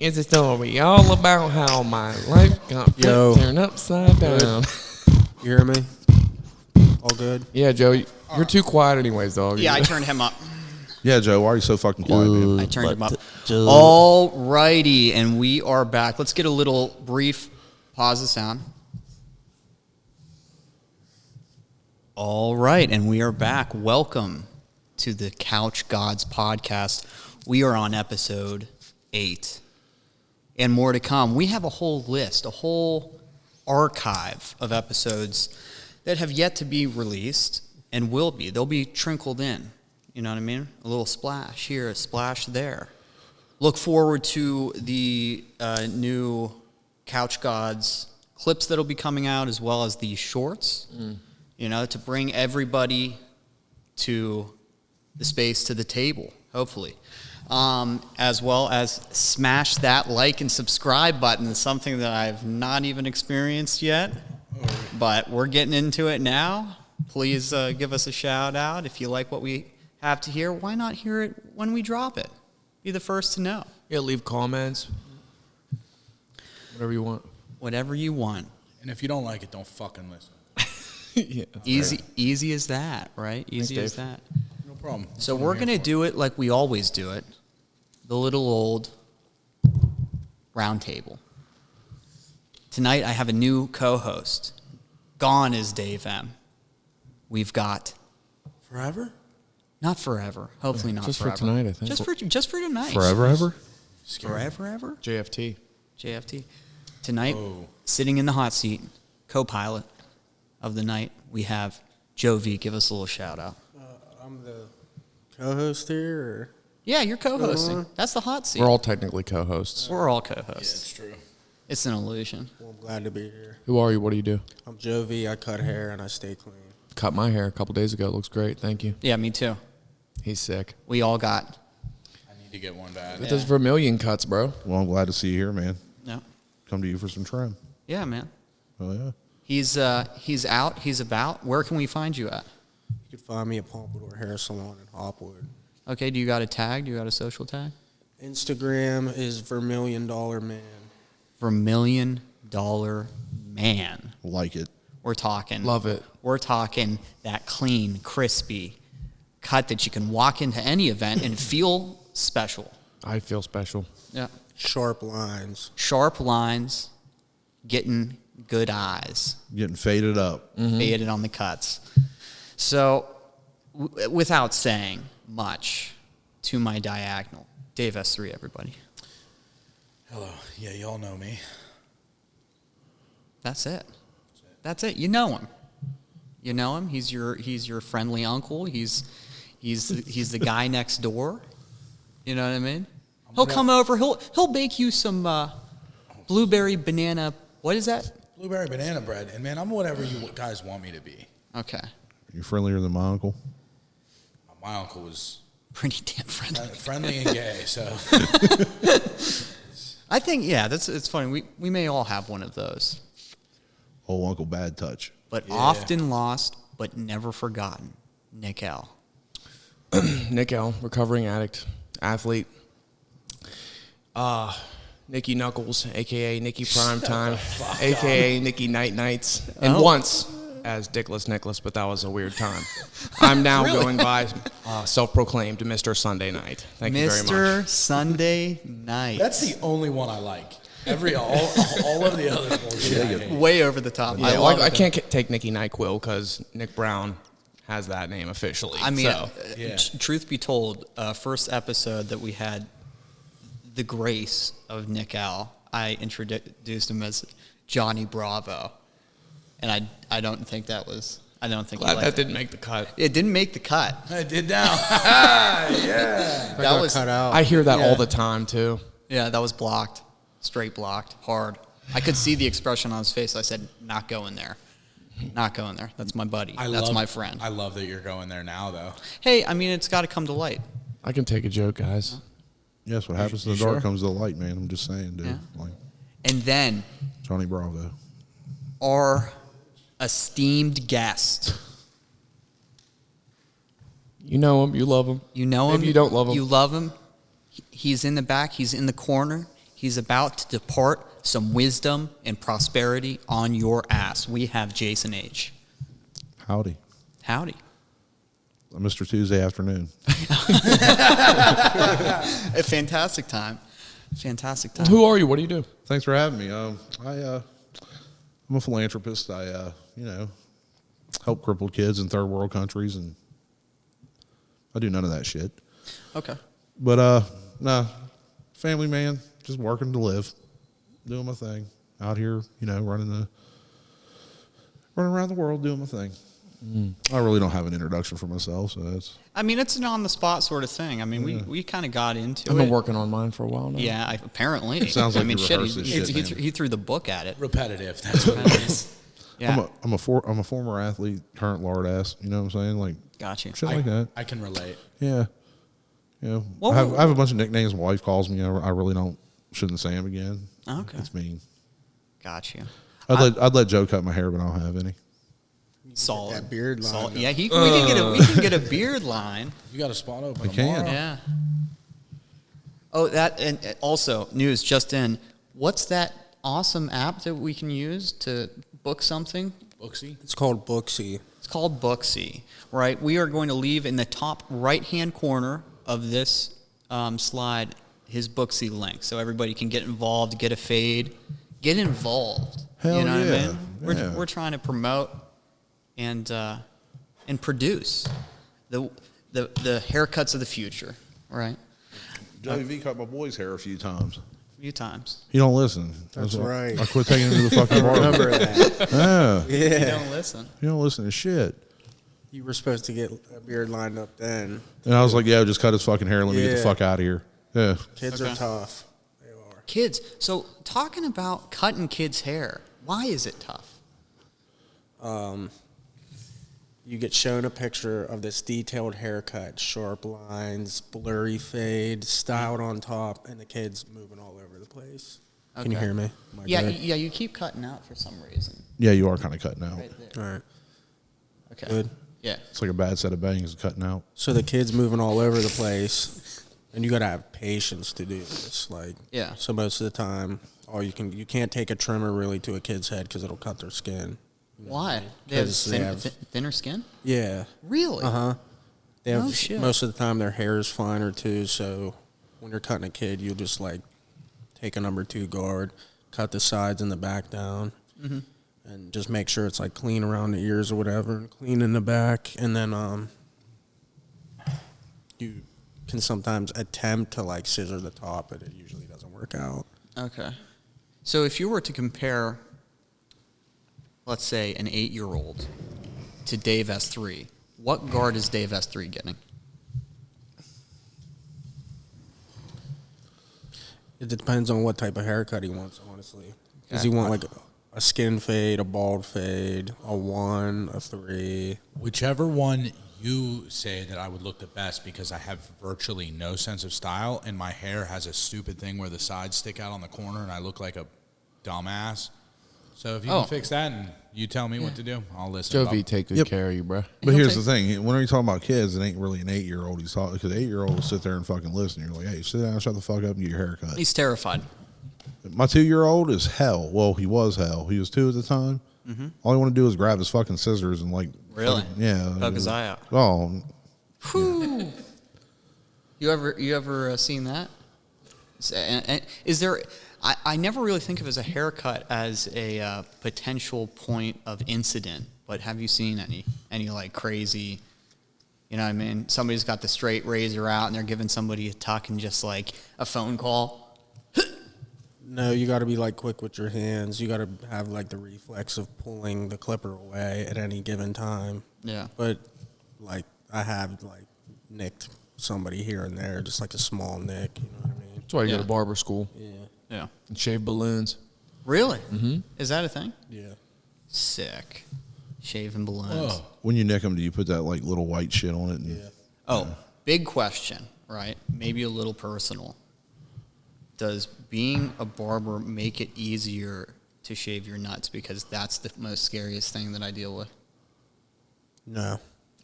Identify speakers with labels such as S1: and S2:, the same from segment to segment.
S1: It's a story all about how my life got turned upside down.
S2: You hear me? All good?
S1: Yeah, Joe, you're too quiet anyways, dog.
S3: Yeah, I turned him up.
S4: Yeah, Joe, why are you so fucking quiet, man?
S3: I turned him up. All righty, and we are back. Let's get a little brief pause of sound. All right, and we are back. Welcome to the Couch Godz podcast. We are on episode 8, and more to come. We have a whole list, a whole archive of episodes that have yet to be released and will be. They'll be trickled in. You know what I mean? A little splash here, a splash there. Look forward to the new Couch Godz clips that'll be coming out, as well as the shorts. You know, to bring everybody to the space, to the table, hopefully. As well as smash that like and subscribe button. Is something that I've not even experienced yet, but we're getting into it now. Please give us a shout out if you like what we have to hear. Why not hear it when we drop it? Be the first to know.
S1: Yeah, leave comments. Whatever you want.
S3: Whatever you want.
S5: And if you don't like it, don't fucking listen.
S1: Yeah,
S3: easy as that, right? Easy as that.
S5: No problem.
S3: So we're going to do it like we always do it. The little old round table. Tonight I have a new co-host. Gone is Dave M. We've got...
S5: Forever?
S3: Not forever. Hopefully not
S1: just
S3: forever.
S1: for tonight, I think.
S3: Just for tonight.
S4: Forever, ever?
S3: Forever, ever?
S1: JFT.
S3: JFT. Tonight, sitting in the hot seat, co-pilot of the night, we have Joe V. Give us a little shout out.
S2: I'm the co-host here, or?
S3: Yeah, you're co-hosting. That's the hot seat.
S1: We're all technically co-hosts.
S3: We're all co-hosts.
S5: Yeah, it's true.
S3: It's an illusion.
S2: Well, I'm glad to be here.
S1: Who are you? What do you do?
S2: I'm Joe V. I cut hair and I stay clean.
S1: Cut my hair a couple days ago. It looks great. Thank you.
S3: Yeah, me too.
S1: He's sick.
S3: We all got.
S5: I need to get one bad.
S1: With those Vermillion cuts, bro.
S4: Well, I'm glad to see you here, man.
S3: No.
S4: Come to you for some trim.
S3: Yeah, man.
S4: Oh, yeah.
S3: He's out. He's about. Where can we find you at?
S2: You can find me at Pompadour Hair Salon in Hopwood.
S3: Okay, do you got a tag? Do you got a social tag?
S2: Instagram is Vermilliondollarman.
S3: Vermilliondollarman.
S4: Like it.
S3: We're talking.
S1: Love it.
S3: We're talking that clean, crispy cut that you can walk into any event and feel special.
S1: I feel special.
S3: Yeah.
S2: Sharp lines.
S3: Sharp lines, getting good eyes.
S4: Getting faded up.
S3: Faded on the cuts. So, without saying much, to my diagonal, Dave S3, everybody.
S5: Hello. Yeah, y'all know me.
S3: That's it. That's it. You know him. You know him. He's your friendly uncle. He's the guy next door. You know what I mean? He'll come over. He'll bake you some blueberry banana. What is that?
S5: Blueberry banana bread. And, man, I'm whatever you guys want me to be.
S3: Okay.
S4: Are you friendlier than my uncle?
S5: My uncle was
S3: Pretty damn friendly.
S5: friendly and gay, so.
S3: I think, yeah, it's funny. We may all have one of those.
S4: Oh, Uncle Bad Touch.
S3: But often lost, but never forgotten. Nick L.
S1: Nick L., recovering addict, athlete. Nicky Knuckles, a.k.a. Nicky Primetime, a.k.a. Nicky Night Nights. And once as Dickless Nicholas, but that was a weird time. I'm now going by self-proclaimed Mr. Sunday Night. Thank you very much.
S3: Mr. Sunday Night.
S5: That's the only one I like. All of the other bullshit.
S3: Way over the top.
S1: Yeah, I can't take Nicky NyQuil because Nick Brown has that name officially.
S3: I mean,
S1: so.
S3: Truth be told, first episode that we had the grace of Nick L., I introduced him as Johnny Bravo. And I don't think that was... I don't think
S1: Glad that didn't make the cut.
S3: It didn't make the cut.
S5: I did now. Yeah.
S3: That was
S2: cut out.
S1: I hear that all the time, too.
S3: Yeah, that was blocked. Straight blocked. Hard. I could see the expression on his face. I said, not going there. Not going there. That's my buddy. That's my friend.
S5: I love that you're going there now, though.
S3: Hey, I mean, it's got to come to light.
S1: I can take a joke, guys.
S4: Yes, what happens in the dark comes to the light, man. I'm just saying, dude.
S3: Yeah.
S4: Like
S3: And then
S4: Johnny Bravo.
S3: our esteemed guest.
S1: You know him. You love him.
S3: You know him.
S1: Maybe you don't love him.
S3: You love him. He's in the back. He's in the corner. He's about to depart some wisdom and prosperity on your ass. We have Jason H.
S4: Howdy.
S3: Howdy.
S4: Mr. Tuesday afternoon.
S3: A fantastic time. Fantastic time.
S1: Who are you? What do you do?
S4: Thanks for having me. I'm a philanthropist. I help crippled kids in third world countries, and I do none of that shit.
S3: Okay.
S4: But nah, family man, just working to live, doing my thing out here. Running around the world doing my thing. I really don't have an introduction for myself, so that's.
S3: I mean, it's an on-the-spot sort of thing. I mean, we kind of got into
S1: I've
S3: it.
S1: been working on mine for a while now.
S3: Yeah, apparently.
S4: Sounds like
S3: I mean,
S4: you
S3: shit,
S4: rehearsed this shit, man.
S3: he threw the book at it.
S5: Repetitive. That's what it is.
S3: Yeah.
S4: I'm a former athlete, current lard ass. You know what I'm saying? Like
S3: Got you.
S4: shit like that.
S5: I can relate.
S4: Yeah.
S3: Well,
S4: I have a bunch of nicknames. My wife calls me. I really shouldn't say them again.
S3: Okay.
S4: It's mean.
S3: Got you.
S4: I'd let Joe cut my hair, but I don't have any.
S3: Solid.
S2: That beard line.
S3: Solid. Yeah, we can get a beard line.
S5: You got a spot open
S4: I can.
S5: tomorrow?
S3: Yeah. Oh, and also news just in. What's that awesome app that we can use to book something?
S5: Booksy?
S2: It's called Booksy.
S3: It's called Booksy, right? We are going to leave in the top right-hand corner of this slide his Booksy link, so everybody can get involved, get a fade, get involved.
S4: Hell
S3: you know what I
S4: yeah.
S3: mean?
S4: Yeah.
S3: We're trying to promote and produce the haircuts of the future, right?
S4: Joey V cut my boy's hair a few times.
S3: A few times.
S4: He don't listen.
S2: That's
S4: why
S2: right.
S4: I quit taking him to the fucking barber.
S2: Remember that.
S3: You
S2: Yeah.
S3: don't listen.
S4: He don't listen to shit.
S2: You were supposed to get a beard lined up then.
S4: And I was like, yeah, just cut his fucking hair. Let me get the
S2: Yeah.
S4: fuck out of here. Yeah.
S2: Kids
S3: Okay.
S2: are tough. They are.
S3: Kids. So talking about cutting kids' hair, why is it tough?
S2: You get shown a picture of this detailed haircut, sharp lines, blurry fade, styled on top, and the kid's moving all over the place. Can you
S3: Okay.
S2: hear me? Am I
S3: Yeah,
S2: good?
S3: you keep cutting out for some reason.
S4: Yeah, you are kind of cutting out.
S3: Right there.
S2: All right.
S3: Okay.
S2: Good.
S3: Yeah.
S4: It's like a bad set of bangs cutting out.
S2: So the kid's moving all over the place, and you got to have patience to do this. Like,
S3: Yeah.
S2: So most of the time, you can't take a trimmer really to a kid's head because it'll cut their skin.
S3: Why? They have,
S2: 'Cause they have-
S3: thinner skin?
S2: Yeah.
S3: Really?
S2: They have
S3: No shit.
S2: most of the time their hair is finer too. So when you're cutting a kid, you'll just like take a number 2 guard, cut the sides and the back down, and just make sure it's like clean around the ears or whatever, and clean in the back. And then you can sometimes attempt to like scissor the top, but it usually doesn't work out.
S3: Okay. So if you were to compare, let's say, an 8-year-old to Dave S3, what guard is Dave S3 getting?
S2: It depends on what type of haircut he wants, honestly. Does he want like a skin fade, a bald fade, a 1, a 3?
S5: Whichever one you say that I would look the best, because I have virtually no sense of style, and my hair has a stupid thing where the sides stick out on the corner and I look like a dumbass. So if you can fix that and you tell me what to do, I'll listen.
S1: Joe V, take good care of you, bro.
S4: But here's the thing. When are you talking about kids, it ain't really an 8-year-old he's talking, because 8-year-old will sit there and fucking listen. You're like, hey, sit down, shut the fuck up, and get your hair cut.
S3: He's terrified.
S4: My 2-year-old is hell. Well, he was hell. He was 2 at the time. All he want to do is grab his fucking scissors and like,
S3: Really?
S4: yeah,
S3: Poke his eye out.
S4: Oh,
S3: Whew. You ever seen that? Is there? I never really think of as a haircut as a potential point of incident. But have you seen any like crazy? You know what I mean? Somebody's got the straight razor out and they're giving somebody a tuck and just like a phone call.
S2: No, you got to be like quick with your hands. You got to have like the reflex of pulling the clipper away at any given time.
S3: Yeah.
S2: But like I have like nicked somebody here and there, just like a small nick. You know what I mean?
S1: That's why you go
S3: Yeah.
S1: to barber school
S3: Yeah.
S1: and shave balloons.
S3: Really? Mm-hmm. Is that a thing?
S2: Yeah.
S3: Sick. Shaving balloons.
S5: Oh,
S4: when you nick them, do you put that like little white shit on it? And,
S2: Yeah.
S3: Oh, big question, right? Maybe a little personal. Does being a barber make it easier to shave your nuts? Because that's the most scariest thing that I deal with.
S2: No.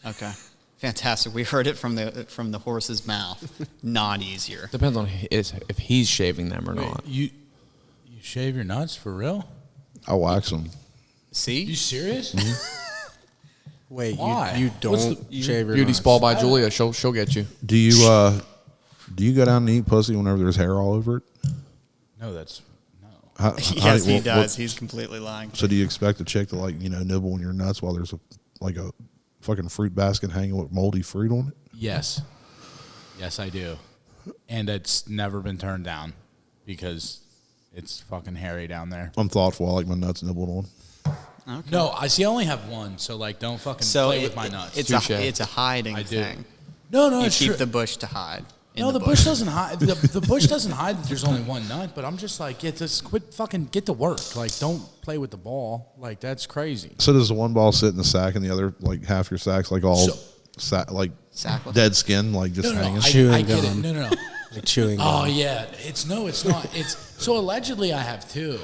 S3: Okay. Fantastic. We heard it from the horse's mouth. Not easier.
S1: Depends on if he's shaving them or
S5: Wait,
S1: not.
S5: you shave your nuts for real?
S4: I wax them.
S3: See?
S5: You serious?
S2: Wait,
S5: Why?
S2: you don't shave your
S1: Beauty
S2: nuts.
S1: spa by Julia. She'll get you.
S4: Do you go down and eat pussy whenever there's hair all over it?
S5: No, that's
S3: Yes, he does. He's completely lying.
S4: So do you expect a chick to nibble on your nuts while there's a fucking fruit basket hanging with moldy fruit on it?
S5: yes, yes, I do, and it's never been turned down because it's fucking hairy down there.
S4: I'm thoughtful. I like my nuts nibbled on.
S3: Okay.
S5: No, I only have one, so don't fucking play with my nuts.
S3: It's a hiding
S5: I do.
S3: thing.
S5: No,
S3: You
S5: it's
S3: keep
S5: true.
S3: the bush to hide. in
S5: No, the bush doesn't hide. The bush doesn't hide that there's only one nut. But I'm just like, just quit fucking get to work. Like, don't play with the ball. Like, that's crazy.
S4: So does the one ball sit in the sack and the other, like half your sack's like all
S3: Sackless.
S4: dead skin, like just
S5: No,
S4: hanging?
S5: I get it. No.
S2: Like chewing
S5: Oh
S2: gum.
S5: yeah, it's not. It's so allegedly I have two.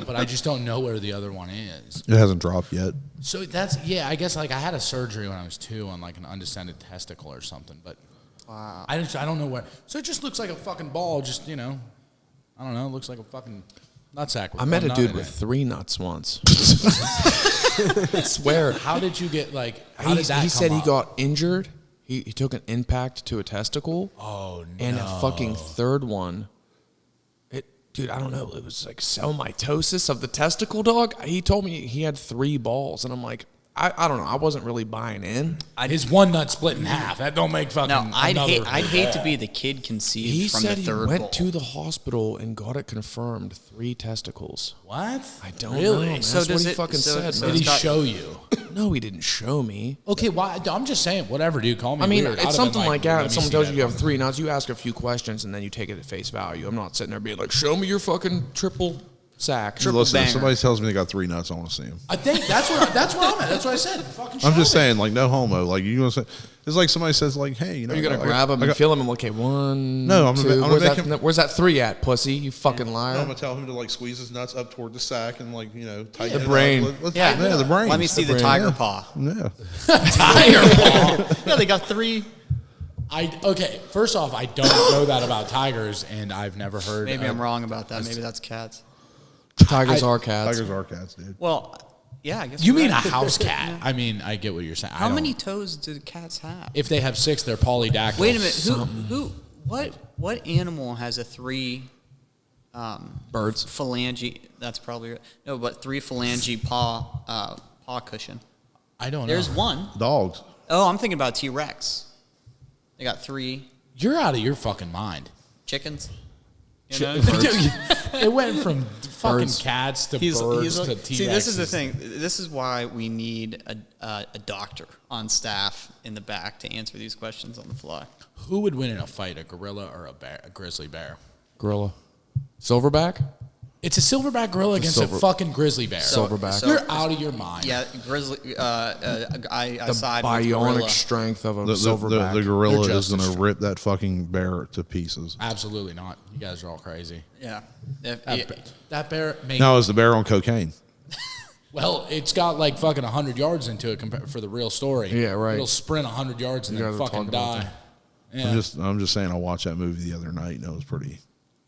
S5: But I just don't know where the other one is.
S4: It hasn't dropped yet.
S5: So that's I guess like I had a surgery when I was 2 on like an undescended testicle or something. But
S3: Wow.
S5: I don't know where. So it just looks like a fucking ball. Just I don't know. It looks like a fucking nutsack.
S1: I met a dude with 3 nuts once. I swear.
S5: How did you get like? How did that
S1: He said
S5: come
S1: he
S5: up?
S1: got injured. He took an impact to a testicle.
S5: Oh no!
S1: And a fucking third one. Dude, I don't know. It was like cell mitosis of the testicle, dog. He told me he had 3 balls, and I'm like, I don't know. I wasn't really buying in.
S5: His one nut split in half. That don't make fucking.
S3: No, I'd
S5: another
S3: hate to be the kid conceived
S1: He
S3: from
S1: said
S3: the
S1: he
S3: third
S1: went
S3: bowl.
S1: to the hospital and got it confirmed. 3 testicles.
S5: What?
S1: I don't
S5: Really?
S1: know. Man.
S3: So
S1: That's what
S3: does
S1: he
S3: it-
S1: fucking
S3: so-
S1: said.
S3: so
S1: man.
S5: Did he
S3: got-
S5: show you?
S1: No, he didn't show me.
S5: Okay, why? I'm just saying, whatever, dude. Call me.
S1: I mean,
S5: weird. I'd have
S1: it's
S5: been
S1: something like that.
S5: let
S1: If
S5: me
S1: someone
S5: see
S1: tells
S5: that
S1: you you have
S5: fucking-
S1: 3 nuts, you ask a few questions and then you take it at face value. I'm not sitting there being like, show me your fucking triple sack.
S4: Listen,
S3: banger.
S4: if somebody tells me they got 3 nuts, I want to see them.
S5: I think that's where I'm at. That's what I said. Fucking.
S4: I'm
S5: show
S4: just
S5: me.
S4: saying, like, no homo. Like, you want to say, it's like somebody says, like, hey,
S1: Are you going to grab them
S4: I
S1: and
S4: got-
S1: feel them and look, okay, 1,
S4: No, I'm
S1: 2,
S4: gonna
S1: where's,
S4: make
S1: that,
S4: him-
S1: where's that 3 at, pussy? You fucking liar.
S4: No, I'm gonna tell him to like squeeze his nuts up toward the sack and like tighten
S1: The
S4: it
S1: brain.
S4: Up. Let's
S3: Yeah.
S4: yeah, the brain.
S3: Let me see the
S4: brain,
S3: tiger
S4: yeah.
S3: paw.
S4: Yeah.
S5: Tiger ball.
S3: Yeah, they got 3.
S5: Okay. First off, I don't know that about tigers, and I've never heard.
S3: Maybe
S5: of-
S3: I'm wrong about that. Maybe that's cats.
S1: Tigers are cats.
S4: Tigers are cats, dude.
S3: Well, yeah, I guess.
S5: You
S3: you're
S5: mean a
S3: right.
S5: house cat? I mean, I get what you're saying.
S3: How many toes do cats have?
S5: If they have 6, they're polydactyl.
S3: Wait a minute. What animal has a 3
S1: Birds.
S3: phalange? That's probably right. No, but 3 phalange paw cushion.
S5: I don't know.
S3: There's one.
S4: Dogs.
S3: Oh, I'm thinking about T-Rex. They got 3
S5: You're out of your fucking mind.
S3: chickens. You know?
S5: It went from fucking
S1: Birds.
S5: cats to birds to T-Rexes.
S3: See, this is the thing. This is why we need a doctor on staff in the back to answer these questions on the fly.
S5: Who would win in a fight, a gorilla or a grizzly bear?
S1: Gorilla. Silverback?
S5: It's a silverback gorilla against a fucking grizzly bear.
S1: Silverback.
S5: You're out of your mind.
S3: Yeah, grizzly. I
S1: The
S3: side with
S1: bionic
S3: gorilla.
S1: strength of a
S4: The
S1: silverback.
S4: gorilla
S5: They're
S4: is
S5: just
S4: going
S5: as
S4: to rip that fucking bear to pieces.
S5: Absolutely not. You guys are all crazy.
S3: Yeah.
S5: That bear makes...
S4: Now, is the bear on cocaine?
S5: Well, it's got like fucking 100 yards into it for the real story.
S1: Yeah, right.
S5: It'll sprint 100 yards and
S1: You
S5: then
S1: guys were
S5: fucking
S1: talking about
S5: die.
S1: that.
S5: Yeah.
S4: I'm just saying. I watched that movie the other night and it was pretty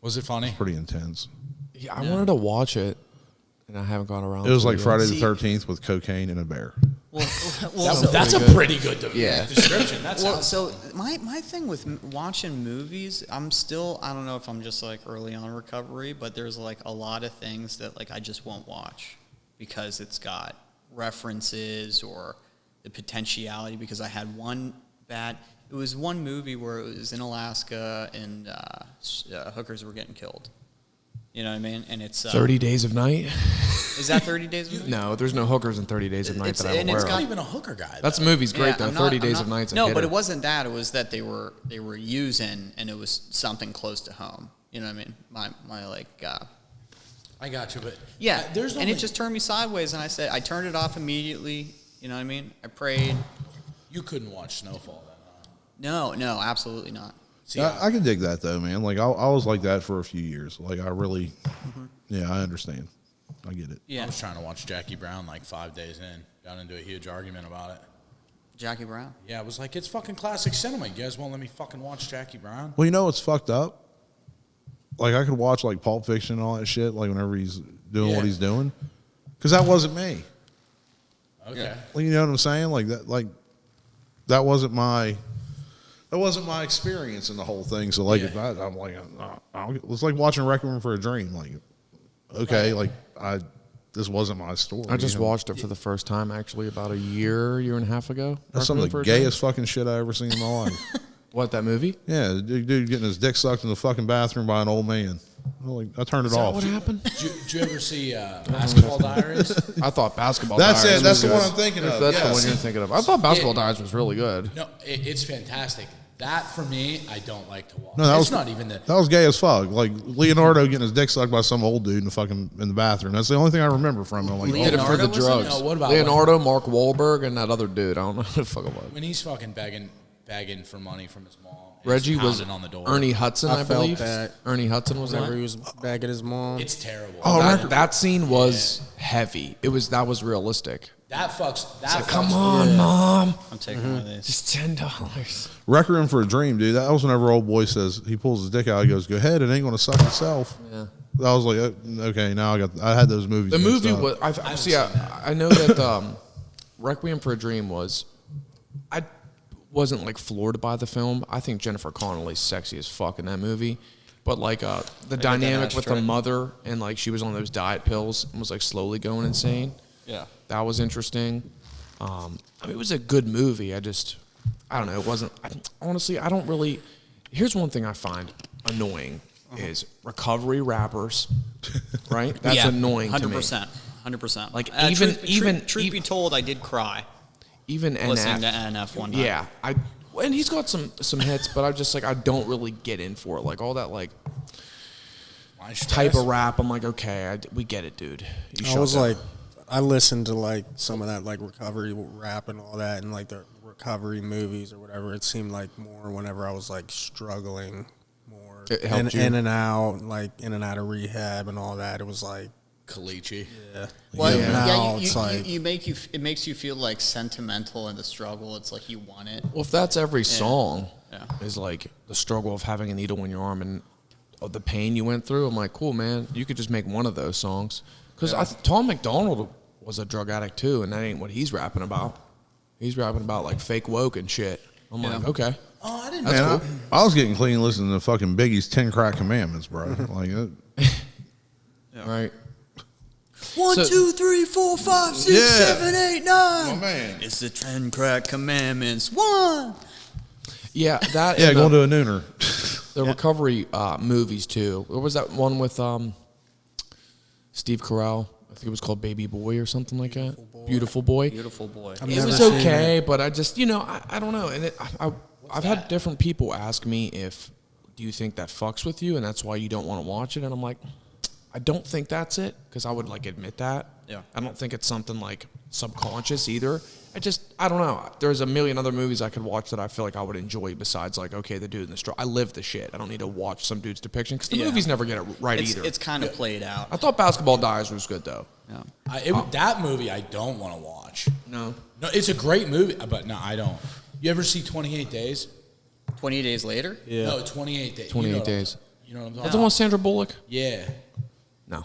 S5: Was it funny?
S4: intense.
S1: Yeah, I wanted to watch it, and I haven't got around
S4: It was
S1: to
S4: like
S1: yet.
S4: Friday the 13th with cocaine and a bear.
S5: That's a pretty good description. That's
S3: Well, so my thing with watching movies, I don't know if I'm just like early on recovery, but there's like a lot of things that like I just won't watch because it's got references or the potentiality. Because I had it was one movie where it was in Alaska and hookers were getting killed. You know what I mean? And it's
S1: 30 Days of Night?
S3: Is that 30 Days? Of
S1: No, there's no hookers in 30 Days of Night that I'm
S3: and
S1: aware
S3: it's
S1: of.
S3: got-
S5: not even a hooker guy.
S1: That movie's great, though.
S3: I'm
S1: 30
S3: not-
S1: Days
S3: I'm
S1: of
S3: not-
S1: Night's a
S3: No,
S1: hitter.
S3: but it wasn't that. It was that they were using, and it was something close to home. You know what I mean? My like.
S5: I got you, but
S3: Yeah,
S5: there's no
S3: and it just turned me sideways, and I turned it off immediately. You know what I mean? I prayed.
S5: you couldn't watch Snowfall then. Huh?
S3: No, absolutely not.
S5: See,
S4: I can dig that though, man. Like I was like that for a few years. Like I really, yeah, I understand. I get it.
S5: I
S3: Yeah,
S5: was trying to watch Jackie Brown like 5 days in. Got into a huge argument about it.
S3: Jackie Brown.
S5: Yeah, I was like, it's fucking classic cinema. You guys won't let me fucking watch Jackie Brown?
S4: Well, you know what's fucked up? Like, I could watch, like, Pulp Fiction and all that shit, like, whenever he's doing what he's doing. Because that wasn't me.
S5: Okay.
S3: Yeah.
S4: Like, you know what I'm saying? That wasn't my experience in the whole thing. So, like, if I'm like, it's like watching Requiem for a Dream. Like, okay, like, this wasn't my story.
S1: I just watched it for the first time, actually, about a year and a half ago.
S4: That's some of the gayest fucking shit I ever seen in my life.
S1: What, that movie?
S4: Yeah, the dude getting his dick sucked in the fucking bathroom by an old man. I turned it off.
S1: What happened?
S5: Did you ever see Basketball Diaries?
S1: I thought Basketball
S4: That's
S1: Diaries
S4: it. That's
S1: was
S4: the one
S1: good.
S4: I'm thinking of.
S1: That's the
S4: Yes.
S1: one you're thinking of. I thought Basketball Diaries was really good.
S5: No, it's fantastic. That, for me, I don't like to watch.
S4: No, that
S5: it's
S4: was
S5: not even the...
S4: That was gay as fuck. Like Leonardo getting his dick sucked by some old dude in the bathroom. That's the only thing I remember from him. Like,
S1: He did it for the
S3: Leonardo was in
S1: drugs.
S5: it? No, what about
S1: Leonardo, Mark Wahlberg, and that other dude. I don't know who the fuck it was.
S5: When he's fucking begging for money from his mom. and
S1: Reggie
S5: he's
S1: was
S5: pounding on the door.
S1: Ernie Hudson, I
S2: felt
S1: believe.
S2: that.
S1: Ernie Hudson was
S2: Whenever
S1: there.
S2: he was back at his mom.
S5: It's terrible.
S1: That scene was heavy. That was realistic.
S5: That fucks...
S1: Come on, Mom.
S3: I'm taking one of these.
S1: Just $10.
S4: Requiem for a Dream, dude. That was whenever old boy says he pulls his dick out. He goes, "Go ahead, it ain't gonna suck itself."
S1: Yeah.
S4: I was like, okay, now I had those movies.
S1: The
S4: mixed
S1: movie
S4: up.
S1: was. I know that Requiem for a Dream was. I wasn't like floored by the film. I think Jennifer Connelly's sexy as fuck in that movie. But like the dynamic with the mother and like she was on those diet pills and was like slowly going insane.
S3: Yeah.
S1: That was interesting. I mean, it was a good movie. I don't know. It wasn't. Honestly, I don't really. Here's one thing I find annoying is recovery rappers. Right? That's annoying to me.
S3: 100%.
S1: Like,
S3: Truth be told, I did cry
S1: Even NF.
S3: listening to NF one time.
S1: Yeah, and he's got some hits, but I'm just like I don't really get in for it. Like all that like type of rap. I'm like, okay, we get it, dude.
S2: I listened to like some of that like recovery rap and all that, and like the recovery movies or whatever. It seemed like more whenever I was like struggling more
S1: It helped you.
S2: in and out of rehab and all that. It was like
S5: Kalichi.
S2: yeah.
S3: Well,
S2: Now
S3: yeah,
S2: it's like
S3: it makes you feel like sentimental in the struggle. It's like you want it.
S1: Well, if that's every song
S3: Yeah.
S1: is like the struggle of having a needle in your arm and the pain you went through, I'm like, cool, man. You could just make one of those songs. Because Tom McDonald was a drug addict too, and that ain't what he's rapping about. He's rapping about like fake woke and shit. I'm like, okay.
S5: Oh, I didn't
S1: That's
S5: know.
S1: cool.
S4: I was getting clean listening to fucking Biggie's 10 Crack Commandments, bro. Like,
S1: Right.
S3: 1,
S1: So-
S3: 2, 3, 4, 5, 6,
S4: Yeah.
S3: 7, 8, 9.
S4: oh man.
S3: It's the 10 crack commandments. 1.
S1: Yeah, that.
S4: Yeah,
S1: and
S4: going to a nooner.
S1: the recovery movies too. What was that one with Steve Carell? I think it was called Baby Boy or something like that. Beautiful Boy.
S3: Beautiful boy.
S1: It was okay, but I just, I don't know. And I've had different people ask me do you think that fucks with you and that's why you don't want to watch it? And I'm like, I don't think that's it because I would like admit that.
S3: Yeah.
S1: I don't think it's something like subconscious either. I don't know. There's a million other movies I could watch that I feel like I would enjoy besides like, okay, the dude in the straw. I live the shit. I don't need to watch some dude's depiction because the movies never get it right either.
S3: It's kind of played out.
S1: I thought Basketball Diaries was good though.
S3: Yeah.
S5: That movie I don't want to watch.
S1: No.
S5: No, it's a great movie, but no, I don't. You ever see 28 Days?
S3: 28 days later?
S2: yeah.
S5: No, 28 Days.
S1: 28 Days.
S5: You know what I'm talking
S1: That's the one with Sandra Bullock?
S5: Yeah.
S1: No.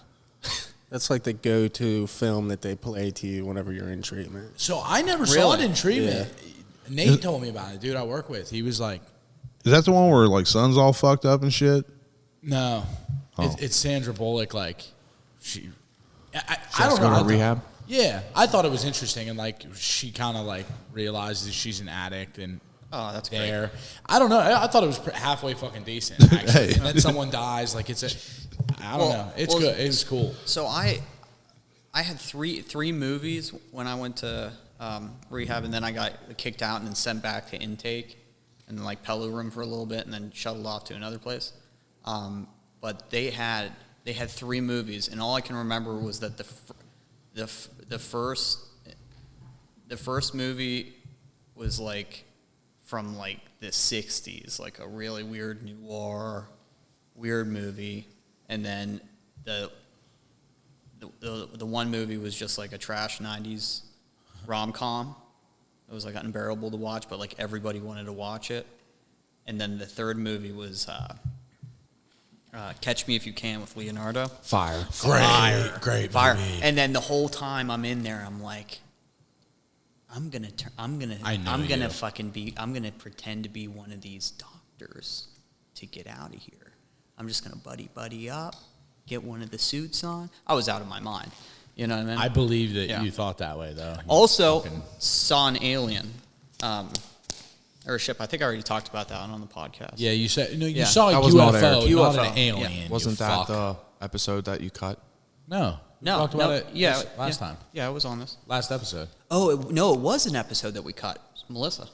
S2: That's like the go-to film that they play to you whenever you're in treatment.
S5: So I never saw it
S3: Really?
S5: in treatment. Nate told me about it, dude I work with. He was like,
S4: Is that the one where like son's all fucked up and shit?
S5: no.
S4: Oh.
S5: It's Sandra Bullock, like, she... I
S1: Has
S5: don't
S1: to
S5: know.
S1: go
S5: I
S1: to
S5: thought-
S1: rehab.
S5: Yeah, I thought it was interesting, and like she kind of like realizes she's an addict, and
S3: Oh, that's great.
S5: there. I don't know. I thought it was halfway fucking decent. Actually.
S4: Hey.
S5: And then someone dies. Like it's I don't know. It's good. It was cool.
S3: So I had three movies when I went to rehab, and then I got kicked out and then sent back to intake, and then like Pellu room for a little bit, and then shuttled off to another place. But they had 3 movies, and all I can remember was that the first movie was like from like the 60s, like a really weird weird movie, and then the one movie was just like a trash 90s rom-com, It was like unbearable to watch, but like everybody wanted to watch it. And then the third movie was Catch Me If You Can with Leonardo.
S1: Fire.
S5: Great
S3: Fire.
S5: movie.
S3: And then the whole time I'm in there, I'm like, I'm gonna pretend to be one of these doctors to get out of here. I'm just gonna buddy up, get one of the suits on. I was out of my mind. You know what I mean?
S5: I believe that you thought that way, though.
S3: Also, saw an alien, or a ship. I think I already talked about that one on the podcast.
S5: Yeah, you said you
S3: Yeah.
S5: saw a
S1: That was not
S5: UFO,
S1: aired.
S5: not
S3: UFO.
S5: an alien.
S3: Yeah.
S1: Wasn't
S5: you
S1: that
S5: fuck.
S1: the episode that you cut?
S5: No. We
S3: No,
S5: talked about
S3: no,
S5: it
S3: yeah,
S5: last time.
S3: Yeah, it was on this.
S5: Last episode.
S3: Oh, no, it was an episode that we cut. It was Melissa.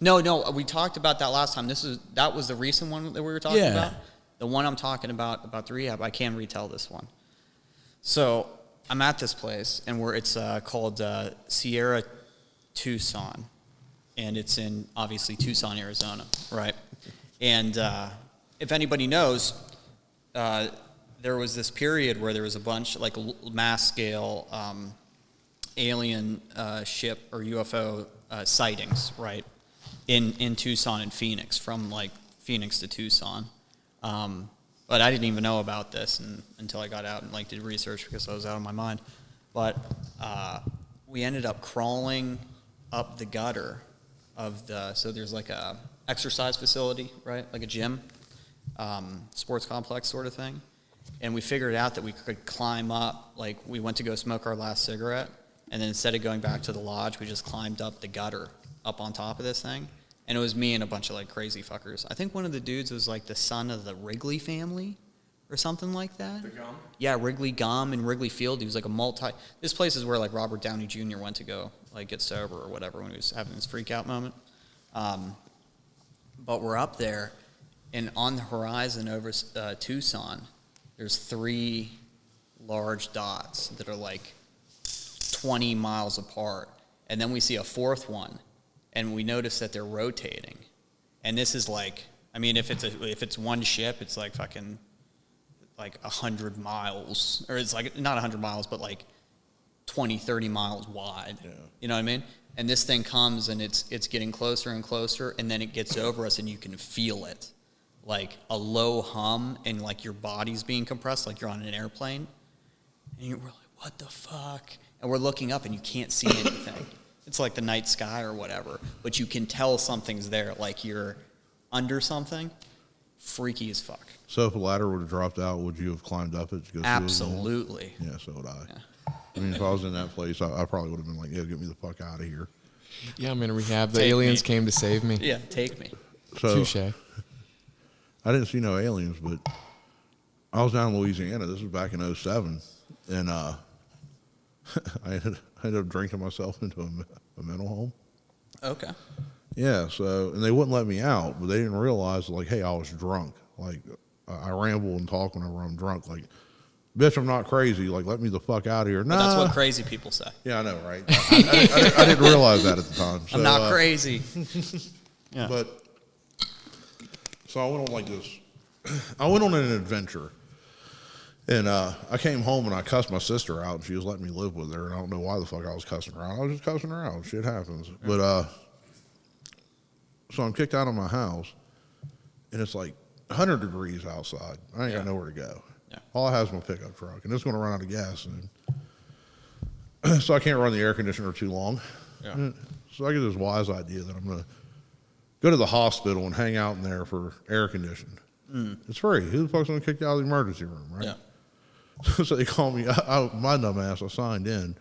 S3: No, we talked about that last time. That was the recent one that we were talking about. The one I'm talking about the rehab. I can retell this one. So I'm at this place, and it's called Sierra Tucson, and it's in obviously Tucson, Arizona, right? And if anybody knows, there was this period where there was a bunch like mass scale alien ship or UFO sightings, right, in Tucson and Phoenix, from like Phoenix to Tucson. But I didn't even know about this until I got out and like did research because I was out of my mind. But we ended up crawling up the gutter of so there's like a exercise facility, right, like a gym, sports complex sort of thing. And we figured out that we could climb up. Like we went to go smoke our last cigarette, and then instead of going back to the lodge, we just climbed up the gutter up on top of this thing. And it was me and a bunch of like crazy fuckers. I think one of the dudes was like the son of the Wrigley family or something like that. The Gum? Yeah, Wrigley Gum and Wrigley Field. He was like this place is where like Robert Downey Jr. went to go like get sober or whatever when he was having his freak out moment. But we're up there, and on the horizon over Tucson, there's 3 large dots that are like 20 miles apart. And then we see a 4th one. And we notice that they're rotating, and this is like, I mean, if it's one ship, it's like fucking like 100 miles, or it's like not 100 miles, but like 20, 30 miles wide. Yeah. You know what I mean? And this thing comes, and it's getting closer and closer, and then it gets over us, and you can feel it, like a low hum, and like your body's being compressed, like you're on an airplane, and we're like, what the fuck? And we're looking up, and you can't see anything. It's like the night sky or whatever, but you can tell something's there, like you're under something. Freaky as fuck.
S4: So if a ladder would have dropped out, would you have climbed up it to go see it again?
S3: Absolutely.
S4: Yeah, so would I.
S3: Yeah.
S4: I mean, if I was in that place, I probably would have been like, yeah, get me the fuck out of here.
S1: Yeah, I'm in rehab. The
S3: Take
S1: aliens
S3: me.
S1: came to save me.
S3: Yeah, take me.
S4: So
S1: Touche.
S4: I didn't see no aliens, but I was down in Louisiana. This was back in 2007, and I ended up drinking myself into a mental home.
S3: Okay.
S4: Yeah, so, and they wouldn't let me out, but they didn't realize, like, hey, I was drunk. Like, I ramble and talk whenever I'm drunk. Like, bitch, I'm not crazy. Like, let me the fuck out of here.
S3: But
S4: Nah.
S3: that's what crazy people say.
S4: Yeah, I know, right? I didn't realize that at the time. So,
S3: I'm not crazy. Yeah.
S4: But, so I went on like this, I went on an adventure. And I came home and I cussed my sister out, and she was letting me live with her. And I don't know why the fuck I was cussing her out. I was just cussing her out. Shit happens. Yeah. But so I'm kicked out of my house, and it's like 100 degrees outside. I ain't got nowhere to go. Yeah. All I have is my pickup truck, and it's going to run out of gas soon. So I can't run the air conditioner too long. Yeah. So I get this wise idea that I'm going to go to the hospital and hang out in there for air conditioning. It's free. Who the fuck's going to kick you out of the emergency room, right? Yeah. So they called me, my dumb ass, I signed in,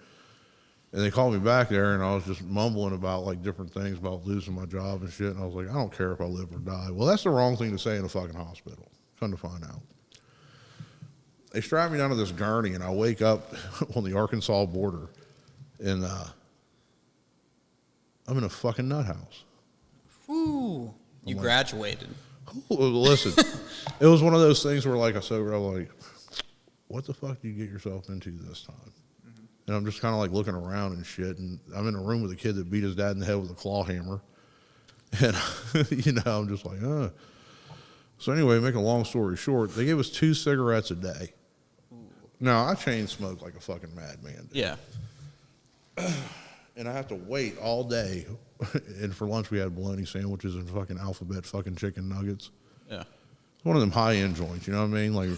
S4: and they called me back there, and I was just mumbling about like different things about losing my job and shit, and I was like, I don't care if I live or die. Well, that's the wrong thing to say in a fucking hospital. Come to find out. They strap me down to this gurney, and I wake up on the Arkansas border, and I'm in a fucking nut house.
S3: Whew. You graduated.
S4: Listen, it was one of those things where, like, I sober, I'm like, what the fuck do you get yourself into this time? Mm-hmm. And I'm just kind of like looking around and shit, and I'm in a room with a kid that beat his dad in the head with a claw hammer, and you know, I'm just like, So anyway, make a long story short, they gave us 2 cigarettes a day. Ooh. Now I chain smoke like a fucking madman.
S3: Yeah.
S4: and I have to wait all day. And for lunch, we had bologna sandwiches and fucking Alphabet fucking chicken nuggets.
S3: Yeah.
S4: One of them high-end joints, you know what I mean? Like,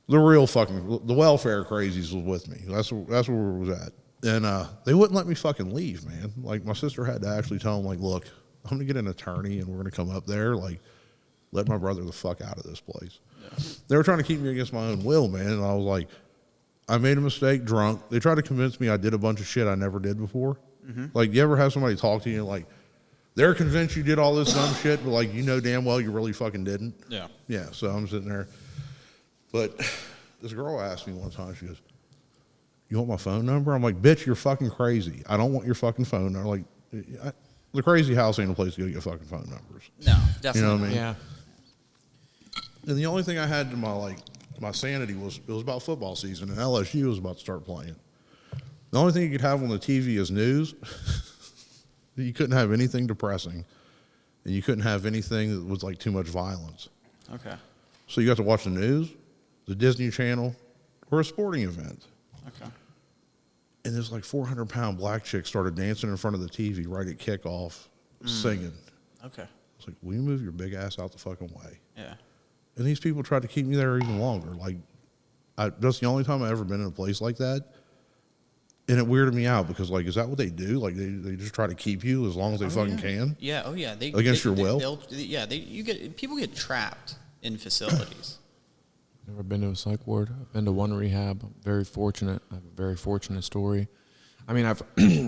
S4: the real fucking, the welfare crazies was with me. That's where it was at. And they wouldn't let me fucking leave, man. Like, my sister had to actually tell them, like, look, I'm going to get an attorney, and we're going to come up there. Like, let my brother the fuck out of this place. Yeah. They were trying to keep me against my own will, man. And I was like, I made a mistake, drunk. They tried to convince me I did a bunch of shit I never did before. Mm-hmm. Like, you ever have somebody talk to you and, like, they're convinced you did all this dumb shit, but, like, you know damn well you really fucking didn't?
S3: Yeah.
S4: Yeah, so I'm sitting there. But this girl asked me one time, she goes, you want my phone number? I'm like, bitch, you're fucking crazy. I don't want your fucking phone number. Like, the crazy house ain't a place to go get fucking phone numbers.
S3: No, definitely.
S4: You know what I mean?
S1: Yeah.
S4: And the only thing I had to my sanity was, it was about football season, and LSU was about to start playing. The only thing you could have on the TV is news. You couldn't have anything depressing, and you couldn't have anything that was like too much violence.
S3: Okay.
S4: So you got to watch the news, the Disney Channel, or a sporting event.
S3: Okay.
S4: And this like 400-pound black chick started dancing in front of the TV right at kickoff, singing.
S3: Okay.
S4: It's like, will you move your big ass out the fucking way?
S3: Yeah.
S4: And these people tried to keep me there even longer. Like, that's the only time I've ever been in a place like that. And it weirded me out because, like, is that what they do? Like, they just try to keep you as long as they fucking can?
S3: Yeah. Oh, yeah.
S4: Against your will?
S3: People get trapped in facilities.
S1: Never been to a psych ward. I've been to one rehab. I'm very fortunate. I have a very fortunate story. I mean,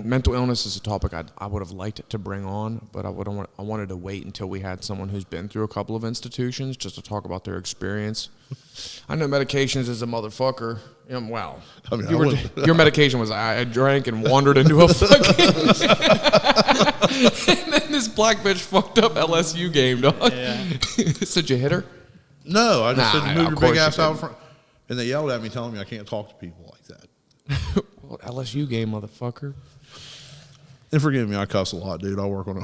S1: mental illness is a topic I would have liked to bring on, but I wanted to wait until we had someone who's been through a couple of institutions just to talk about their experience. I know medications is a motherfucker. Wow.
S4: I mean,
S1: your medication was I drank and wandered into a fucking... and then this black bitch fucked up LSU game, dog. Yeah. So did you hit her?
S4: No, I just said move your big ass out front. And they yelled at me telling me I can't talk to people like that.
S1: Well, LSU game, motherfucker.
S4: And forgive me, I cuss a lot, dude. I work on
S1: we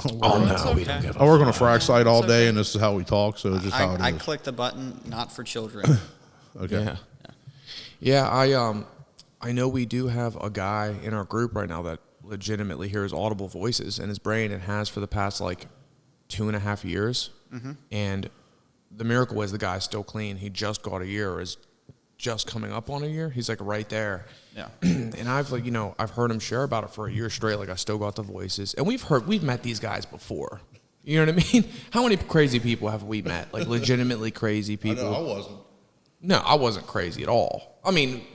S1: don't give a
S4: I work on a frac site all day, and this is how we talk, so it's just how it is.
S3: I clicked the button, not for children.
S4: Okay.
S1: Yeah, I know we do have a guy in our group right now that legitimately hears audible voices in his brain and has for the past, 2.5 years. Mm-hmm. And the miracle is the guy's still clean. He just got a year, or is just coming up on a year. He's, right there. Yeah. And I've heard him share about it for a year straight. I still got the voices. And we've met these guys before. You know what I mean? How many crazy people have we met? Legitimately crazy people.
S4: I wasn't.
S1: No, I wasn't crazy at all. I mean,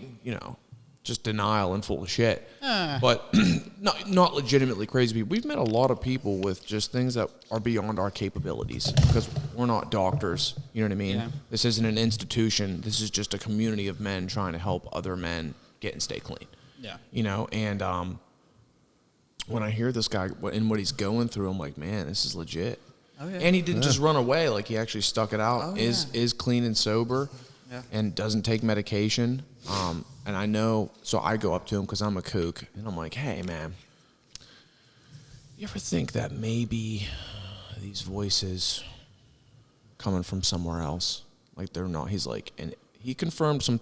S1: just denial and full of shit. But not legitimately crazy people. We've met a lot of people with just things that are beyond our capabilities because we're not doctors. You know what I mean? Yeah. This isn't an institution. This is just a community of men trying to help other men get and stay clean. Yeah. And when I hear this guy and what he's going through, I'm like, man, this is legit. Oh, yeah. And he didn't just run away. He actually stuck it out, is clean and sober, and doesn't take medication. And I know, so I go up to him because I'm a kook, and I'm like, hey, man, you ever think that maybe these voices coming from somewhere else? They're not. He's like, and he confirmed some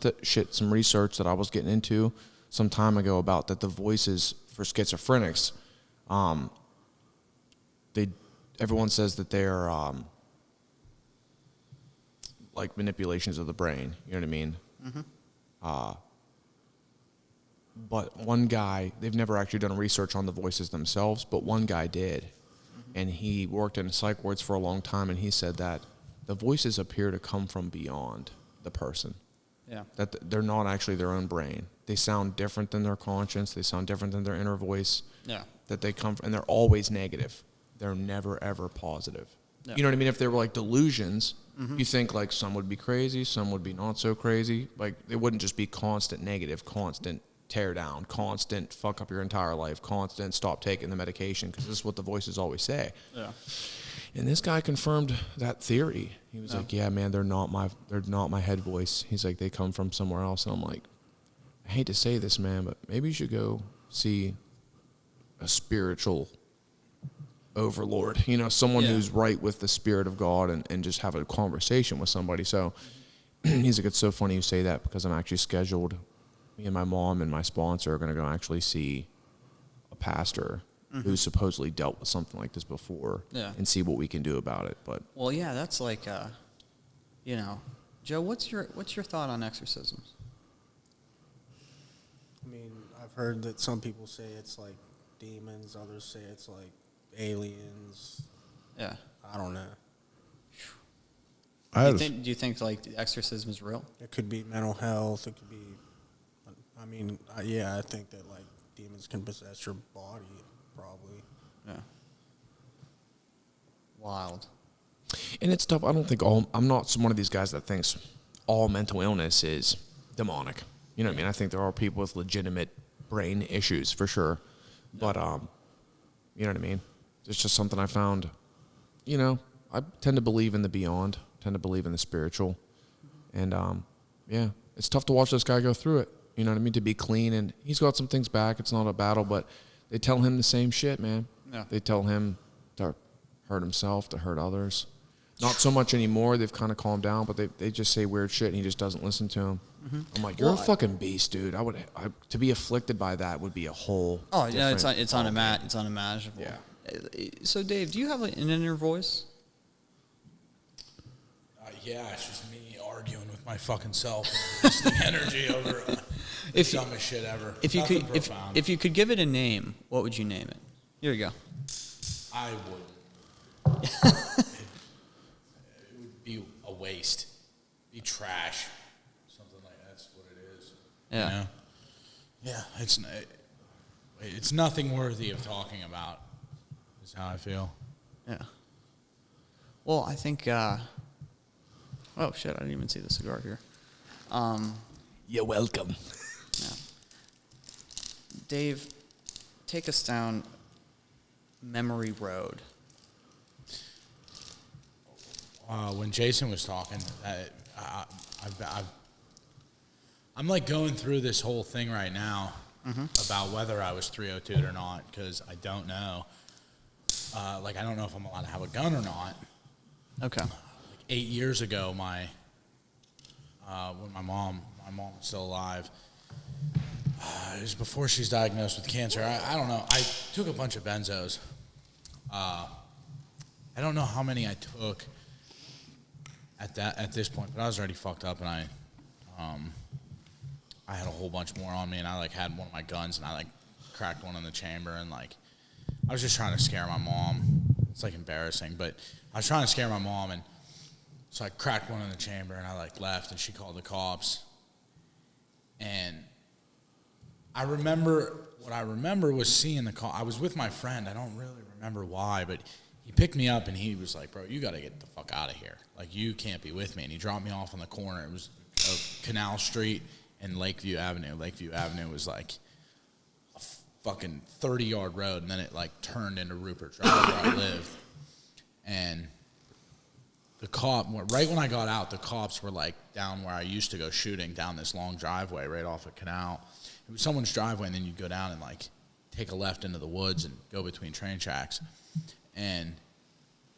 S1: some research that I was getting into some time ago about that the voices for schizophrenics, everyone says that they're manipulations of the brain. You know what I mean? Mm-hmm. But one guy, they've never actually done research on the voices themselves, but one guy did. Mm-hmm. And he worked in psych wards for a long time, and he said that the voices appear to come from beyond the person. Yeah. That they're not actually their own brain. They sound different than their conscience. They sound different than their inner voice. Yeah. That they come from, and they're always negative. They're never, ever positive. Yeah. You know what I mean? If they were delusions, you think some would be crazy, some would be not so crazy. They wouldn't just be constant negative, constant tear down, constant fuck up your entire life, constant stop taking the medication, because this is what the voices always say. Yeah. And this guy confirmed that theory. He was like, yeah, man, they're not my head voice. He's like, they come from somewhere else. And I'm like, I hate to say this, man, but maybe you should go see a spiritual overlord, someone who's right with the spirit of God and just have a conversation with somebody. So he's like, it's so funny you say that because I'm actually scheduled, me and my mom and my sponsor are going to go actually see a pastor who supposedly dealt with something like this before and see what we can do about it. But
S3: well, yeah, that's like, Joe, what's your thought on exorcisms?
S2: I mean, I've heard that some people say it's like demons, others say it's like aliens.
S3: Yeah.
S2: I don't know.
S3: Do you think like exorcism is real?
S2: It could be mental health. It could be. I mean, yeah, I think that like demons can possess your body, probably.
S3: Yeah. Wild.
S1: And it's tough. I don't think I'm not one of these guys that thinks all mental illness is demonic. You know what I mean? I think there are people with legitimate brain issues for sure. But, you know what I mean? It's just something I found, I tend to believe in the beyond, tend to believe in the spiritual. And, it's tough to watch this guy go through it. You know what I mean? To be clean. And he's got some things back. It's not a battle, but they tell him the same shit, man. Yeah. They tell him to hurt himself, to hurt others. Not so much anymore. They've kind of calmed down, but they just say weird shit, and he just doesn't listen to him. Mm-hmm. I'm like, you're a fucking beast, dude. To be afflicted by that would be a whole.
S3: Oh yeah, it's unimaginable. Yeah. So Dave, do you have an inner voice?
S5: Yeah, it's just me arguing with my fucking self and wasting energy over the dumbest shit ever.
S3: If you could give it a name, what would you name it? Here you go.
S5: I would. It would be a waste. Be trash. Something like that's what it is.
S3: Yeah.
S5: You know? Yeah. It's nothing worthy of talking about. Is how I feel.
S3: Yeah. Well, I think. Oh shit! I didn't even see the cigar here.
S1: You're welcome.
S3: Yeah. Dave, take us down memory road.
S5: When Jason was talking, I'm like going through this whole thing right now about whether I was 302'd or not, because I don't know. I don't know if I'm allowed to have a gun or not.
S3: Okay.
S5: 8 years ago, when my mom was still alive, it was before she's diagnosed with cancer. I don't know. I took a bunch of benzos. I don't know how many I took at this point, but I was already fucked up, and I had a whole bunch more on me, and I had one of my guns, and I cracked one in the chamber, and I was just trying to scare my mom. It's embarrassing, but I was trying to scare my mom, and so I cracked one in the chamber, and I left, and she called the cops. And what I remember was seeing the call. I was with my friend. I don't really remember why, but he picked me up, and he was like, bro, you got to get the fuck out of here. You can't be with me. And he dropped me off on the corner. It was of Canal Street and Lakeview Avenue. Lakeview Avenue was a fucking 30-yard road, and then it turned into Rupert Drive where I lived. And the cop, right when I got out, the cops were down where I used to go shooting, down this long driveway right off a canal. It was someone's driveway, and then you'd go down and take a left into the woods and go between train tracks. And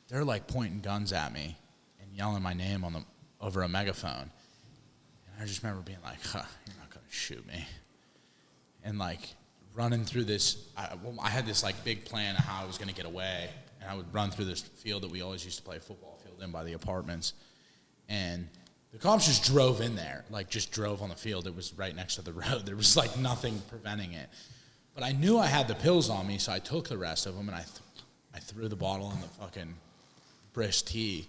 S5: they're pointing guns at me and yelling my name over a megaphone. And I just remember being you're not going to shoot me. And running through this, I had this big plan of how I was going to get away. And I would run through this field that we always used to play football field in by the apartments. And the cops just drove in there, just drove on the field. It was right next to the road. There was nothing preventing it. But I knew I had the pills on me, so I took the rest of them, and I threw the bottle in the fucking Brish tea.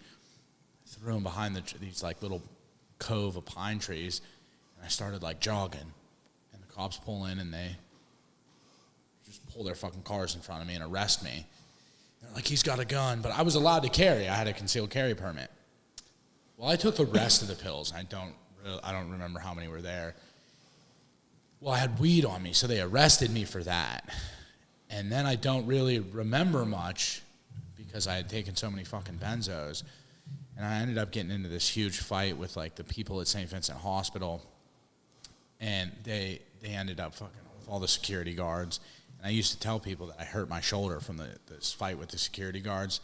S5: I threw them behind these little cove of pine trees, and I started jogging. And the cops pull in, and they just pull their fucking cars in front of me and arrest me. They're he's got a gun, but I was allowed to carry. I had a concealed carry permit. Well, I took the rest of the pills. I don't remember how many were there. Well, I had weed on me, so they arrested me for that. And then I don't really remember much because I had taken so many fucking benzos. And I ended up getting into this huge fight with the people at St. Vincent Hospital. And they ended up fucking with all the security guards. And I used to tell people that I hurt my shoulder from this fight with the security guards.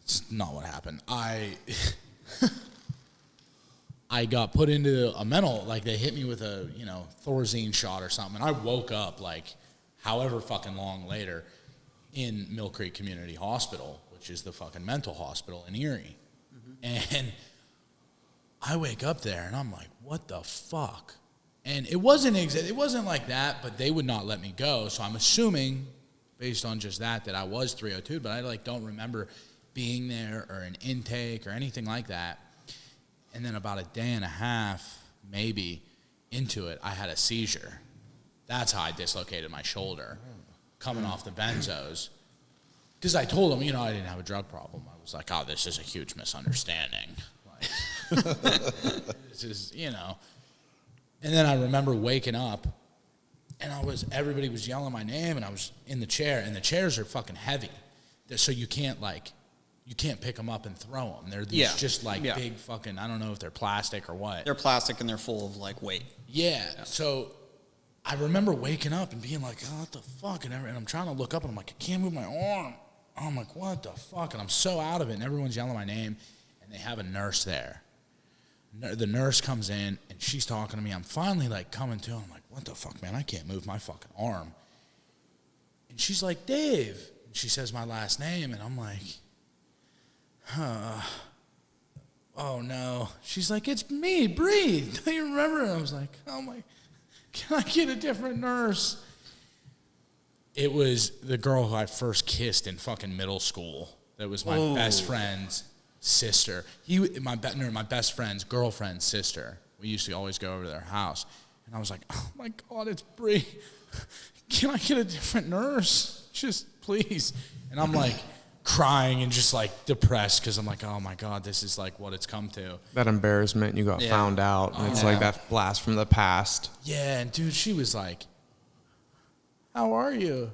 S5: It's not what happened. I got put into a mental, they hit me with a, Thorazine shot or something. And I woke up however fucking long later in Mill Creek Community Hospital, which is the fucking mental hospital in Erie. And I wake up there and I'm like, what the fuck? And it wasn't like that, but they would not let me go. So I'm assuming, based on just that I was 302, but I like don't remember being there or an intake or anything like that. And then about a day and a half, maybe, into it, I had a seizure. That's how I dislocated my shoulder, coming off the benzos. Because I told them, I didn't have a drug problem. I was like, oh, this is a huge misunderstanding. Like, this is, And then I remember waking up, and everybody was yelling my name, and I was in the chair, and the chairs are fucking heavy. So you can't pick them up and throw them. They're these just big fucking, I don't know if they're plastic or what.
S3: They're plastic and they're full of weight.
S5: Yeah. So I remember waking up and being like, oh, what the fuck? And I'm trying to look up and I'm like, I can't move my arm. I'm like, what the fuck? And I'm so out of it, and everyone's yelling my name, and they have a nurse there. The nurse comes in, and she's talking to me. I'm finally coming to. I'm like, what the fuck, man? I can't move my fucking arm. And she's like, Dave. And she says my last name, and I'm like, oh no. She's like, it's me, breathe. Don't you remember? And I was like, oh my, can I get a different nurse? It was the girl who I first kissed in fucking middle school. That was my best friend's sister. My best friend's girlfriend's sister. We used to always go over to their house. And I was like, oh my God, it's Bree. Can I get a different nurse? Just please. And I'm like crying and just depressed because I'm like, oh my God, this is what it's come to.
S1: That embarrassment, you got found out. And it's that blast from the past.
S5: Yeah, and dude, she was like, how are you?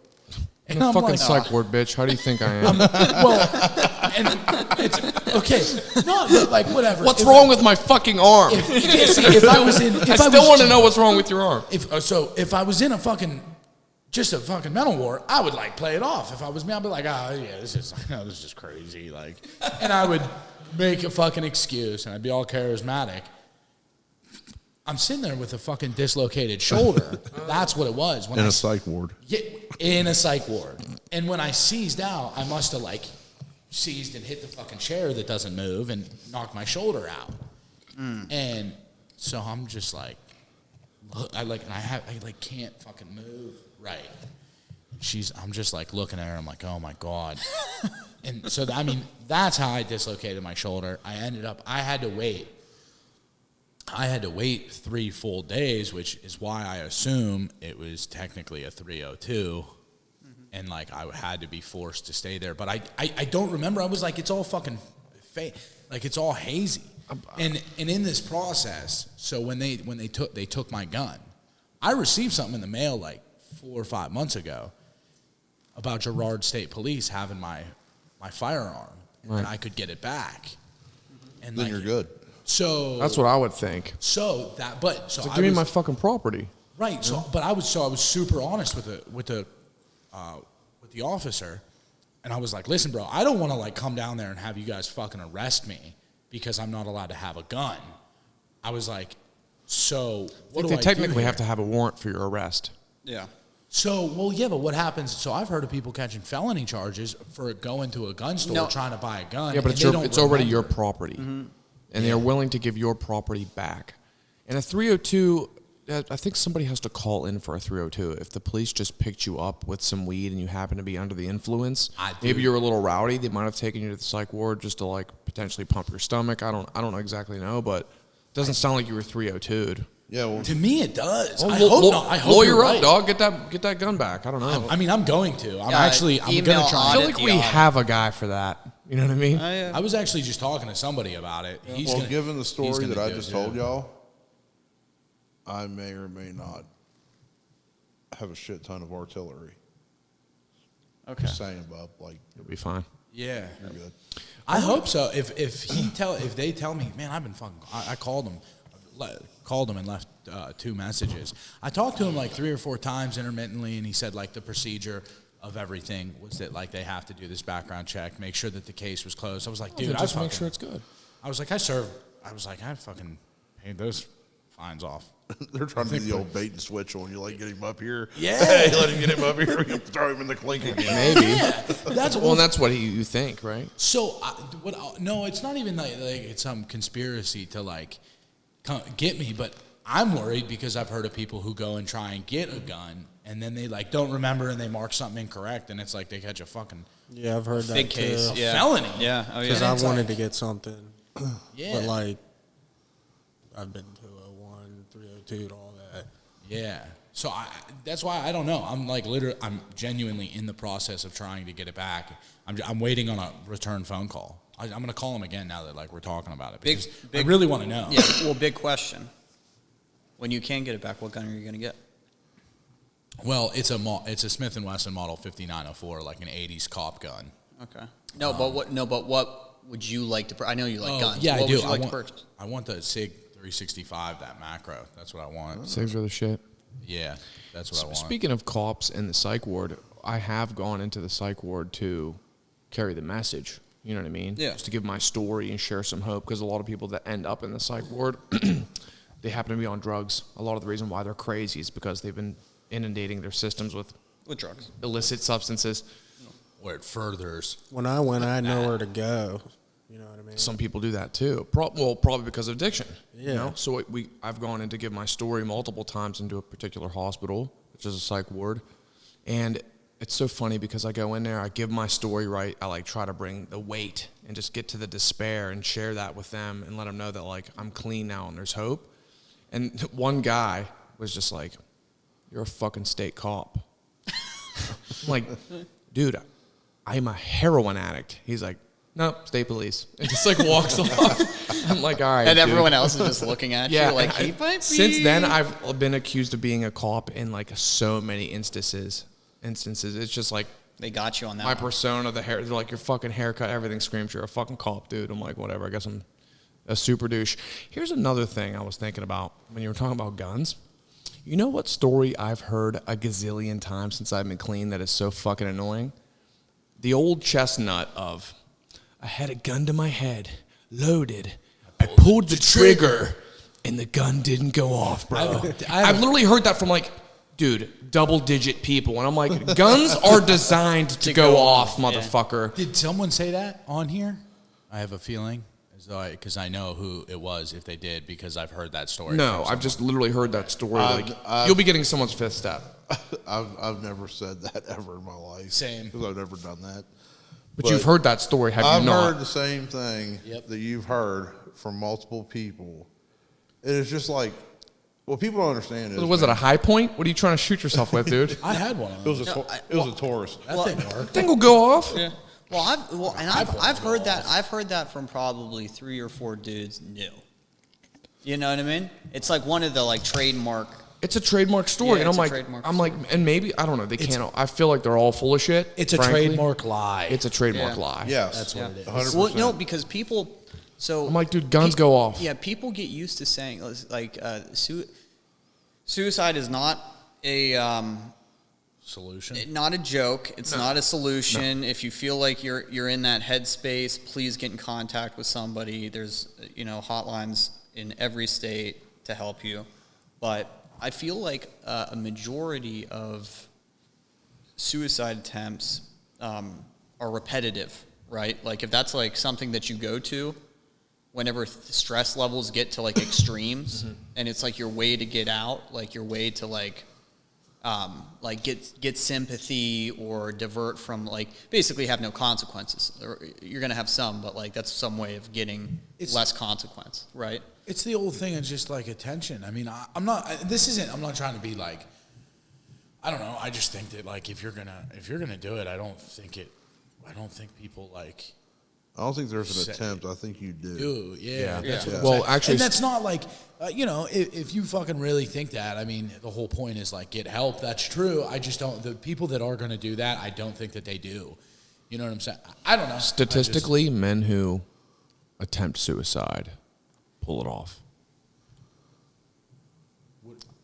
S1: And I'm fucking psych ward, bitch. How do you think I am?
S5: And it's okay. No, whatever.
S1: What's wrong with my fucking arm?
S5: If I was in,
S1: I still want to know what's wrong with your arm.
S5: If I was in a fucking mental ward, I would play it off. If I was me, I'd be like, oh yeah, this is crazy. And I would make a fucking excuse, and I'd be all charismatic. I'm sitting there with a fucking dislocated shoulder. That's what it was.
S4: In a psych ward.
S5: Yeah, in a psych ward. And when I seized out, I must have seized and hit the fucking chair that doesn't move and knocked my shoulder out. And so I'm just I can't fucking move right. I'm just looking at her. I'm like, oh my God. And so that's how I dislocated my shoulder. I had to wait 3 full days, which is why I assume it was technically a 302, and I had to be forced to stay there. But I don't remember. I was like, it's all fucking fake, it's all hazy. And in this process, so when they took my gun, I received something in the mail 4 or 5 months ago about Girard State Police having my firearm, and I could get it back. And
S4: then you're good.
S5: So
S1: that's what I would think.
S5: So
S1: give me my fucking property.
S5: Right. So, but I was super honest with the officer, and I was like, listen, bro, I don't want to come down there and have you guys fucking arrest me because I'm not allowed to have a gun. I was like, so what do I do? They
S1: technically have to have a warrant for your arrest.
S3: Yeah.
S5: So, but what happens? So I've heard of people catching felony charges for going to a gun store trying to buy a gun.
S1: Yeah, but it's already your property. Mm-hmm. And they're willing to give your property back. And a 302, I think somebody has to call in for a 302. If the police just picked you up with some weed and you happen to be under the influence, maybe you're a little rowdy, they might have taken you to the psych ward just to potentially pump your stomach. I don't exactly know, but it doesn't sound like you were 302'd.
S5: Yeah, well, to me it does.
S1: Well,
S5: I hope not. I hope
S1: lawyer
S5: you're
S1: up,
S5: right.
S1: dog. Get that gun back. I don't know.
S5: I'm going to. I'm going to try.
S1: I feel like we have a guy for that. You know what I mean?
S5: I was actually just talking to somebody about it.
S4: Yeah. Given the story that I just told y'all, I may or may not have a shit ton of artillery.
S3: Okay.
S4: Just saying, Bob.
S1: You'll be fine.
S5: Yeah.
S4: You're good.
S5: I hope so. If they tell me, man, I've been fucking. I called him and left 2 messages. I talked to him 3 or 4 times intermittently, and he said the procedure of everything was that they have to do this background check, make sure that the case was closed. I was like, dude,
S1: just make sure it's good.
S5: I was like, I fucking paid those Fines off.
S6: They're trying to do the old bait and switch on you, like get him up here.
S5: Yeah.
S6: Hey, let him get him up here. You throw him in the clink again.
S1: Maybe.
S5: That's
S1: That's what you think, right?
S5: So, no, it's not even like it's some conspiracy to like get me, but I'm worried because I've heard of people who go and try and get a gun and then they like don't remember and they mark something incorrect and it's like they catch a fucking
S2: Yeah, I've heard that
S3: Big
S2: too.
S3: case. Yeah.
S5: felony.
S3: Yeah. Oh,
S2: Because
S3: yeah.
S2: I wanted to get something.
S5: Yeah.
S2: But, like, I've been 201, 302, all that.
S5: Yeah. So that's why I don't know. I'm like I'm genuinely in the process of trying to get it back. I'm waiting on a return phone call. I'm going to call him again now that like we're talking about it. Because I really want to know.
S3: Yeah. Well, big question. When you can get it back, what gun are you going to get?
S5: Well, it's a Smith & Wesson Model 5904, like an 80s cop gun.
S3: Okay. But what would you like to? I know you like guns.
S5: Yeah,
S3: what
S5: I do.
S3: Would you like to purchase?
S5: I want the SIG 365, that macro. That's what I want.
S1: SIGs are the shit.
S5: Yeah, that's what I want.
S1: Speaking of cops and the psych ward, I have gone into the psych ward to carry the message. You know what I mean?
S3: Yeah.
S1: Just to give my story and share some hope, because a lot of people that end up in the psych ward, they happen to be on drugs. A lot of the reason why they're crazy is because they've been inundating their systems with
S3: drugs,
S1: illicit substances.
S5: Where it furthers.
S2: When I went, I had nowhere to go. You know what I mean?
S1: Some people do that too. Probably because of addiction.
S2: Yeah.
S1: You know? So I've gone in to give my story multiple times into a particular hospital, which is a psych ward, and it's so funny because I go in there, I give my story right, I like try to bring the weight and just get to the despair and share that with them and let them know that like I'm clean now and there's hope. And one guy was just like, "You're a fucking state cop." I'm like, "Dude, I'm a heroin addict." He's like, "No, state police." And just like walks off. I'm like, "All right."
S3: and
S1: dude.
S3: everyone else is just looking at
S1: Yeah,
S3: you like
S1: and
S3: he might be.
S1: since then I've been accused of being a cop in like so many instances. It's just like
S3: They got you on that
S1: my
S3: one.
S1: persona, the hair. They're like, your fucking haircut, everything screams you're a fucking cop, dude. I'm like, whatever. I guess I'm a super douche. Here's another thing I was thinking about when you were talking about guns. You know what story I've heard a gazillion times since I've been clean that is so fucking annoying? The old chestnut of, I had a gun to my head, loaded. I pulled the trigger, and the gun didn't go off, bro. I've literally heard that from like, dude, double-digit people. And I'm like, guns are designed to go off, motherfucker.
S5: Did someone say that on here? I have a feeling, as though because I know who it was if they did, because I've heard that story.
S1: No, I've just literally heard that story. You'll be getting someone's fifth step.
S6: I've never said that ever in my life.
S5: Same.
S6: Because I've never done that.
S1: But you've heard that story, have
S6: I've
S1: you not?
S6: heard the same thing that you've heard from multiple people. It is just like, what people don't understand is,
S1: Was it a high point? What are you trying to shoot yourself with, dude?
S5: I had one of
S6: it
S5: those.
S6: was it was a Taurus.
S5: That thing worked.
S1: Thing will go off.
S3: Yeah. Well, I've heard that. I've heard that from probably 3 or 4 dudes new. You know what I mean? It's like one of the like trademark.
S1: It's a trademark story,
S3: Yeah,
S1: and
S3: it's
S1: I'm
S3: a
S1: like,
S3: trademark
S1: and maybe I don't know. They can't. I feel like they're all full of shit.
S5: It's a
S1: frankly.
S5: trademark lie.
S1: It's a trademark
S3: Yeah.
S1: lie.
S6: Yes.
S5: That's what it is.
S6: 100%.
S3: Well, no, because people. So
S1: I'm like, dude, guns go off.
S3: Yeah, people get used to saying like suicide is not a
S5: Solution.
S3: not a joke. It's not a solution. If you feel like you're in that headspace, please get in contact with somebody. There's hotlines in every state to help you. But I feel like a majority of suicide attempts are repetitive, right? Like if that's like something that you go to whenever stress levels get to like extremes, and it's like your way to get out, like your way to like get sympathy or divert from like basically have no consequences. Or you're gonna have some, but like that's some way of getting less consequence, right?
S5: It's the old thing of just like attention. I mean, I'm not trying to be like, I don't know. I just think that like if you're gonna do it, I don't think people like.
S6: I don't think there's an attempt. I think you do.
S5: Yeah. That's what I'm
S1: Well,
S5: saying.
S1: actually,
S5: and that's not like, if you fucking really think that, I mean, the whole point is like get help. That's true. I just don't. The people that are going to do that, I don't think that they do. You know what I'm saying? I don't know.
S1: Statistically, men who attempt suicide pull it off.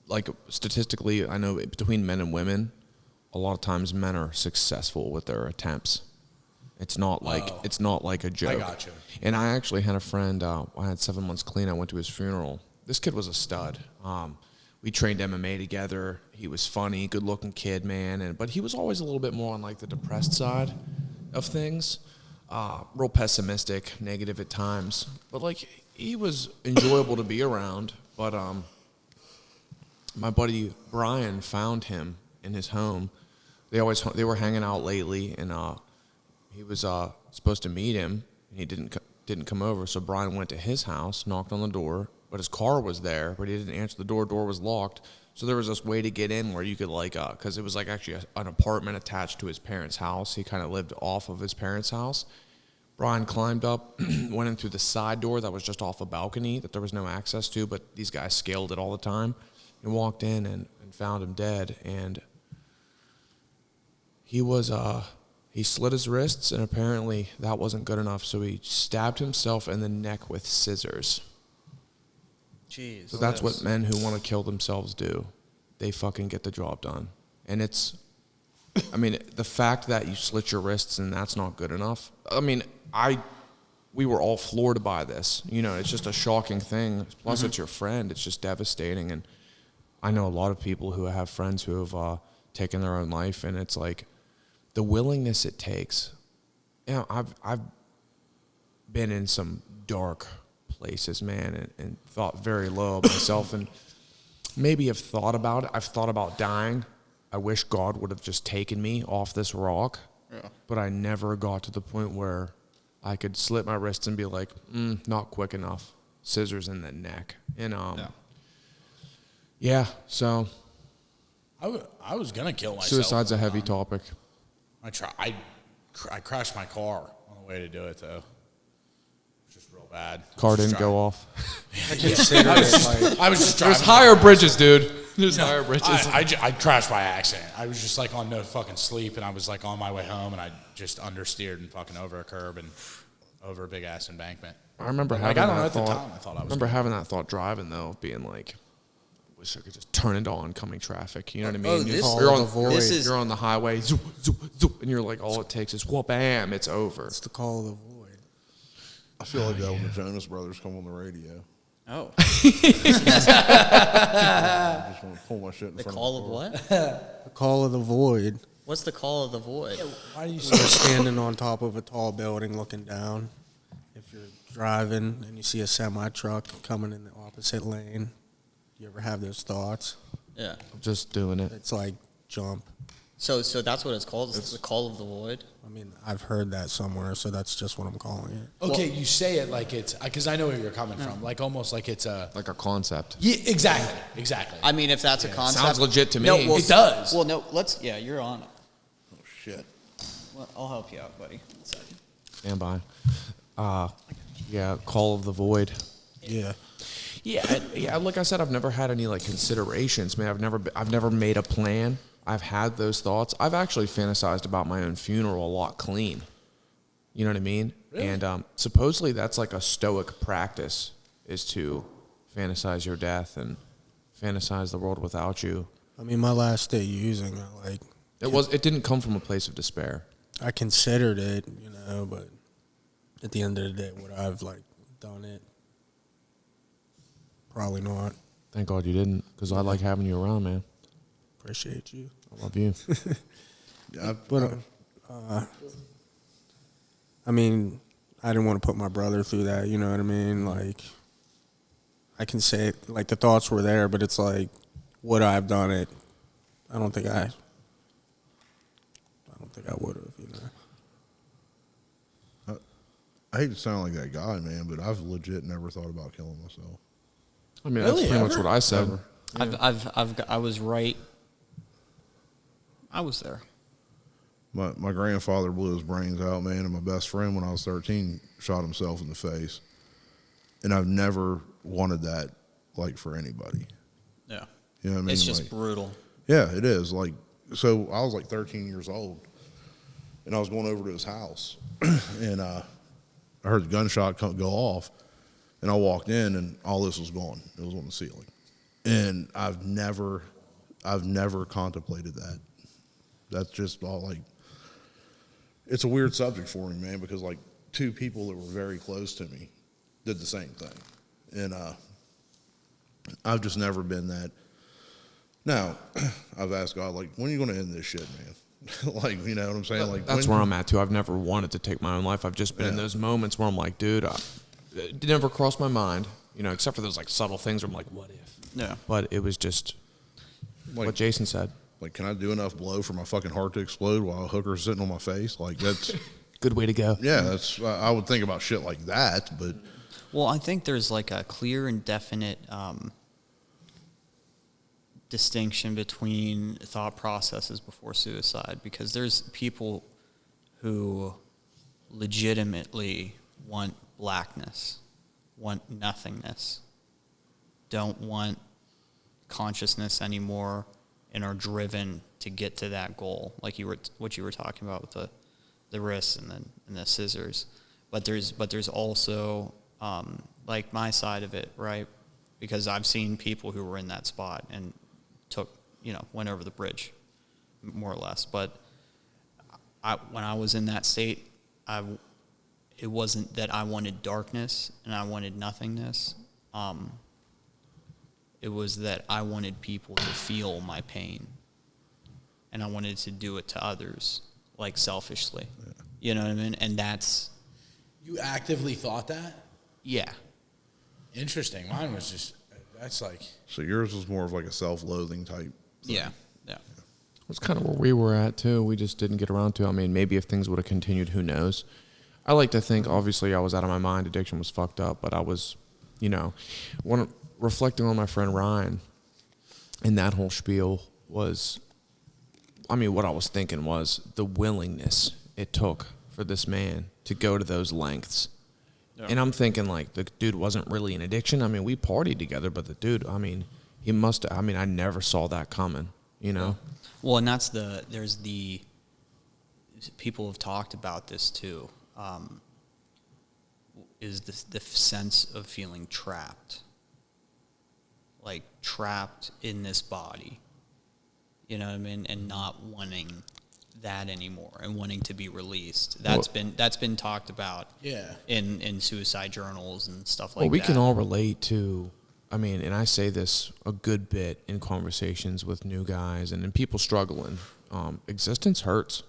S1: Like statistically, I know between men and women, a lot of times men are successful with their attempts. It's not like a joke.
S5: I got you.
S1: And I actually had a friend. I had 7 months clean. I went to his funeral, this kid was a stud. We trained MMA together. He was funny, good-looking kid, man. But he was always a little bit more on like the depressed side of things. Real pessimistic, negative at times. But like he was enjoyable to be around. But my buddy Brian found him in his home. They were hanging out lately, and he was supposed to meet him, and he didn't come over. So Brian went to his house, knocked on the door, but his car was there, but he didn't answer the door. Door was locked. So there was this way to get in where you could because it was like actually an apartment attached to his parents' house. He kind of lived off of his parents' house. Brian climbed up, went in through the side door that was just off a balcony that there was no access to, but these guys scaled it all the time, and walked in and found him dead. And he slit his wrists, and apparently that wasn't good enough, so he stabbed himself in the neck with scissors.
S3: Jeez.
S1: So that's what men who want to kill themselves do. They fucking get the job done. And the fact that you slit your wrists and that's not good enough. We were all floored by this. It's just a shocking thing. Plus, it's your friend. It's just devastating. And I know a lot of people who have friends who have taken their own life, and it's like the willingness it takes. I've been in some dark places, man, and thought very low of myself, and maybe have thought about it. I've thought about dying. I wish God would have just taken me off this rock, but I never got to the point where I could slit my wrists and be like, not quick enough. Scissors in the neck. And, so.
S5: I was going to kill myself.
S1: Suicide's a heavy topic.
S5: I crashed my car on the way to do it, though. Just real bad.
S1: Car didn't go off.
S5: I was just driving.
S1: There's higher bridges, dude. There's higher bridges.
S5: I crashed by accident. I was just like on no fucking sleep, and I was like on my way home, and I just understeered and fucking over a curb and over a big ass embankment.
S1: I remember having that thought. I remember having that thought driving though, being like, I wish I could just turn it on coming traffic. You know what I mean? You're on the highway, zoop, zoop, zoop, and you're like, all it takes is whoop, bam, it's over.
S2: It's the call of the void.
S6: I feel like that when the Jonas Brothers come on the radio.
S3: Oh.
S6: I just want to pull my shit in front of
S3: The call of what?
S2: The call of the void.
S3: What's the call of the void?
S2: Why do you start standing on top of a tall building looking down? If you're driving and you see a semi-truck coming in the opposite lane, you ever have those thoughts?
S3: Yeah.
S1: I'm just doing it.
S2: It's like jump.
S3: So that's what it's called? It's the call of the void?
S2: I mean, I've heard that somewhere, so that's just what I'm calling it.
S5: Okay, you say it like it's, because I know where you're coming from, like almost like it's a...
S1: Like a concept.
S5: Yeah, exactly.
S3: I mean, if that's a concept...
S1: Sounds legit to me.
S3: No, well,
S5: it does.
S3: Well, no, you're on it.
S6: Oh, shit.
S3: Well, I'll help you out, buddy.
S1: Stand by. Call of the void.
S2: Yeah.
S1: Yeah, like I said, I've never had any like considerations, man. I've never made a plan. I've had those thoughts. I've actually fantasized about my own funeral a lot clean. You know what I mean? Really? And supposedly that's like a stoic practice, is to fantasize your death and fantasize the world without you.
S2: I mean, my last day using,
S1: It didn't come from a place of despair.
S2: I considered it, but at the end of the day, would I have done it? Probably not.
S1: Thank God you didn't, because I like having you around, man.
S2: Appreciate you.
S1: I love you.
S2: I mean, I didn't want to put my brother through that, you know what I mean? I can say it, the thoughts were there, but it's would I have done it? I don't think I would have,
S6: I hate to sound like that guy, man, but I've legit never thought about killing myself.
S1: I mean, that's pretty much what I said.
S3: I was right. I was there.
S6: My grandfather blew his brains out, man, and my best friend when I was 13 shot himself in the face. And I've never wanted that, for anybody.
S3: Yeah.
S6: You know what I mean?
S3: It's just brutal.
S6: Yeah, it is. So I was 13 years old, and I was going over to his house, and I heard the gunshot go off, and I walked in, and all this was gone. It was on the ceiling. And I've never contemplated that. That's just all it's a weird subject for me, man, because two people that were very close to me did the same thing. And I've just never been that. Now, I've asked God, like, when are you going to end this shit, man? Like, you know what I'm saying? Like,
S1: That's where I'm at, too. I've never wanted to take my own life. I've just been in those moments where I'm like, dude, it never crossed my mind, you know, except for those, like, subtle things where I'm like, what if?
S3: Yeah.
S1: But it was just
S6: like,
S1: what Jason said.
S6: Like, can I do enough blow for my fucking heart to explode while a hooker's sitting on my face? Like, that's...
S1: Good way to go.
S6: Yeah, that's. I would think about shit like that, but...
S3: Well, I think there's like a clear and definite distinction between thought processes before suicide, because there's people who legitimately want blackness, want nothingness, don't want consciousness anymore, and are driven to get to that goal, like what you were talking about with the wrists and the scissors. But there's also like my side of it, right? Because I've seen people who were in that spot and went over the bridge, more or less. But when I was in that state, it wasn't that I wanted darkness and I wanted nothingness. It was that I wanted people to feel my pain, and I wanted to do it to others, like selfishly. Yeah. You know what I mean? And that's...
S5: You actively thought that?
S3: Yeah.
S5: Interesting. Mine was just... That's like...
S6: So yours was more of like a self-loathing type thing.
S3: Yeah. Yeah.
S1: That's kind of where we were at, too. We just didn't get around to. I mean, maybe if things would have continued, who knows? I like to think, obviously, I was out of my mind. Addiction was fucked up. But I was, reflecting on my friend Ryan, and that whole spiel was... I mean, what I was thinking was the willingness it took for this man to go to those lengths. Yeah. And I'm thinking, like, the dude wasn't really an addiction. I mean, we partied together, but the dude, I mean, he must have... I mean, I never saw that coming, you know?
S3: Well, and there's the... People have talked about this, too, is the sense of feeling trapped. Like, trapped in this body. You know what I mean? And not wanting that anymore and wanting to be released. That's been talked about in suicide journals and stuff like that.
S1: Well, we can all relate to, I mean, and I say this a good bit in conversations with new guys and people struggling. Existence hurts.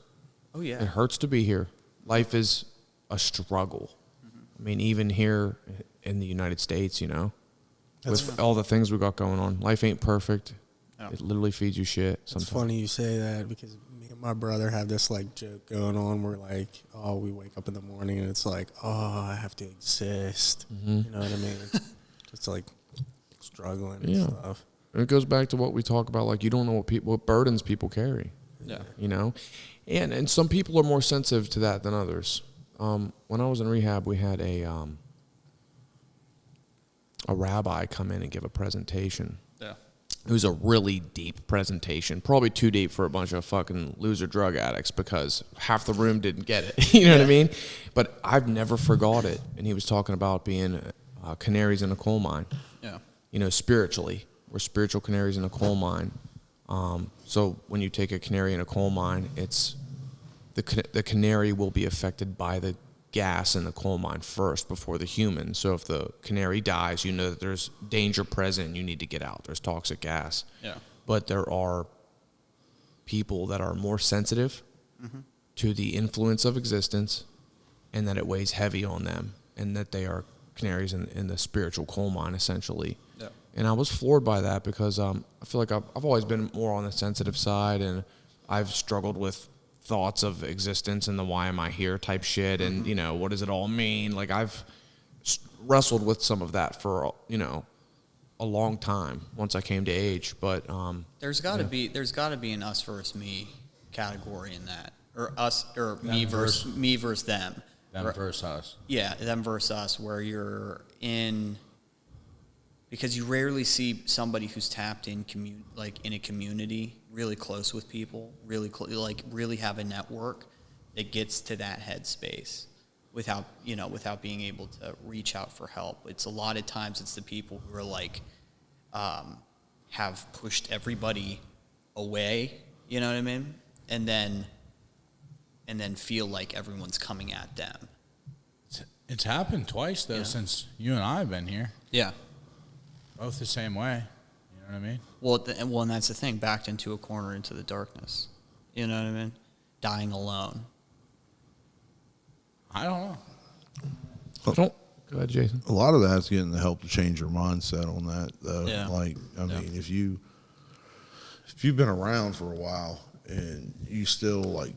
S3: Oh, yeah.
S1: It hurts to be here. Life is a struggle. Mm-hmm. I mean, even here in the United States, with all the things we got going on, life ain't perfect. No. It literally feeds you shit sometimes.
S2: It's funny you say that, because me and my brother have this like joke going on where like, we wake up in the morning and it's like, I have to exist. Mm-hmm. You know what I mean? It's like struggling and stuff.
S1: And it goes back to what we talk about, like you don't know what burdens people carry.
S3: Yeah.
S1: And some people are more sensitive to that than others. When I was in rehab, we had a rabbi come in and give a presentation. Yeah. It was a really deep presentation, probably too deep for a bunch of fucking loser drug addicts, because half the room didn't get it. You know what I mean? But I've never forgot it. And he was talking about being canaries in a coal mine. Yeah. Spiritually. We're spiritual canaries in a coal mine. So when you take a canary in a coal mine, it's the canary will be affected by the gas in the coal mine first before the human. So if the canary dies, you know that there's danger present. You need to get out. There's toxic gas. Yeah. But there are people that are more sensitive to the influence of existence, and that it weighs heavy on them, and that they are canaries in the spiritual coal mine, essentially. Yeah. And I was floored by that, because I feel like I've always been more on the sensitive side, and I've struggled with thoughts of existence and the why am I here type shit, and what does it all mean? Like I've wrestled with some of that for a long time once I came to age. But
S3: there's got to be an us versus me category in that, or us or me versus them.
S5: Them versus us.
S3: Yeah, them versus us, where you're in. Because you rarely see somebody who's tapped in in a community, really close with people, really have a network that gets to that headspace without being able to reach out for help. It's a lot of times it's the people who are like have pushed everybody away, you know what I mean? And then feel like everyone's coming at them.
S5: It's happened twice though since you and I have been here.
S3: Yeah.
S5: Both the same way. You know what I mean?
S3: Well, and that's the thing. Backed into a corner, into the darkness. You know what I mean? Dying alone.
S5: I don't know.
S1: Go ahead, Jason.
S6: A lot of that's getting the help to change your mindset on that, though.
S3: Yeah.
S6: Like, I mean, if you've been around for a while and you still like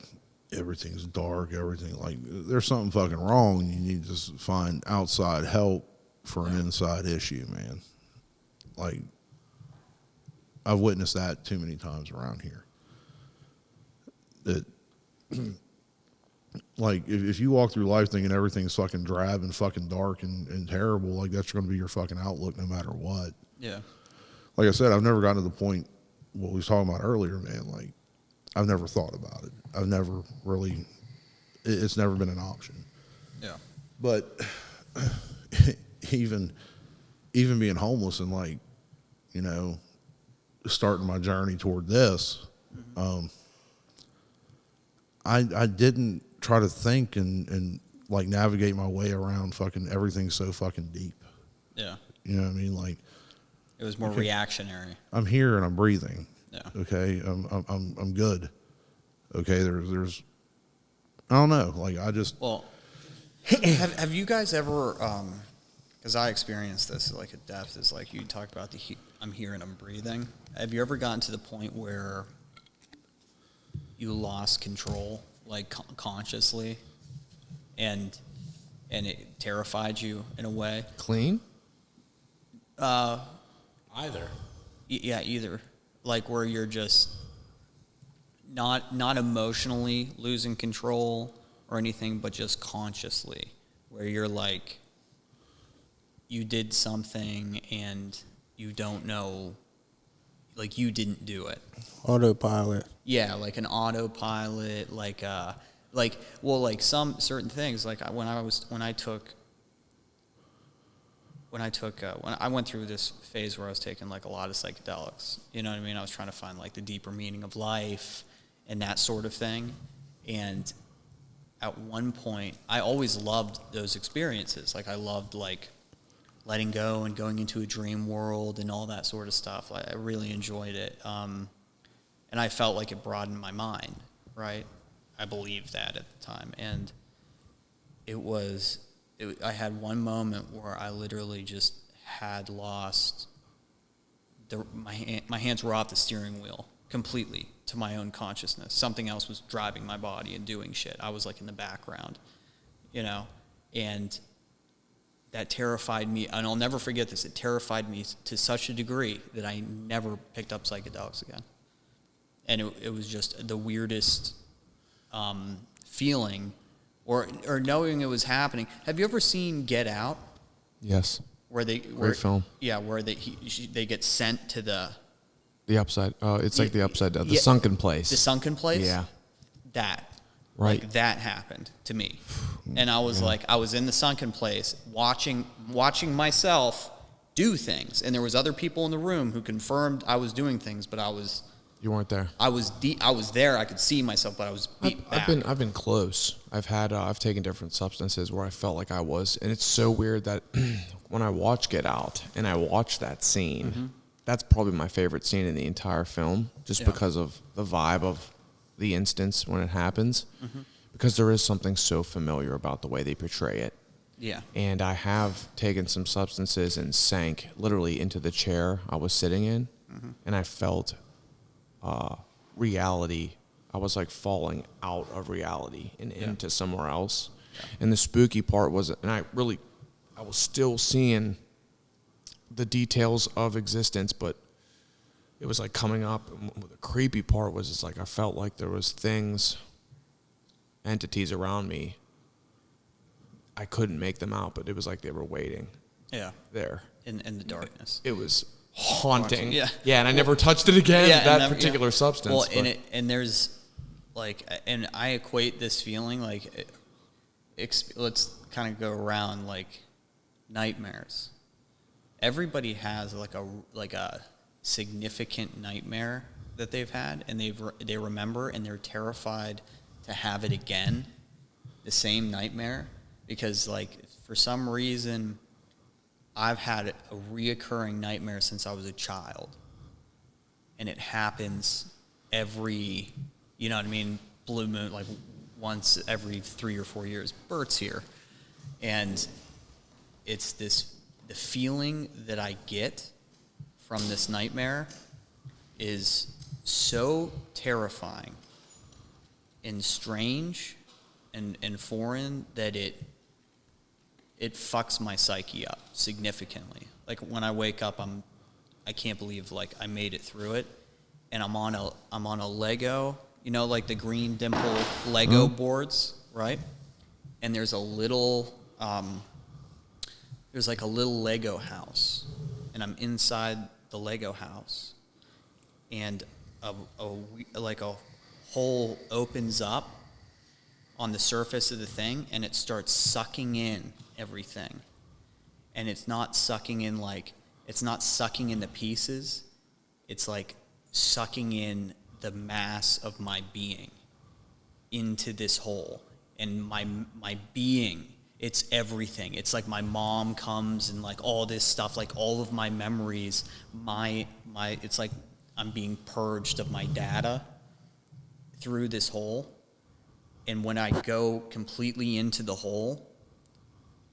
S6: everything's dark, everything like there's something fucking wrong, and you need to find outside help for an inside issue, man. Like, I've witnessed that too many times around here. That, like, if you walk through life thinking everything's fucking drab and fucking dark and terrible, like, that's going to be your fucking outlook no matter what.
S3: Yeah.
S6: Like I said, I've never gotten to the point, what we was talking about earlier, man, like, I've never thought about it. I've never really, it's never been an option.
S3: Yeah.
S6: But even being homeless and, like, you know, starting my journey toward this, I didn't try to think and like navigate my way around fucking everything so fucking deep.
S3: Yeah.
S6: You know what I mean? Like,
S3: It was more reactionary.
S6: I'm here and I'm breathing.
S3: Yeah.
S6: Okay. I'm good. Okay. There's I don't know. Like, I just,
S3: Well, have you guys ever? Because I experienced this like at depth. Is like you talked about I'm here and I'm breathing. Have you ever gotten to the point where you lost control, like consciously, and it terrified you in a way?
S1: Clean?
S5: Either.
S3: Yeah, either. Like where you're just not emotionally losing control or anything, but just consciously, where you're like, you did something and you don't know, like you didn't do it.
S2: Autopilot.
S3: Yeah, like an autopilot, like some certain things. Like when I went through this phase where I was taking like a lot of psychedelics, you know what I mean? I was trying to find like the deeper meaning of life and that sort of thing. And at one point, I always loved those experiences. Like I loved like letting go and going into a dream world and all that sort of stuff. I really enjoyed it. And I felt like it broadened my mind, right? I believed that at the time. And I had one moment where I literally just had lost my hands were off the steering wheel completely to my own consciousness. Something else was driving my body and doing shit. I was like in the background, you know, and that terrified me. And I'll never forget this. It terrified me to such a degree that I never picked up psychedelics again. And it was just the weirdest feeling. Or knowing it was happening. Have you ever seen Get Out?
S1: Yes. Great film.
S3: Yeah, where they get sent to the
S1: upside. It's like the upside down. The sunken place.
S3: The sunken place.
S1: Yeah.
S3: That.
S1: Right.
S3: Like that happened to me, and I was like, I was in the sunken place, watching myself do things, and there was other people in the room who confirmed I was doing things, but
S1: You weren't there.
S3: I was there. I could see myself, but I was beat back.
S1: I've been close. I've taken different substances where I felt like I was, and it's so weird that when I watch Get Out and I watch that scene, that's probably my favorite scene in the entire film, just because of the vibe of the instance when it happens, because there is something so familiar about the way they portray it.
S3: Yeah.
S1: And I have taken some substances and sank literally into the chair I was sitting in, and I felt reality. I was like falling out of reality and into somewhere else. Yeah. And the spooky part was, and I was still seeing the details of existence, but it was like coming up. And the creepy part was, it's like I felt like there was entities around me. I couldn't make them out, but it was like they were waiting. Yeah. There.
S3: In the darkness.
S1: It was haunting.
S3: Yeah.
S1: Yeah, and I never touched it again, that particular substance.
S3: Well, and there's like, and I equate this feeling like, let's kind of go around like nightmares. Everybody has like a significant nightmare that they've had, and they remember, and they're terrified to have it again, the same nightmare, because like for some reason I've had a reoccurring nightmare since I was a child. And it happens every, you know what I mean, blue moon, like once every 3 or 4 years. Bert's here. And it's the feeling that I get from this nightmare is so terrifying and strange and foreign that it fucks my psyche up significantly. Like when I wake up, I can't believe like I made it through it, and I'm on a Lego, you know, like the green dimple Lego boards, right? And there's like a little Lego house, and I'm inside the Lego house, and a hole opens up on the surface of the thing, and it starts sucking in everything. And it's not sucking in the pieces. It's like sucking in the mass of my being into this hole. And my being, it's everything. It's like my mom comes and like all this stuff, like all of my memories, it's like I'm being purged of my data through this hole. And when I go completely into the hole,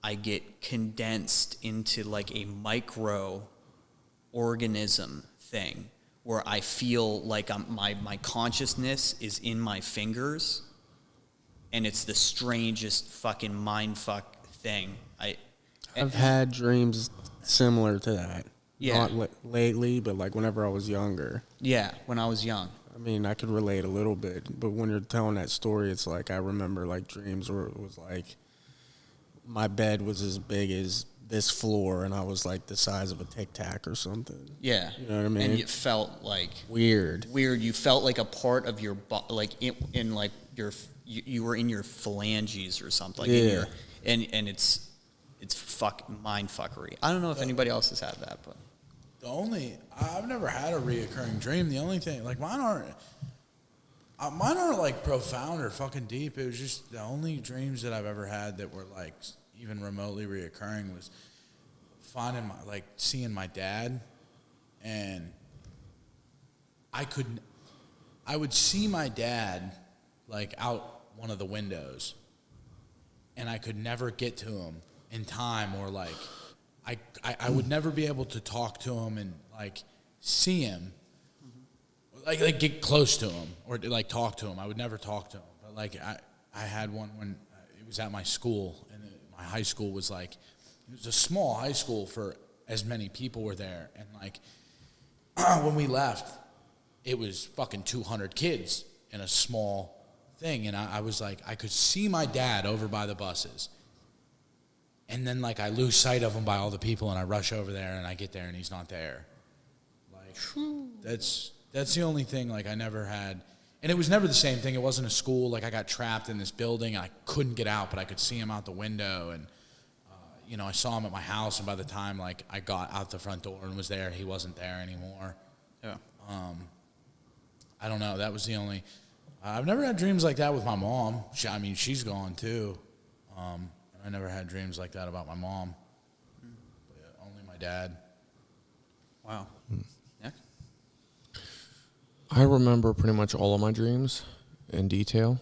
S3: I get condensed into like a micro organism thing where I feel like my consciousness is in my fingers, and it's the strangest fucking mindfuck thing.
S2: I've had dreams similar to that.
S3: Yeah.
S2: Not lately, but like whenever I was younger.
S3: Yeah, when I was young.
S2: I mean, I could relate a little bit, but when you're telling that story, it's like I remember like dreams where it was like my bed was as big as this floor, and I was like the size of a Tic Tac or something.
S3: Yeah.
S2: You know what I mean?
S3: And it felt like
S2: weird.
S3: You felt like a part of your like in like you were in your phalanges or something. Like
S2: yeah.
S3: And it's mind fuckery. I don't know if anybody else has had that, but
S5: I've never had a reoccurring dream. The only thing, like mine aren't like profound or fucking deep. It was just the only dreams that I've ever had that were like even remotely reoccurring was seeing my dad, and I would see my dad like out one of the windows, and I could never get to him in time, or like I would never be able to talk to him and like see him, like get close to him or like talk to him. I would never talk to him, but like I had one when it was at my school, and my high school was like, it was a small high school for as many people were there, and like when we left, it was fucking 200 kids in a small thing, and I was like, I could see my dad over by the buses. And then, like, I lose sight of him by all the people, and I rush over there, and I get there, and he's not there. Like, that's the only thing, like, I never had. And it was never the same thing. It wasn't a school. Like, I got trapped in this building, and I couldn't get out, but I could see him out the window. And, you know, I saw him at my house, and by the time, like, I got out the front door and was there, he wasn't there anymore.
S3: Yeah.
S5: I don't know. That was the only. I've never had dreams like that with my mom. She's gone, too. I never had dreams like that about my mom. But only my dad.
S3: Wow. Yeah.
S1: I remember pretty much all of my dreams in detail,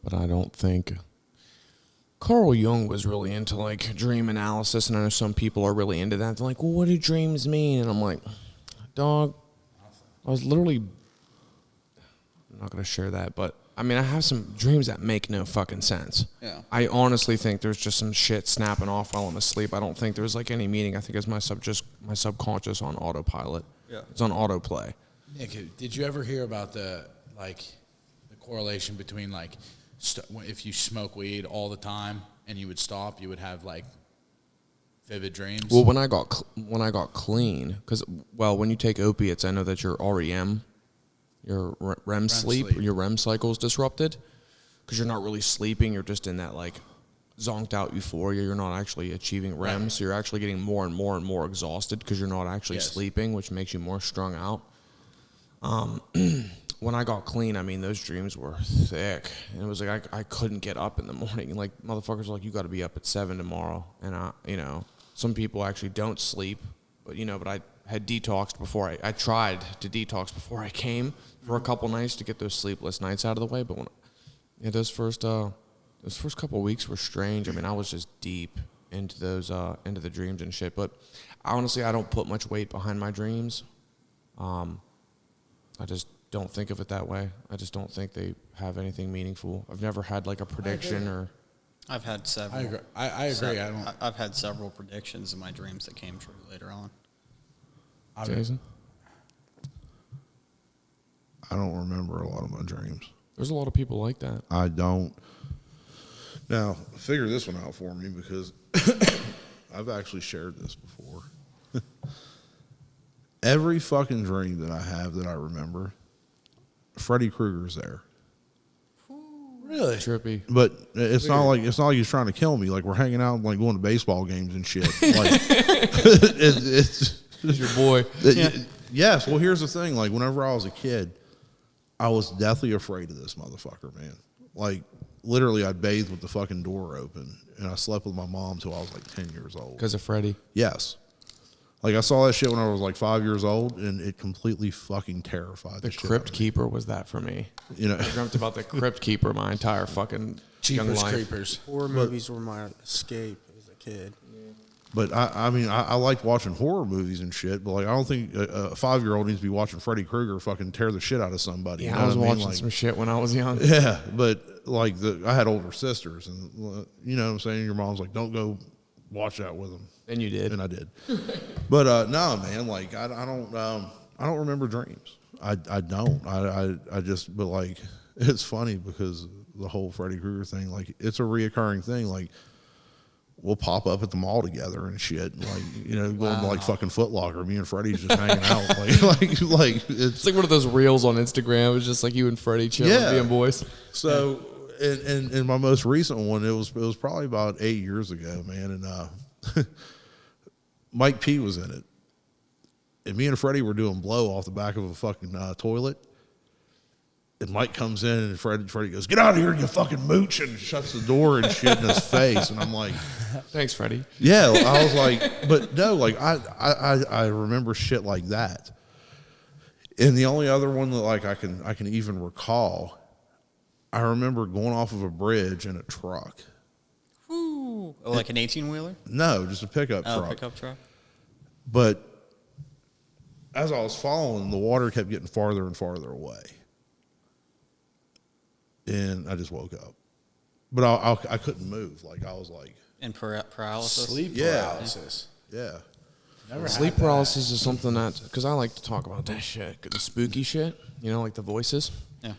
S1: but I don't think Carl Jung was really into like dream analysis, and I know some people are really into that. They're like, well, what do dreams mean? And I'm like, dog, I was literally, I'm not going to share that, but I mean, I have some dreams that make no fucking sense.
S3: Yeah.
S1: I honestly think there's just some shit snapping off while I'm asleep. I don't think there's like any meaning. I think it's my subconscious on autopilot.
S3: Yeah.
S1: It's on autoplay.
S5: Nick, did you ever hear about the correlation between like if you smoke weed all the time and you would stop, you would have like vivid dreams?
S1: Well, when I got clean, because when you take opiates, I know that your REM, your REM sleep, your REM cycle is disrupted because you're not really sleeping. You're just in that like zonked out euphoria. You're not actually achieving REM, so you're actually getting more and more and more exhausted because you're not actually sleeping, which makes you more strung out. When I got clean, I mean, those dreams were thick. And it was like I couldn't get up in the morning. Like, motherfuckers were like, you got to be up at 7 tomorrow. And, some people actually don't sleep, but I had detoxed before I tried to detox before I came for a couple nights to get those sleepless nights out of the way. But those first couple of weeks were strange. I mean, I was just deep into into the dreams and shit. But honestly, I don't put much weight behind my dreams. I just don't think of it that way. I just don't think they have anything meaningful. I've never had like a prediction or.
S3: I've had several.
S5: I agree.
S3: I've had several predictions in my dreams that came true later on.
S1: Jason?
S6: I don't remember a lot of my dreams.
S1: There's a lot of people like that.
S6: I don't. Now, figure this one out for me because I've actually shared this before. Every fucking dream that I have that I remember, Freddy Krueger's there.
S5: Really?
S1: Trippy.
S6: But it's not like he's trying to kill me. Like we're hanging out and like going to baseball games and shit. Like it's
S1: your boy.
S6: Yes. Well, here's the thing. Like whenever I was a kid, I was deathly afraid of this motherfucker, man. Like literally, I'd bathe with the fucking door open, and I slept with my mom till I was like 10 years old.
S1: Because of Freddy.
S6: Yes. Like I saw that shit when I was like 5 years old, and it completely fucking terrified
S1: The
S6: shit out
S1: Crypt
S6: of me.
S1: Keeper was that for me.
S6: You know,
S1: I dreamt about the Crypt Keeper my entire fucking young
S5: Jeepers
S1: life.
S5: Creepers.
S2: Horror movies were my escape as a kid.
S6: but I mean, I liked watching horror movies and shit. But like, I don't think a 5-year-old needs to be watching Freddy Krueger fucking tear the shit out of somebody.
S1: Yeah,
S6: you know
S1: I was
S6: what mean?
S1: watching
S6: Like,
S1: some shit when I was young.
S6: Yeah, but like I had older sisters, and you know what I'm saying. Your mom's like, "Don't go watch that with them,"
S1: And you did.
S6: and I did. But no, man, like I don't remember dreams. I don't. I just. But like, it's funny because the whole Freddy Krueger thing, like, it's a reoccurring thing. Like, we'll pop up at the mall together and shit, and like, you know, going to like fucking Foot Locker. Me and Freddie's just hanging out, like
S1: It's like one of those reels on Instagram. It's just like you and Freddie chilling, being boys.
S6: So, in my most recent one, it was probably about 8 years ago, man, and Mike P was in it, and me and Freddie were doing blow off the back of a fucking toilet, and Mike comes in, and Freddie goes, "Get out of here, you fucking mooch," and shuts the door and shit in his face, and I'm like,
S1: Thanks, Freddie.
S6: yeah, I was like, but no, like I remember shit like that, and the only other one that like I can even recall. I remember going off of a bridge in a truck.
S3: Ooh. Oh, like an 18-wheeler?
S6: No, just a pickup
S3: Oh,
S6: truck.
S3: pickup truck.
S6: But as I was following, the water kept getting farther and farther away. And I just woke up. But I couldn't move. Like, I was like...
S3: And paralysis?
S5: Sleep
S6: Yeah.
S5: paralysis.
S6: Yeah.
S5: Never
S1: Sleep
S5: had that.
S1: paralysis is something that, because I like to talk about that shit, the spooky shit, you know, like the voices.
S3: Yeah.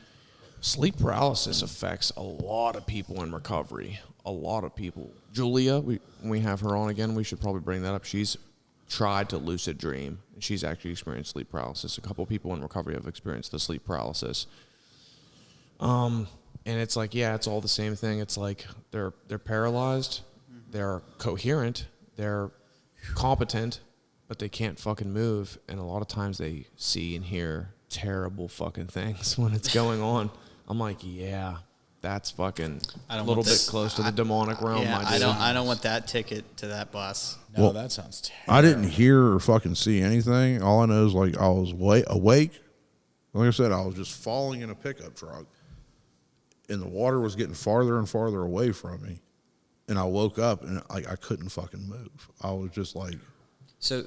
S1: Sleep paralysis affects a lot of people in recovery. A lot of people. Julia, when we have her on again, we should probably bring that up. She's tried to lucid dream, and she's actually experienced sleep paralysis. A couple people in recovery have experienced the sleep paralysis. And it's like, yeah, it's all the same thing. It's like they're paralyzed, they're coherent, they're competent, but they can't fucking move. And a lot of times they see and hear terrible fucking things when it's going on. I'm like, yeah, that's fucking a little bit close to the demonic realm.
S3: Yeah,
S1: my dude.
S3: I don't want that ticket to that bus.
S5: No,
S6: Well,
S5: that sounds terrible.
S6: I didn't hear or fucking see anything. All I know is, like, I was awake. Like I said, I was just falling in a pickup truck, and the water was getting farther and farther away from me. And I woke up, and like I couldn't fucking move. I was just like...
S3: So,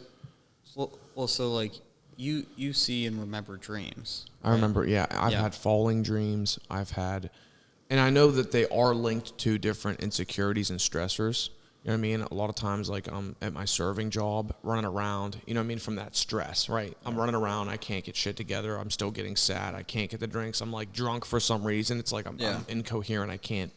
S3: so like you see and remember dreams.
S1: I remember, yeah, I've
S3: Yeah.
S1: had falling dreams. And I know that they are linked to different insecurities and stressors. You know what I mean? A lot of times, like, I'm at my serving job, running around, you know what I mean, from that stress, right? I'm running around, I can't get shit together, I'm still getting sad, I can't get the drinks, I'm, like, drunk for some reason. It's like I'm incoherent, I can't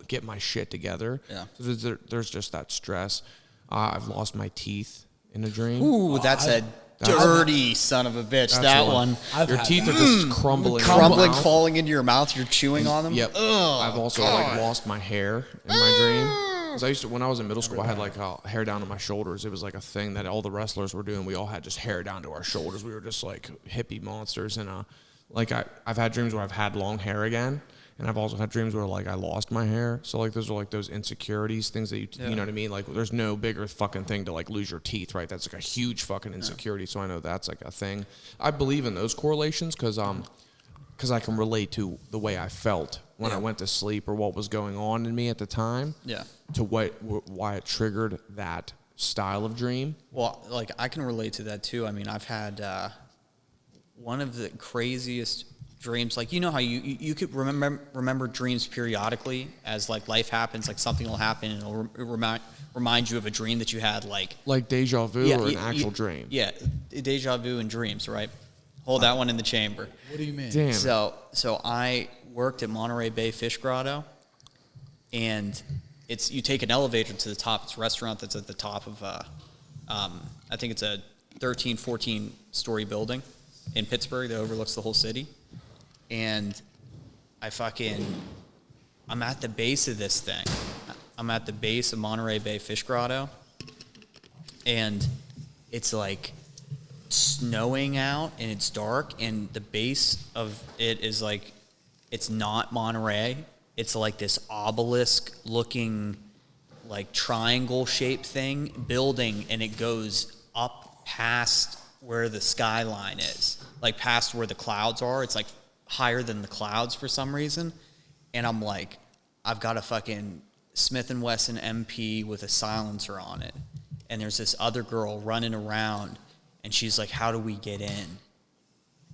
S1: get my shit together.
S3: Yeah.
S1: So there's just that stress. I've lost my teeth in a dream.
S3: Ooh, that's a dirty son of a bitch. That one.
S1: Your teeth are just crumbling.
S3: Crumbling,
S1: out.
S3: falling into your mouth. You're chewing on them.
S1: Yep. I've also like lost my hair in my dream. 'Cause I used to, when I was in middle school, I had like hair down to my shoulders. It was like a thing that all the wrestlers were doing. We all had just hair down to our shoulders. We were just like hippie monsters. And like I've had dreams where I've had long hair again, And I've also had dreams where like I lost my hair. So like those are like those insecurities, things that you know what I mean? Like there's no bigger fucking thing to like lose your teeth, right? That's like a huge fucking insecurity. So I know that's like a thing. I believe in those correlations because I can relate to the way I felt when I went to sleep or what was going on in me at the time.
S3: Yeah.
S1: To why it triggered that style of dream.
S3: Well, like I can relate to that too. I mean, I've had one of the craziest dreams. Like, you know how you could remember dreams periodically as like life happens, like something will happen and it'll remind you of a dream that you had, like
S1: Deja vu or an actual dream.
S3: Yeah, deja vu and dreams, right? Hold that one in the chamber.
S5: What do you mean?
S1: Damn.
S3: So I worked at Monterey Bay Fish Grotto, and you take an elevator to the top. It's a restaurant that's at the top of I think it's a 13, 14 story building in Pittsburgh that overlooks the whole city. And I'm at the base of this thing. I'm at the base of Monterey Bay Fish Grotto, and it's like snowing out and it's dark, and the base of it is like, it's not Monterey. It's like this obelisk looking like triangle shaped thing building, and it goes up past where the skyline is, like past where the clouds are. It's like higher than the clouds for some reason. And I'm like, I've got a fucking Smith & Wesson MP with a silencer on it. And there's this other girl running around, and she's like, how do we get in?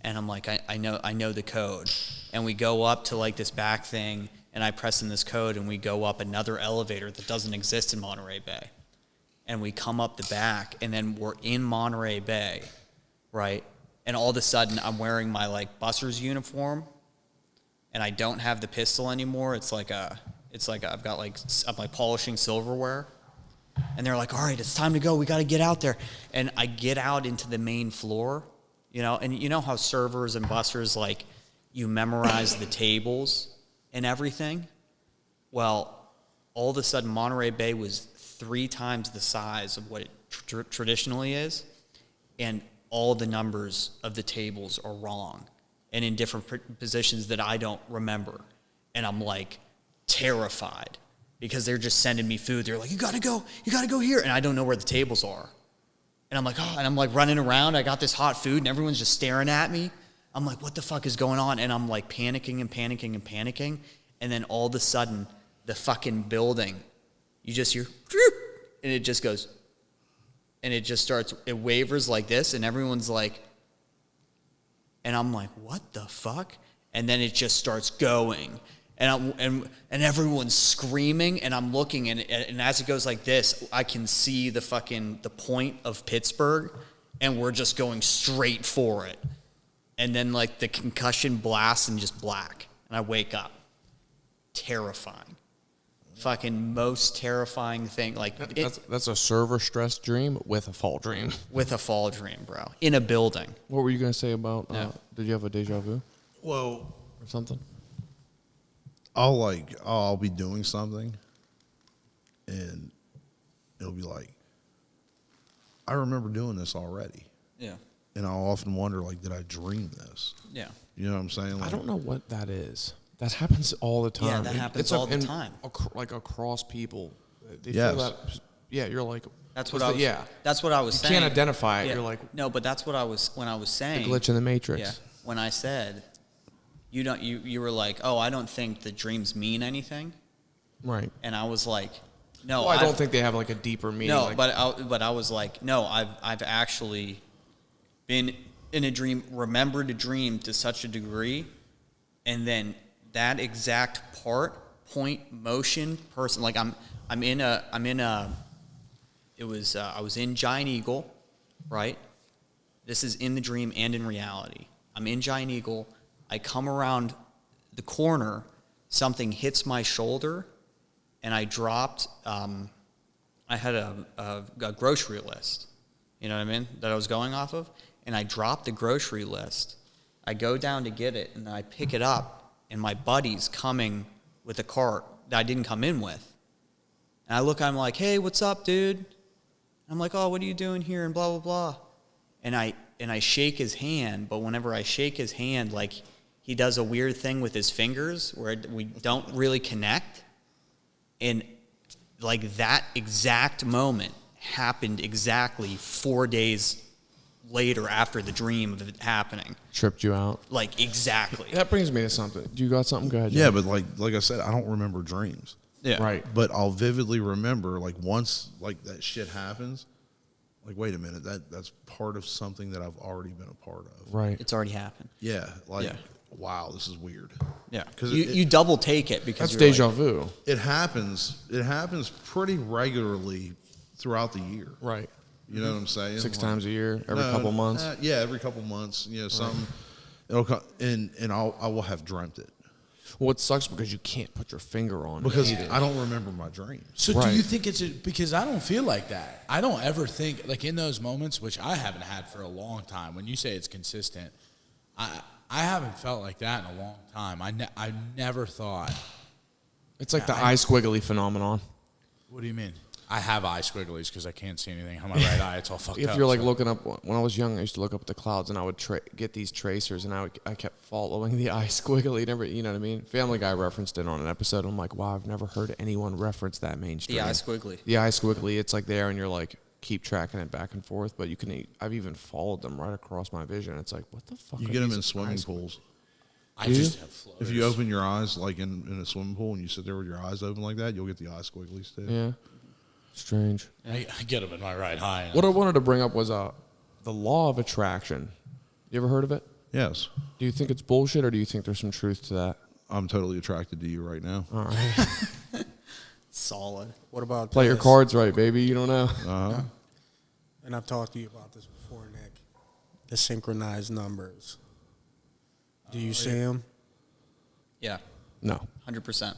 S3: And I'm like, I know the code. And we go up to like this back thing, and I press in this code, and we go up another elevator that doesn't exist in Monterey Bay. And we come up the back, and then we're in Monterey Bay, right? And all of a sudden, I'm wearing my like busser's uniform, and I don't have the pistol anymore. I'm like polishing silverware, and they're like, all right, it's time to go. We got to get out there. And I get out into the main floor, and you know how servers and bussers, like, you memorize the tables and everything. Well, all of a sudden, Monterey Bay was 3 times the size of what it traditionally is, and all the numbers of the tables are wrong and in different positions that I don't remember. And I'm like terrified because they're just sending me food. They're like, you gotta go here. And I don't know where the tables are. And I'm like, oh, and I'm like running around. I got this hot food and everyone's just staring at me. I'm like, what the fuck is going on? And I'm like panicking. And then all of a sudden, the fucking building, you just hear, and it just goes, and it just starts, it wavers like this, and everyone's like, and I'm like, what the fuck? And then it just starts going, and everyone's screaming, and I'm looking, and as it goes like this, I can see the point of Pittsburgh, and we're just going straight for it. And then like the concussion blasts and just black, and I wake up. Terrifying. Fucking most terrifying thing. Like
S1: that's a server stress dream with a fall dream.
S3: With a fall dream, bro. In a building.
S1: What were you gonna say about? Did you have a deja vu
S6: Well,
S1: or something?
S6: I'll be doing something, and it'll be like, I remember doing this already.
S3: Yeah.
S6: And I'll often wonder, like, did I dream this?
S3: Yeah.
S6: You know what I'm saying? Like,
S1: I don't know what that is. That happens all the time.
S3: Yeah, that happens all the time.
S1: Like across people. They
S6: Yes.
S1: feel that. Yeah, you're like.
S3: That's what I was.
S1: Yeah.
S3: That's what I was saying.
S1: You can't identify it.
S3: Yeah.
S1: You're like.
S3: No, but that's what I was when I was saying.
S1: The glitch in the matrix.
S3: Yeah. When I said, you were like, oh, I don't think the dreams mean anything.
S1: Right.
S3: And I was like, no.
S1: Well, I don't think they have like a deeper meaning.
S3: No,
S1: like,
S3: but I was like, no, I've actually been in a dream, remembered a dream to such a degree, and then that exact point, motion, person, like I was in Giant Eagle, right? This is in the dream and in reality. I'm in Giant Eagle. I come around the corner, something hits my shoulder, and I dropped. I had a grocery list, you know what I mean, that I was going off of, and I dropped the grocery list. I go down to get it, and I pick it up, and my buddy's coming with a cart that I didn't come in with. And I look, I'm like, hey, what's up, dude? And I'm like, oh, what are you doing here? And blah, blah, blah. And I shake his hand, but whenever I shake his hand, like, he does a weird thing with his fingers where we don't really connect. And like that exact moment happened exactly 4 days later after the dream of it happening.
S1: Tripped you out.
S3: Like exactly.
S1: That brings me to something. You got something? Go ahead.
S6: Yeah,
S1: Jay.
S6: but like I said, I don't remember dreams.
S3: Yeah.
S1: Right.
S6: But I'll vividly remember, like, once like that shit happens, like, wait a minute, that's part of something that I've already been a part of.
S1: Right.
S3: It's already happened.
S6: Yeah, like,
S3: Yeah.
S6: wow, this is weird.
S3: Yeah.
S6: 'Cause
S3: You double take it because
S1: That's
S3: you're
S1: deja
S3: like,
S1: vu.
S6: It happens pretty regularly throughout the year.
S1: Right.
S6: You know what I'm saying?
S1: 6
S6: Like,
S1: times a year, every
S6: no,
S1: couple months.
S6: Yeah, every couple months. You know, something. It'll come, and I will have dreamt it
S1: Well, it sucks because you can't put your finger on
S6: because
S1: it.
S6: I don't remember my dreams.
S5: So
S1: Right.
S5: do you think because I don't feel like that. I don't ever think, like, in those moments, which I haven't had for a long time, when you say it's consistent, I haven't felt like that in a long time. I never thought.
S1: It's like the eye squiggly phenomenon.
S5: What do you mean? I have eye squigglies because I can't see anything on my right eye. It's all fucked up.
S1: If you're like
S5: so.
S1: looking up, when I was young, I used to look up at the clouds and I would get these tracers and I kept following the eye squiggly. Never, you know what I mean? Family Guy referenced it on an episode. I'm like, wow, I've never heard anyone reference that mainstream.
S3: the eye squiggly.
S1: The eye squiggly, it's like there and you're like, keep tracking it back and forth, but I've even followed them right across my vision. It's like, what the fuck?
S6: You
S1: are
S6: get them
S1: these
S6: in swimming
S1: eyes-
S6: pools.
S5: I just have floaters.
S6: If you open your eyes, like in a swimming pool, and you sit there with your eyes open like that, you'll get the eye squigglies too.
S1: Yeah. Strange.
S5: I get them in my right eye.
S1: What I wanted to bring up was the law of attraction. You ever heard of it?
S6: Yes,
S1: Do you think it's bullshit or do you think there's some truth to that?
S6: I'm totally attracted to you right now.
S1: All right.
S3: Solid.
S2: What about
S1: Play your
S2: this?
S1: cards right, baby. You don't know.
S6: Uh-huh.
S2: And I've talked to you about this before, Nick. The synchronized numbers. Do you see them?
S3: Yeah.
S1: No.
S3: 100%.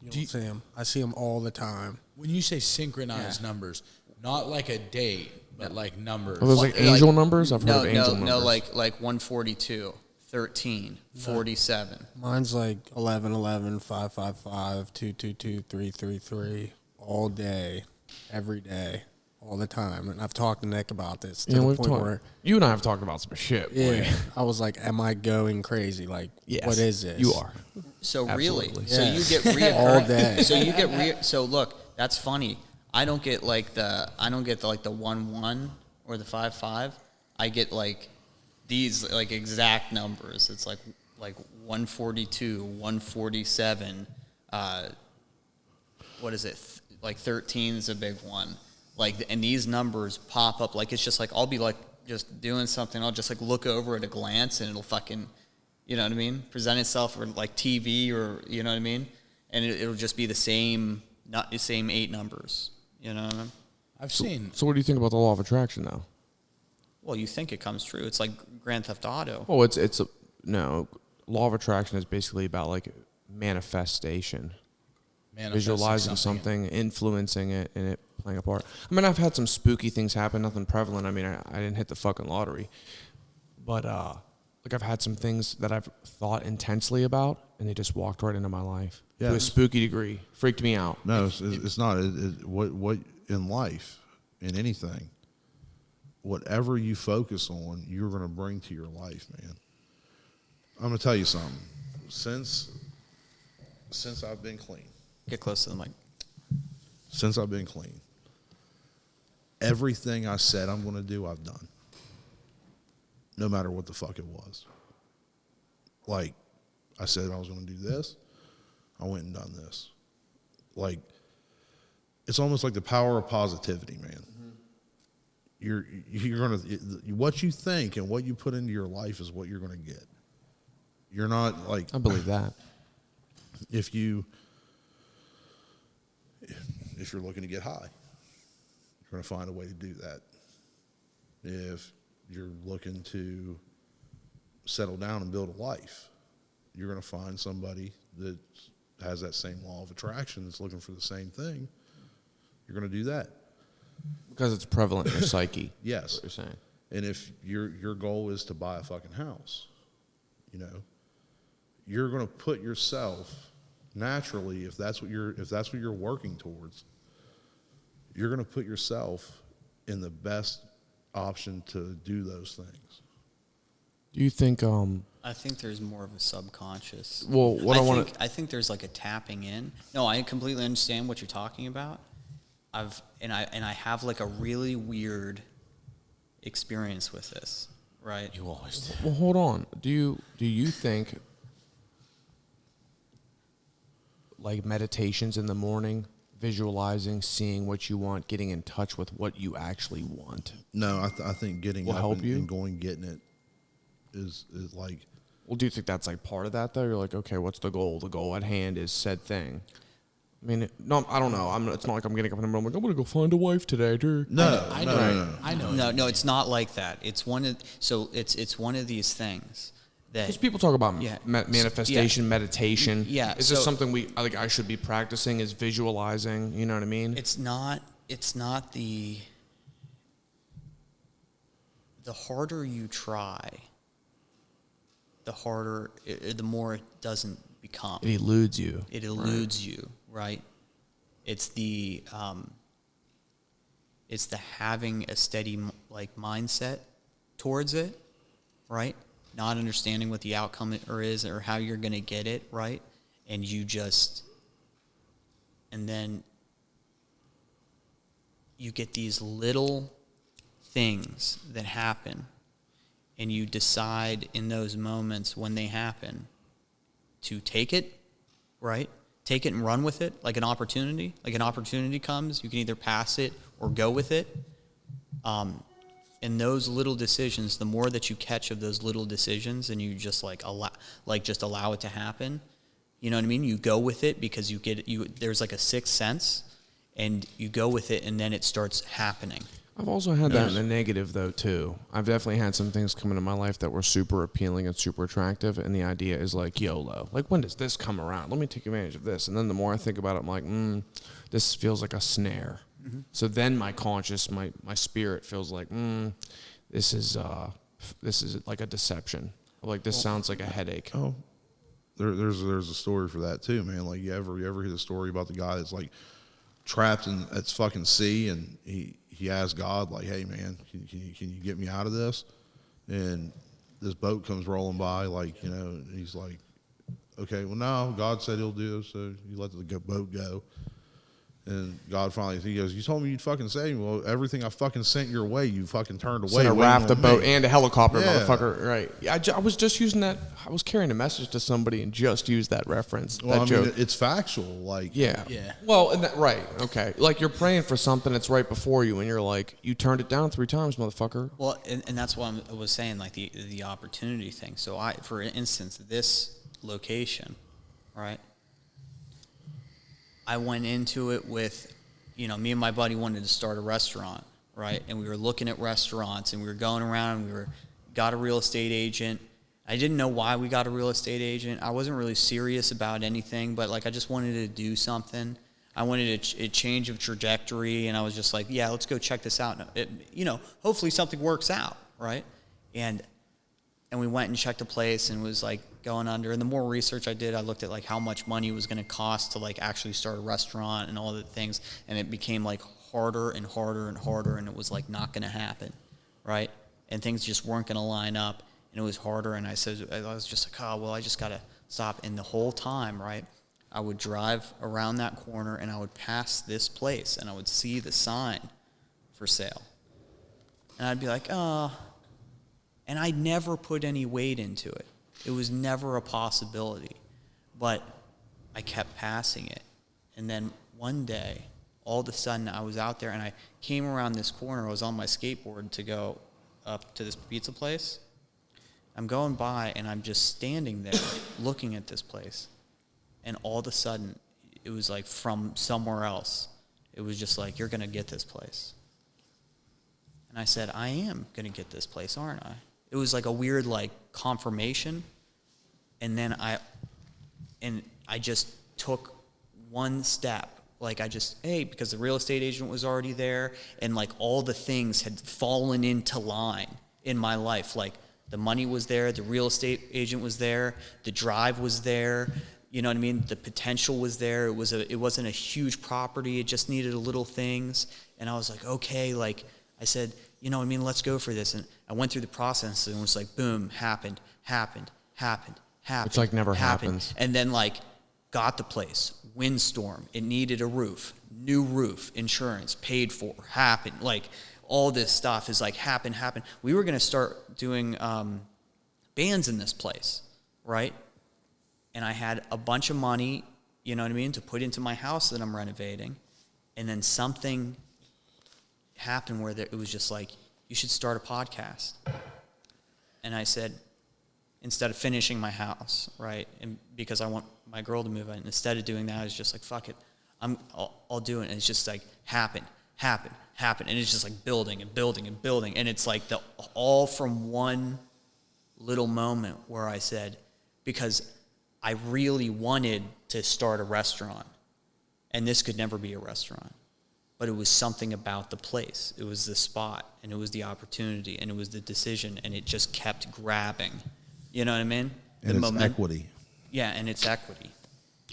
S2: You don't see them. I see them all the time.
S5: When you say synchronized numbers, not like a date, but like numbers.
S1: Oh, there's like angel numbers? I've heard
S3: No,
S1: of angel
S3: no,
S1: numbers.
S3: no, like 142, 13, 47.
S2: Mine's like 11, 11, 5, 5, 5, 2, 2, 2, 3, 3, 3, all day, every day, all the time. And I've talked to Nick about this to
S1: Yeah,
S2: the
S1: we've
S2: point
S1: talked.
S2: where,
S1: You and I have talked about some shit. Boy.
S2: yeah, I was like, am I going crazy? Like,
S1: Yes,
S2: what is this?
S1: You are.
S3: So really,
S1: Absolutely.
S3: so
S2: Yeah.
S3: you get reoccurring.
S2: All day.
S3: So you get so look, that's funny. I don't get like the 1-1 or the 5-5. I get like these like exact numbers. It's like 142, 147. What is it? Like 13 is a big one. Like, and these numbers pop up. Like, it's just like I'll be like just doing something. I'll just like look over at a glance, and it'll fucking, you know what I mean, present itself, or like TV, or you know what I mean, and it'll just be the same, not the same 8 numbers. You know what I mean?
S5: I've seen.
S1: So what do you think about the law of attraction, though?
S3: Well, you think it comes true. It's like Grand Theft Auto.
S1: Oh, no. Law of attraction is basically about like manifestation, visualizing something, influencing it, and it playing a part. I mean, I've had some spooky things happen, nothing prevalent. I mean, I didn't hit the fucking lottery, but like I've had some things that I've thought intensely about, and they just walked right into my life to a
S6: Yeah.
S1: spooky degree. Freaked me out.
S6: No, it's not. What in life, in anything, whatever you focus on, you're going to bring to your life, man. I'm going to tell you something. Since I've been clean,
S3: Get close to the mic.
S6: since I've been clean, everything I said I'm going to do, I've done. No matter what the fuck it was. Like, I said I was going to do this. I went and done this. Like, it's almost like the power of positivity, man. You're going to, what you think and what you put into your life is what you're going to get. You're not like,
S1: I believe that.
S6: if you're looking to get high, you're going to find a way to do that. If you're looking to settle down and build a life, you're going to find somebody that has that same law of attraction that's looking for the same thing. You're going to do that.
S1: Because it's prevalent in your psyche.
S6: Yes.
S1: What you're saying.
S6: And if your goal is to buy a fucking house, you know, you're going to put yourself naturally, if that's what you're working towards, you're going to put yourself in the best option to do those things.
S1: Do you think
S3: I think there's more of a subconscious.
S1: Well, what
S3: I think there's like a tapping in. No, I completely understand what you're talking about. I have like a really weird experience with this, right?
S5: You always do.
S1: Well, hold on. Do you think like meditations in the morning, visualizing, seeing what you want, getting in touch with what you actually want?
S6: No, I think getting
S1: Will
S6: up
S1: help you?
S6: and going getting it is like.
S1: Well, do you think that's like part of that though? You're like, okay, what's the goal? The goal at hand is said thing. I mean, no, I don't know. It's not like I'm getting up in the morning. I'm like, I'm gonna go find a wife today, dude.
S6: No,
S5: I know.
S3: No, it's not like that. It's one of these things that
S1: Because people talk about
S3: Yeah.
S1: manifestation, meditation.
S3: Yeah,
S1: Is this
S3: so-
S1: something I should be practicing? Is visualizing? You know what I mean?
S3: it's not the harder you try, the more it doesn't become.
S1: It eludes you.
S3: It eludes you, right? It's the having a steady mindset towards it, right? Not understanding what the outcome is or how you're going to get it, right? And then you get these little things that happen, and you decide in those moments when they happen to take it, right? Take it and run with it like an opportunity. Like an opportunity comes, you can either pass it or go with it. And those little decisions, the more that you catch of those little decisions and you just allow it to happen, you know what I mean? You go with it because there's like a sixth sense, and you go with it, and then it starts happening.
S1: I've also had that in the negative, though, too. I've definitely had some things come into my life that were super appealing and super attractive, and the idea is like, YOLO. Like, when does this come around? Let me take advantage of this. And then the more I think about it, I'm like, this feels like a snare. Mm-hmm. So then my conscious, my spirit feels like, this is like a deception. Like, this sounds like a headache.
S6: Oh, there's a story for that too, man. Like, you ever hear the story about the guy that's like trapped at fucking sea, and he asked God, like, hey man, can you get me out of this? And this boat comes rolling by, like, you know, and he's like, okay, well, no, God said he'll do this, so you let the boat go. And God finally, he goes, you told me you'd fucking save me. Well, everything I fucking sent your way, you fucking turned away.
S1: Sent a raft, a boat, and a helicopter,
S6: Yeah.
S1: motherfucker. Right. Yeah, I was just using that. I was carrying a message to somebody and just used that reference,
S6: Well,
S1: that joke.
S6: mean, it's factual. Like,
S1: Yeah.
S5: Yeah.
S1: Well, right. Okay. Like, you're praying for something that's right before you, and you're like, you turned it down 3 times, motherfucker.
S3: Well, and that's why I was saying, like, the opportunity thing. So for instance, this location, right? I went into it with, you know, me and my buddy wanted to start a restaurant, right? And we were looking at restaurants, and we were going around, and got a real estate agent. I didn't know why we got a real estate agent. I wasn't really serious about anything, but like, I just wanted to do something. I wanted a change of trajectory, and I was just like, yeah, let's go check this out. You know, hopefully something works out, right? And we went and checked the place, and was like going under. And the more research I did, I looked at like how much money it was going to cost to like actually start a restaurant and all the things. And it became like harder and harder and harder, and it was like not going to happen, right? And things just weren't going to line up, and it was harder. And I was just like, oh, well, I just got to stop. And the whole time, right, I would drive around that corner, and I would pass this place, and I would see the sign for sale. And I'd be like, oh. And I never put any weight into it. It was never a possibility. But I kept passing it. And then one day, all of a sudden, I was out there, and I came around this corner. I was on my skateboard to go up to this pizza place. I'm going by, and I'm just standing there looking at this place. And all of a sudden, it was like from somewhere else. It was just like, you're going to get this place. And I said, I am going to get this place, aren't I? It was like a weird like confirmation. And then I just took one step. Like because the real estate agent was already there, and like all the things had fallen into line in my life. Like the money was there, the real estate agent was there, the drive was there. You know what I mean? The potential was there. It wasn't a huge property. It just needed a little things. And I was like, okay, like I said, you know what I mean, let's go for this. And I went through the process and it was like, boom, happened.
S1: Which, like, never happens.
S3: And then, like, got the place, windstorm, it needed a roof, new roof, insurance, paid for, happened. Like, all this stuff is like, happen. We were going to start doing bands in this place, right? And I had a bunch of money, you know what I mean, to put into my house that I'm renovating. And then something happened where it was just like, you should start a podcast. And I said, instead of finishing my house, right, and because I want my girl to move in, instead of doing that, I was just like, fuck it, I'll do it. And it's just like, happen. And it's just like building. And it's like all from one little moment where I said, because I really wanted to start a restaurant, and this could never be a restaurant, but it was something about the place. It was the spot, and it was the opportunity, and it was the decision, and it just kept grabbing. You know what I mean?
S6: And it's equity.
S3: Yeah, and it's equity.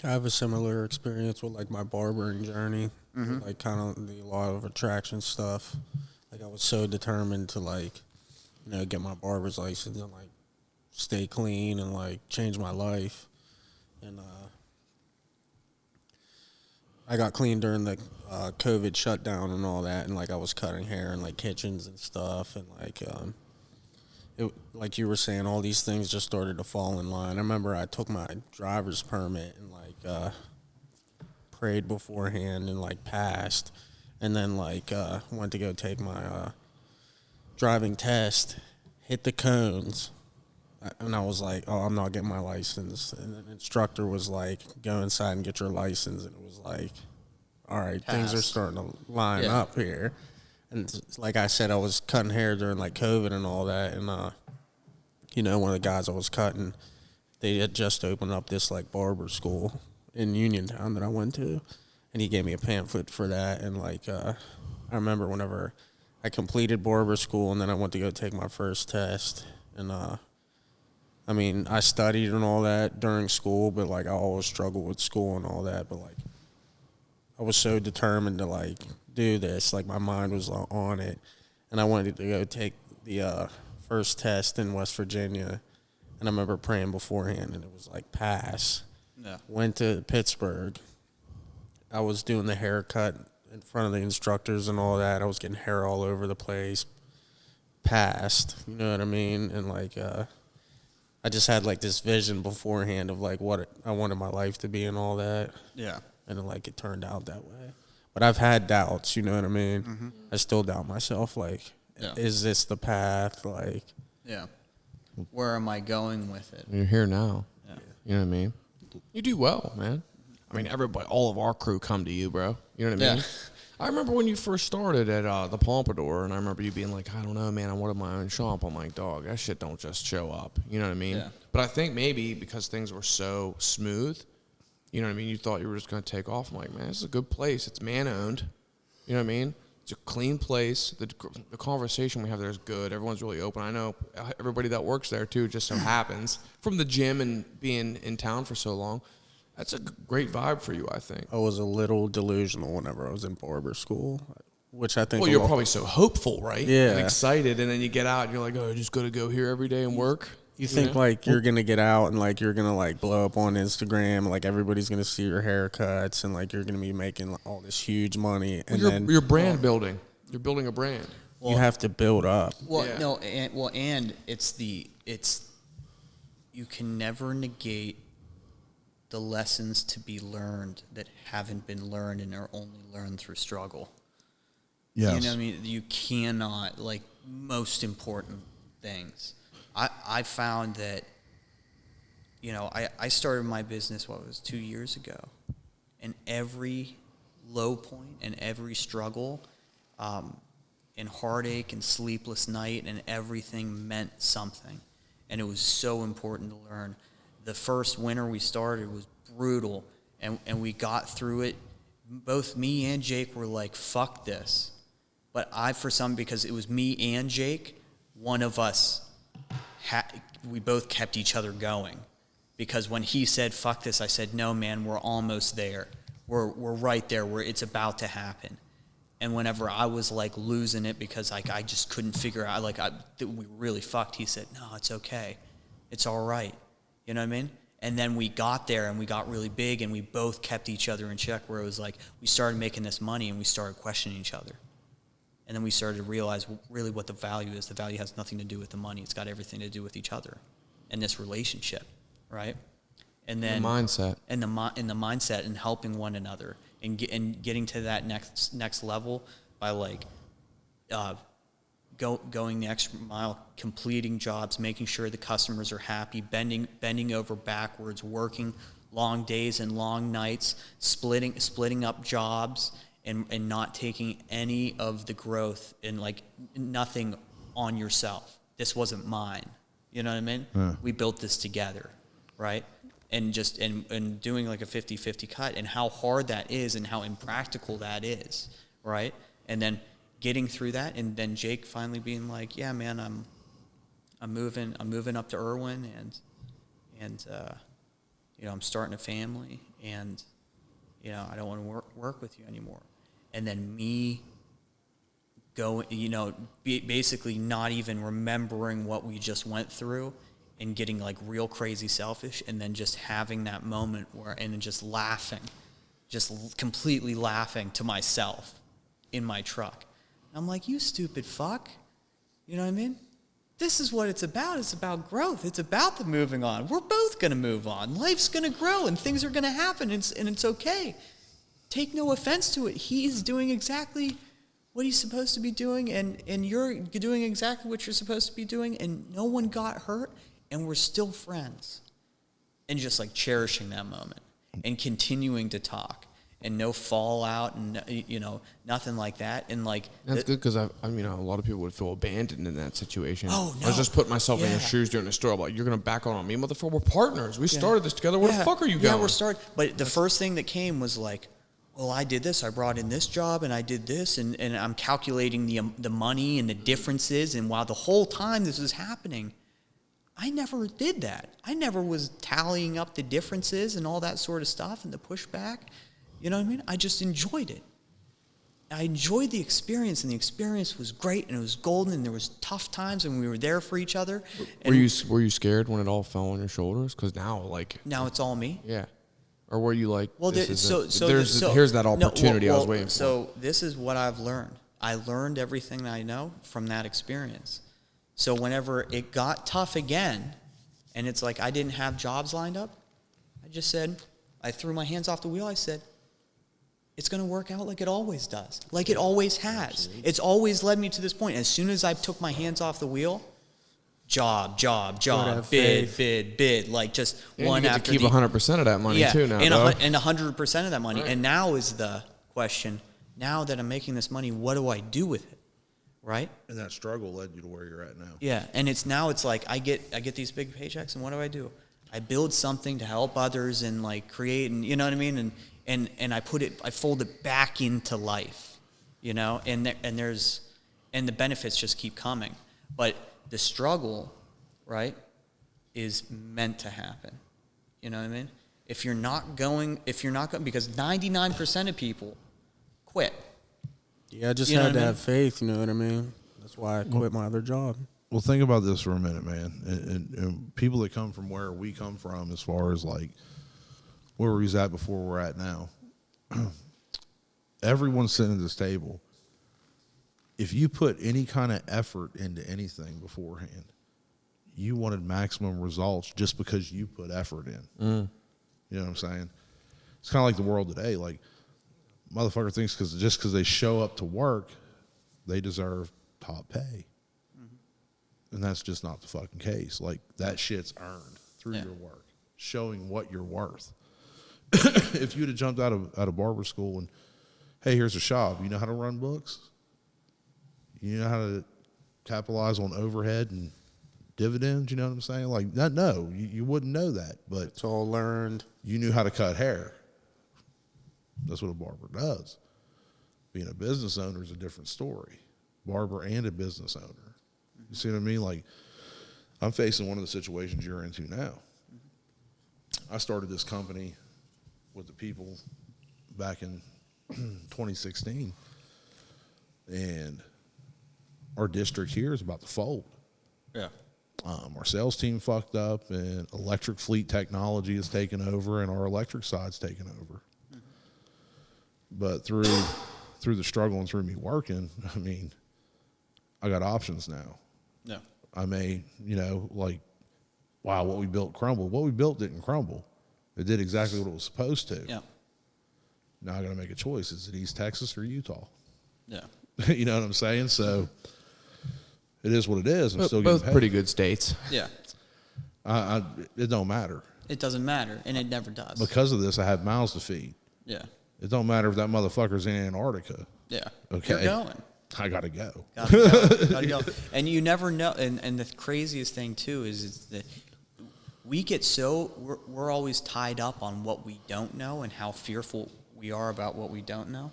S2: I have a similar experience with like my barbering journey, like kind of the law of attraction stuff. Like I was so determined to like, you know, get my barber's license and like stay clean and like change my life. And I got clean during the COVID shutdown and all that, and like I was cutting hair in like kitchens and stuff, and like like you were saying, all these things just started to fall in line. I remember I took my driver's permit and like prayed beforehand and like passed, and then like went to go take my driving test, hit the cones, and I was like, oh, I'm not getting my license. And the instructor was like, go inside and get your license, and it was like, all right, things are starting to line up here. And like I said, I was cutting hair during like COVID and all that, and you know, one of the guys I was cutting, they had just opened up this like barber school in Uniontown that I went to, and he gave me a pamphlet for that. And like I remember whenever I completed barber school, and then I went to go take my first test, and I mean, I studied and all that during school, but like I always struggled with school and all that, but like I was so determined to like do this, like my mind was on it, and I wanted to go take the first test in West Virginia, and I remember praying beforehand, and it was like pass.
S3: Yeah.
S2: Went to Pittsburgh. I was doing the haircut in front of the instructors and all that. I was getting hair all over the place. Passed, you know what I mean? And like I just had like this vision beforehand of like what I wanted my life to be and all that.
S3: Yeah.
S2: And like it turned out that way. But I've had doubts, you know what I mean? Mm-hmm. I still doubt myself, like, is this the path? Like,
S3: where am I going with it?
S1: You're here now.
S3: Yeah.
S1: You know what I mean? You do well, man. I mean, everybody, all of our crew come to you, bro. You know what I mean? I remember when you first started at the Pompadour, and I remember you being like, I don't know, man, I wanted my own shop. I'm like, dog, that shit don't just show up. You know what I mean?
S3: Yeah.
S1: But I think maybe because things were so smooth, you know what I mean? You thought you were just going to take off. I'm like, man, this is a good place. It's man-owned. You know what I mean? It's a clean place. The conversation we have there is good. Everyone's really open. I know everybody that works there, too, just so happens, from the gym and being in town for so long. That's a great vibe for you, I think.
S2: I was a little delusional whenever I was in barber school, which I think...
S1: Well, you're probably so hopeful, right?
S2: Yeah.
S1: And excited, and then you get out, and you're like, oh, I just got to go here every day and work?
S2: You think, like, you're going to get out and, like, you're going to, like, blow up on Instagram. Like, everybody's going to see your haircuts and, like, you're going to be making all this huge money. And then
S1: you're brand building. You're building a brand.
S2: Well, you have to build up.
S3: Well, no, and you can never negate the lessons to be learned that haven't been learned and are only learned through struggle.
S6: Yes.
S3: You know what I mean? You cannot, like, most important things. I found that, you know, I started my business, 2 years ago, and every low point and every struggle and heartache and sleepless night and everything meant something, and it was so important to learn. The first winter we started was brutal, and we got through it. Both me and Jake were like, fuck this. But because it was me and Jake, one of us, we both kept each other going. Because when he said, fuck this, I said, no, man, we're almost there. We're right there. It's about to happen. And whenever I was like losing it because like I just couldn't figure out, like we really fucked, he said, no, it's okay. It's all right. You know what I mean? And then we got there and we got really big and we both kept each other in check, where it was like we started making this money and we started questioning each other. And then we started to realize really what the value is. The value has nothing to do with the money. It's got everything to do with each other and this relationship, right? And then
S1: the mindset.
S3: And the mindset and helping one another and getting to that next level by like going the extra mile, completing jobs, making sure the customers are happy, bending over backwards, working long days and long nights, splitting up jobs, and not taking any of the growth and like nothing on yourself. This wasn't mine. You know what I mean? Yeah. We built this together, right? And just and doing like a 50-50 cut, and how hard that is and how impractical that is, right? And then getting through that, and then Jake finally being like, "Yeah, man, I'm moving up to Irwin, and you know, I'm starting a family, and you know, I don't want to work with you anymore." And then me going, you know, basically not even remembering what we just went through, and getting like real crazy selfish, and then just having that moment and then just laughing, just completely laughing to myself in my truck. I'm like, you stupid fuck. You know what I mean? This is what it's about. It's about growth. It's about the moving on. We're both going to move on. Life's going to grow and things are going to happen, and it's okay. Take no offense to it. He's doing exactly what he's supposed to be doing, and you're doing exactly what you're supposed to be doing, and no one got hurt, and we're still friends. And just like cherishing that moment and continuing to talk. And no fallout, and you know, nothing like that. And like
S1: that's good, because I mean, a lot of people would feel abandoned in that situation.
S3: Oh no!
S1: I was just putting myself in your shoes during the store. I'm like, you're gonna back on me, motherfucker. We're partners. We started this together. Where the fuck are you going?
S3: Yeah, we're starting. But the first thing that came was like, well, I did this. I brought in this job, and I did this, and I'm calculating the money and the differences. And while the whole time this was happening, I never did that. I never was tallying up the differences and all that sort of stuff and the pushback. You know what I mean? I just enjoyed it. I enjoyed the experience, and the experience was great, and it was golden, and there was tough times, and we were there for each other.
S1: Were you scared when it all fell on your shoulders? Because now
S3: it's all me.
S1: Yeah. Or were you like,
S3: well,
S1: here's that opportunity I was waiting for?
S3: So this is what I've learned. I learned everything that I know from that experience. So whenever it got tough again, and it's like I didn't have jobs lined up, I just said, I threw my hands off the wheel. I said, it's going to work out like it always does, like it always has. Absolutely. It's always led me to this point. As soon as I took my hands off the wheel, job, bid, like just
S1: and
S3: one
S1: you get
S3: after
S1: to keep 100% of that money too now.
S3: And 100% of that money. Right. And now is the question, now that I'm making this money, what do I do with it? Right?
S6: And that struggle led you to where you're at now.
S3: Yeah, and it's like I get these big paychecks, and what do? I build something to help others and like create, and you know what I mean, and I fold it back into life, you know, and the benefits just keep coming, but the struggle, right, is meant to happen. You know what I mean? If you're not going, because 99% of people quit.
S2: Yeah, I just had to have faith, you know what I mean? That's why I quit my other job.
S6: Well, think about this for a minute, man. And people that come from where we come from, as far as like where we was at before we're at now, everyone's sitting at this table. If you put any kind of effort into anything beforehand, you wanted maximum results just because you put effort in. You know what I'm saying? It's kind of like the world today. Like, motherfucker thinks just because they show up to work, they deserve top pay. And that's just not the fucking case. Like, that shit's earned through your work, showing what you're worth. If you'd have jumped out of barber school and, hey, here's a shop, you know how to run books? You know how to capitalize on overhead and dividends, you know what I'm saying? Like, no, you wouldn't know that. But
S2: it's all learned.
S6: You knew how to cut hair. That's what a barber does. Being a business owner is a different story. Barber and a business owner. You see what I mean? Like, I'm facing one of the situations you're into now. I started this company with the people back in 2016. and our district here is about to fold.
S3: Yeah.
S6: Our sales team fucked up, and electric fleet technology is taken over, and our electric side's taken over. Mm-hmm. But through the struggle and through me working, I mean, I got options now.
S3: Yeah.
S6: I may, like, wow, what we built crumbled. What we built didn't crumble. It did exactly what it was supposed to.
S3: Yeah.
S6: Now I got to make a choice. Is it East Texas or Utah?
S3: Yeah.
S6: You know what I'm saying? So it is what it is. I'm still getting
S1: Both
S6: paid.
S1: pretty good states.
S3: Yeah.
S6: It don't matter.
S3: It doesn't matter, and it never does.
S6: Because of this, I have mouths to feed.
S3: Yeah.
S6: It don't matter if that motherfucker's in Antarctica.
S3: Yeah.
S6: Okay.
S3: You're going.
S6: I got to go.
S3: Gotta go. And you never know. And the craziest thing, too, is that we get we're always tied up on what we don't know and how fearful we are about what we don't know.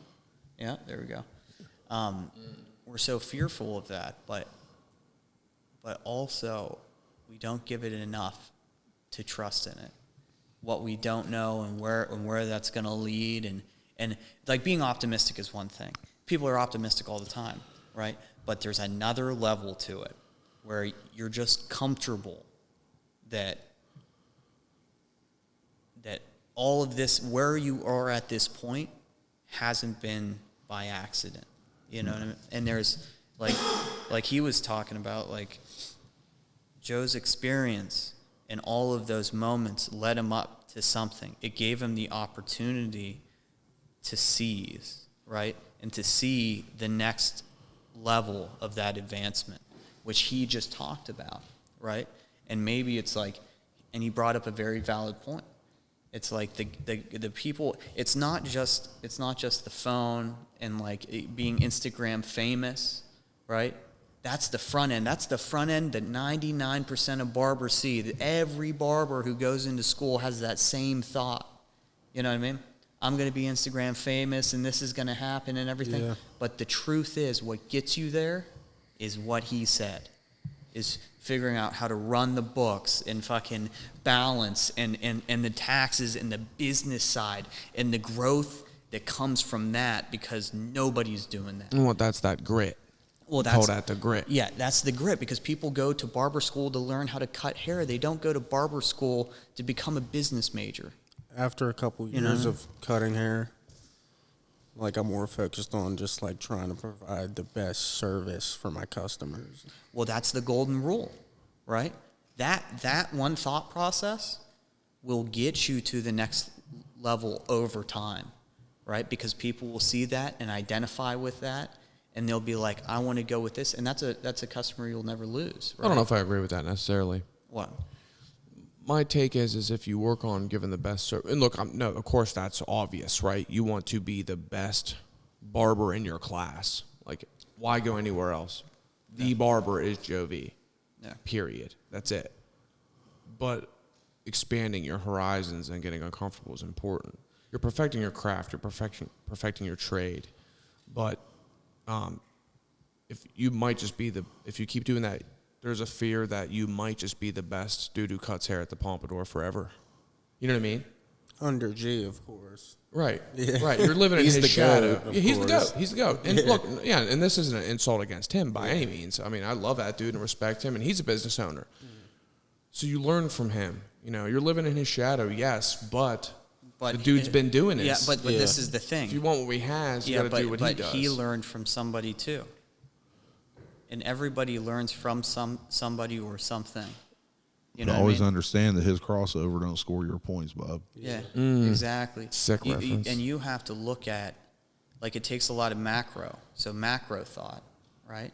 S3: Yeah, there we go. We're so fearful of that, but also we don't give it enough to trust in it. What we don't know and where that's going to lead, and like being optimistic is one thing. People are optimistic all the time, right? But there's another level to it where you're just comfortable that all of this, where you are at this point, hasn't been by accident. You know what I mean? And there's like he was talking about, like Joe's experience and all of those moments led him up to something. It gave him the opportunity to seize, right? And to see the next level of that advancement, which he just talked about, right? And maybe it's like, and he brought up a very valid point. It's like the people. It's not just the phone and like being Instagram famous, right? That's the front end. That's the front end that 99% of barbers see. That every barber who goes into school has that same thought. You know what I mean? I'm going to be Instagram famous and this is going to happen and everything.
S2: Yeah.
S3: But the truth is, what gets you there is what he said, is figuring out how to run the books and fucking balance and the taxes and the business side and the growth that comes from that, because nobody's doing that.
S1: Well, that's that grit.
S3: Well,
S1: Call that the grit.
S3: Yeah, that's the grit, because people go to barber school to learn how to cut hair. They don't go to barber school to become a business major.
S2: After a couple years of cutting hair, like I'm more focused on just like trying to provide the best service for my customers.
S3: Well, that's the golden rule, right? That one thought process will get you to the next level over time, right? Because people will see that and identify with that, and they'll be like, I want to go with this. And that's a customer you'll never lose, right?
S1: I don't know if I agree with that necessarily.
S3: What?
S1: My take is if you work on giving the best service, and look, no, of course that's obvious, right? You want to be the best barber in your class. Like, why go anywhere else? The barber is Joe V.
S3: Yeah.
S1: Period. That's it. But expanding your horizons and getting uncomfortable is important. You're perfecting your craft. You're perfecting your trade. But if you keep doing that, there's a fear that you might just be the best dude who cuts hair at the Pompadour forever. You know what I mean?
S2: Under G, of course.
S1: Right.
S2: Yeah.
S1: Right. You're living in
S2: He's
S1: his
S2: the
S1: shadow.
S2: goat, of
S1: Yeah, he's the
S2: course.
S1: goat. He's the goat. And look, yeah, and this isn't an insult against him by any means. I mean, I love that dude and respect him, and he's a business owner. So you learn from him. You know, you're living in his shadow, yes, but the dude's been doing this.
S3: Yeah, but this is the thing.
S1: If you want what he has, you got to do what he does.
S3: But he learned from somebody too. And everybody learns from somebody or something. You know,
S6: always
S3: what I mean?
S6: understand that his crossover don't score your points, Bob.
S3: Yeah, exactly.
S1: Sick reference.
S3: And you have to look at, like, it takes a lot of macro. So macro thought, right?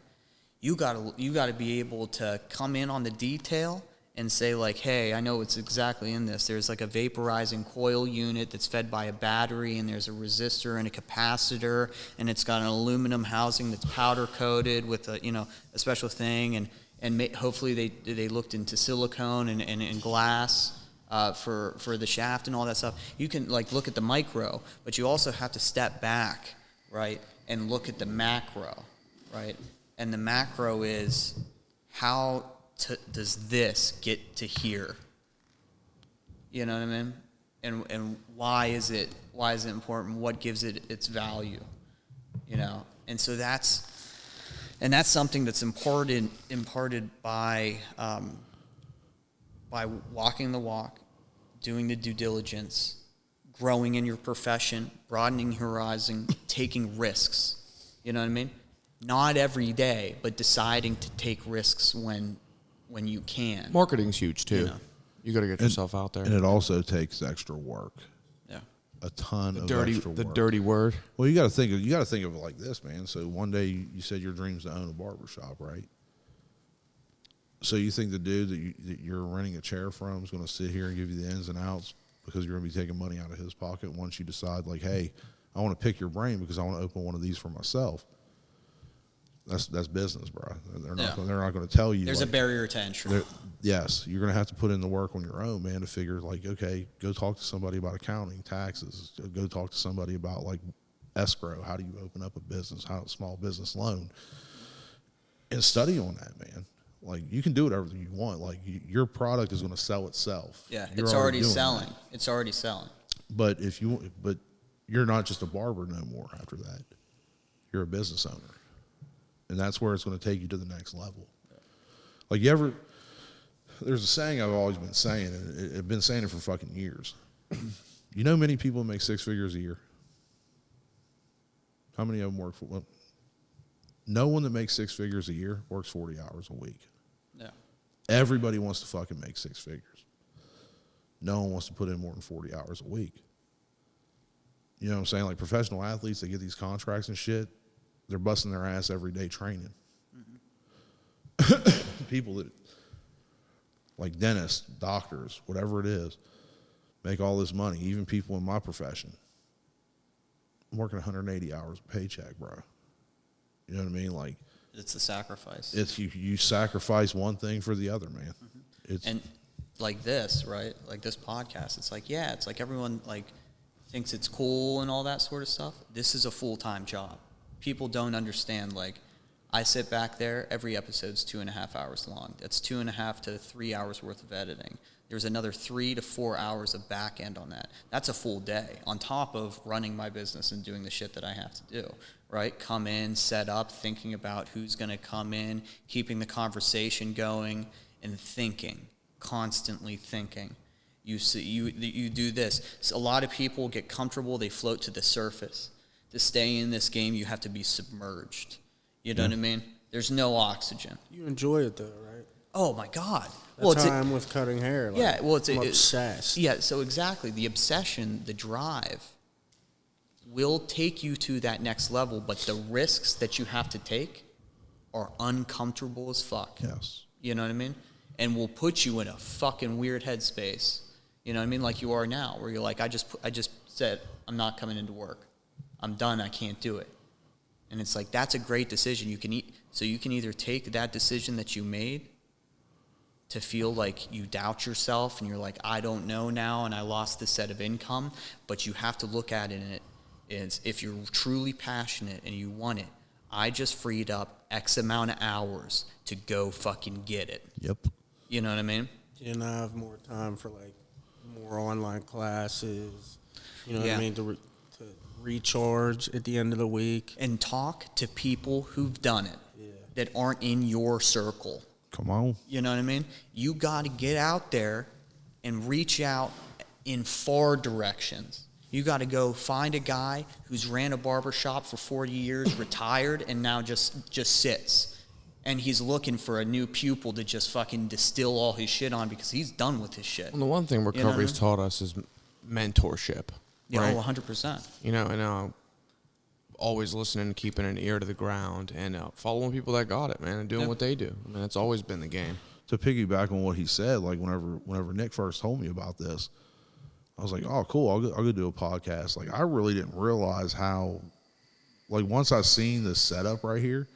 S3: You gotta be able to come in on the detail and say, like, hey, I know it's exactly in this. There's like a vaporizing coil unit that's fed by a battery, and there's a resistor and a capacitor, and it's got an aluminum housing that's powder coated with a special thing, and hopefully they looked into silicone and glass for the shaft and all that stuff. You can like look at the micro, but you also have to step back, right, and look at the macro, right? And the macro is how does this get to here? You know what I mean? And why is it important? What gives it its value? You know, And so that's something that's imparted by walking the walk, doing the due diligence, growing in your profession, broadening your horizon, taking risks. You know what I mean? Not every day, but deciding to take risks when you can.
S1: Marketing's huge too.
S3: You know.
S1: You got to get yourself out there.
S4: And it also takes extra work.
S3: Yeah.
S4: A ton of
S1: dirty,
S4: extra work.
S1: the dirty word.
S4: Well, you got to think of it like this, man. So one day you said your dream's to own a barbershop, right? So you think the dude that you're renting a chair from is going to sit here and give you the ins and outs because you're going to be taking money out of his pocket once you decide, like, hey, I want to pick your brain because I want to open one of these for myself. That's business, bro. They're not going to tell you.
S3: There's
S4: like,
S3: a barrier to entry.
S4: Yes, you're going to have to put in the work on your own, man, to figure, like, okay, go talk to somebody about accounting, taxes. Go talk to somebody about, like, escrow. How do you open up a business? How a small business loan? And study on that, man. Like, you can do whatever you want. Like, your product is going to sell itself.
S3: Yeah,
S4: You're
S3: it's already selling.
S4: that.
S3: It's already selling.
S4: But you're not just a barber no more after that. You're a business owner. And that's where it's going to take you to the next level. Like, there's a saying I've always been saying, and I've been saying it for fucking years. You know many people make 6 figures a year? How many of them work for, well, no one that makes 6 figures a year works 40 hours a week.
S3: Yeah.
S4: Everybody wants to fucking make 6 figures. No one wants to put in more than 40 hours a week. You know what I'm saying? Like, professional athletes, they get these contracts and shit. They're busting their ass every day training. Mm-hmm. People that, like dentists, doctors, whatever it is, make all this money. Even people in my profession. I'm working 180 hours a paycheck, bro. You know what I mean? Like,
S3: it's a sacrifice.
S4: It's you sacrifice one thing for the other, man. Mm-hmm.
S3: And like this, right? Like this podcast, it's like, yeah, it's like everyone like thinks it's cool and all that sort of stuff. This is a full-time job. People don't understand, like, I sit back there, every episode's 2.5 hours long. That's 2.5 to 3 hours worth of editing. There's another 3 to 4 hours of back end on that. That's a full day on top of running my business and doing the shit that I have to do, right? Come in, set up, thinking about who's going to come in, keeping the conversation going, and thinking, constantly thinking. You do this. So a lot of people get comfortable, they float to the surface. To stay in this game, you have to be submerged. You know what I mean? There's no oxygen.
S2: You enjoy it, though, right?
S3: Oh, my God.
S2: That's how I'm with cutting hair. Like,
S3: yeah, well,
S2: I'm obsessed.
S3: Yeah, so exactly. The obsession, the drive will take you to that next level, but the risks that you have to take are uncomfortable as fuck.
S4: Yes.
S3: You know what I mean? And will put you in a fucking weird headspace. You know what I mean? Like you are now, where you're like, I just said, I'm not coming into work. I'm done. I can't do it. And it's like, that's a great decision. You can either take that decision that you made to feel like you doubt yourself and you're like, I don't know now and I lost this set of income, but you have to look at it as if you're truly passionate and you want it. I just freed up X amount of hours to go fucking get it.
S4: Yep.
S3: You know what I mean?
S2: And I have more time for, like, more online classes. You know what I mean? To recharge at the end of the week.
S3: And talk to people who've done it that aren't in your circle.
S4: Come on.
S3: You know what I mean? You got to get out there and reach out in far directions. You got to go find a guy who's ran a barbershop for 40 years, retired, and now just sits. And he's looking for a new pupil to just fucking distill all his shit on because he's done with his shit.
S1: Well, the one thing recovery's taught us is mentorship.
S3: Yeah,
S1: right?
S3: 100%.
S1: You know, and always listening and keeping an ear to the ground and following people that got it, man, and doing what they do. I mean, it's always been the game.
S4: To piggyback on what he said, like whenever Nick first told me about this, I was like, oh, cool, I'll go do a podcast. Like, I really didn't realize how, like, once I seen this setup right here,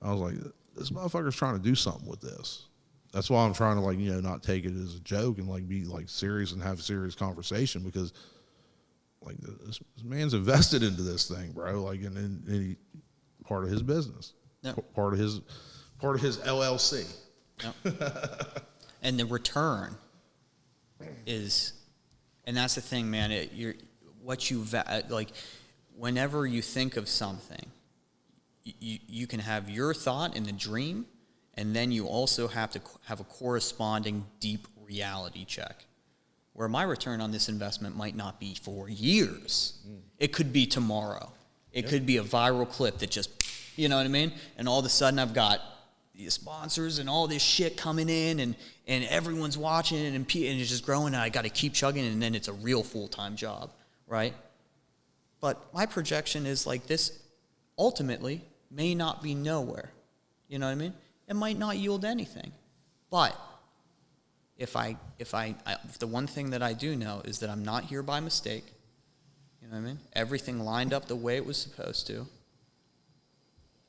S4: I was like, this motherfucker's trying to do something with this. That's why I'm trying to, like, not take it as a joke and, like, be, like, serious and have a serious conversation because, like, this man's invested into this thing, bro. Like, in any part of his business, part of his LLC.
S3: Yep. And the return is, and that's the thing, man. Like, whenever you think of something, you can have your thought in the dream, and then you also have to have a corresponding deep reality check, where my return on this investment might not be for years. It could be tomorrow. It could be a viral clip that just, you know what I mean? And all of a sudden I've got these sponsors and all this shit coming in, and everyone's watching it, and it's just growing, and I got to keep chugging, and then it's a real full-time job, right? But my projection is like this ultimately may not be nowhere. You know what I mean? It might not yield anything. But if the one thing that I do know is that I'm not here by mistake. You know what I mean? Everything lined up the way it was supposed to.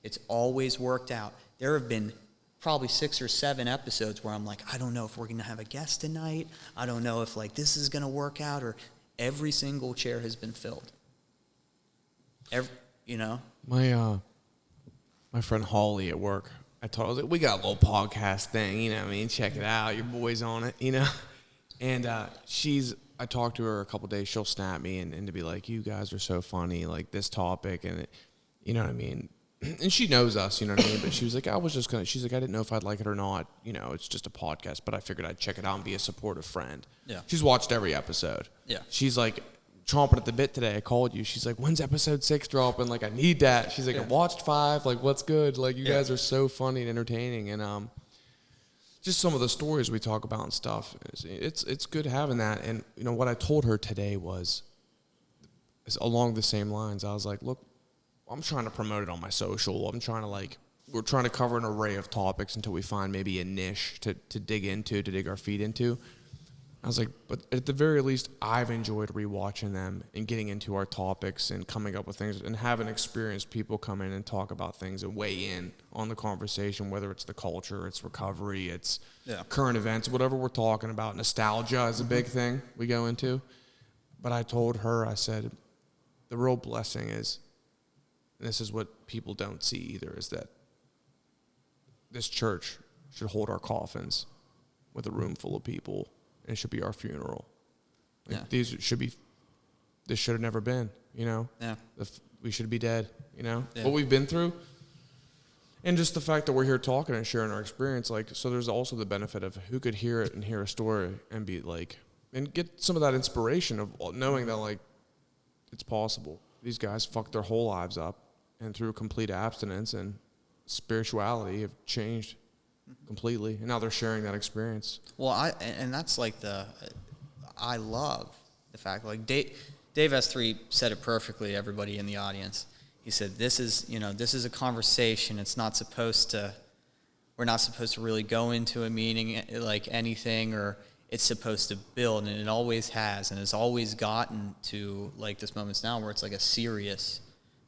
S3: It's always worked out. There have been probably 6 or 7 episodes where I'm like, I don't know if we're going to have a guest tonight. I don't know if like this is going to work out, or every single chair has been filled. You know?
S1: My friend Holly at work, I told her, I was like, we got a little podcast thing, you know what I mean? Check it out. Your boy's on it, you know? And I talked to her a couple days. She'll snap me and to be like, you guys are so funny, like this topic, and you know what I mean? And she knows us, you know what I mean? But she was like, she's like, I didn't know if I'd like it or not. You know, it's just a podcast, but I figured I'd check it out and be a supportive friend.
S3: Yeah.
S1: She's watched every episode.
S3: Yeah.
S1: She's like chomping at the bit today. I called you. She's like, when's episode 6 dropping? Like, I need that. She's like, I watched 5. Like, what's good? Like, you guys are so funny and entertaining. And just some of the stories we talk about and stuff. It's good having that. And, you know, what I told her today is along the same lines. I was like, look, I'm trying to promote it on my social. We're trying to cover an array of topics until we find maybe a niche to dig our feet into. I was like, but at the very least, I've enjoyed rewatching them and getting into our topics and coming up with things and having experienced people come in and talk about things and weigh in on the conversation, whether it's the culture, it's recovery, it's current events, whatever we're talking about. Nostalgia is a big thing we go into. But I told her, I said, the real blessing is, and this is what people don't see either, is that this church should hold our coffins with a room full of people. And it should be our funeral. Like, this should have never been, you know? Yeah. We should be dead, you know? Yeah. What we've been through. And just the fact that we're here talking and sharing our experience, like, so there's also the benefit of who could hear it and hear a story and be like, and get some of that inspiration of knowing that, like, it's possible. These guys fucked their whole lives up, and through complete abstinence and spirituality have changed completely, and now they're sharing that experience.
S3: Well, and that's like I love the fact, like Dave S3 said it perfectly. Everybody in the audience, he said, this is a conversation. We're not supposed to really go into a meeting like anything, or it's supposed to build, and it always has, and it's always gotten to like this moment now where it's like a serious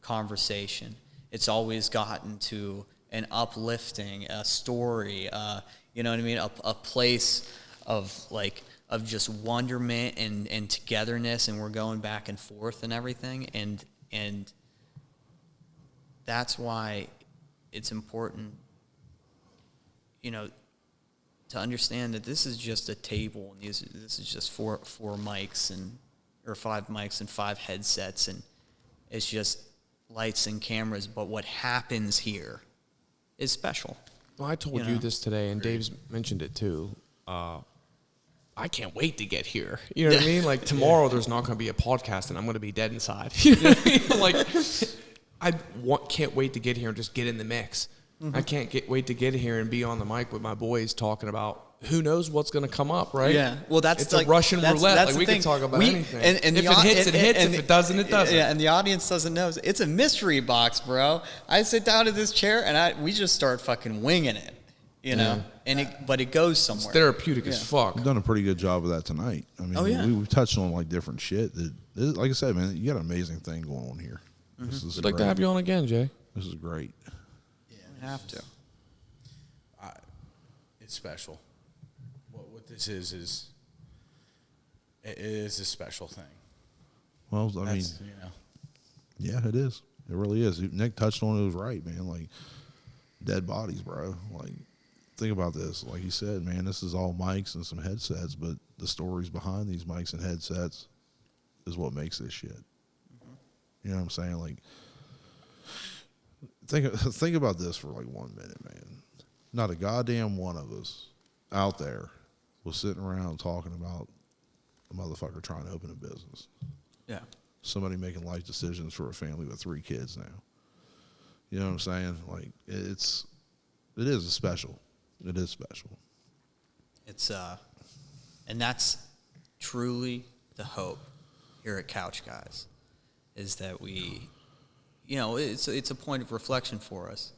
S3: conversation. It's always gotten to an uplifting, a story, you know what I mean? A place of just wonderment and togetherness, and we're going back and forth and everything. And that's why it's important, you know, to understand that this is just a table, and this is just four mics or 5 mics and 5 headsets, and it's just lights and cameras. But what happens here is special.
S1: Well, I told you this today, and Dave's mentioned it too. I can't wait to get here. You know what I mean? Like, tomorrow there's not going to be a podcast, and I'm going to be dead inside. You know what I mean? Like, can't wait to get here and just get in the mix. Mm-hmm. I can't wait to get here and be on the mic with my boys talking about who knows what's going to come up, right?
S3: Yeah. Well, it's like
S1: Russian roulette. Like, we can talk about anything. And if it hits, it hits. If it doesn't, it doesn't.
S3: Yeah, and the audience doesn't know. It's a mystery box, bro. I sit down in this chair, and we just start fucking winging it, you know? But it goes somewhere.
S1: It's therapeutic as fuck.
S6: We've done a pretty good job of that tonight. I mean, we've touched on, like, different shit. Like I said, man, you got an amazing thing going on here.
S3: Mm-hmm.
S1: We'd like to have you on again, Jay.
S6: This is great.
S3: Yeah, we have to.
S5: It's special. What this is it is a special thing.
S6: Well, I mean, yeah, it is. It really is. Nick touched on it. It was right, man. Like, dead bodies, bro. Like, think about this. Like he said, man, this is all mics and some headsets, but the stories behind these mics and headsets is what makes this shit. Mm-hmm. You know what I'm saying? Like, think about this for like 1 minute, man. Not a goddamn one of us out there was sitting around talking about a motherfucker trying to open a business.
S3: Yeah.
S6: Somebody making life decisions for a family with 3 kids now. You know what I'm saying? Like it is special. It is special.
S3: It's and that's truly the hope here at Couch Guys, is that we, it's a point of reflection for us.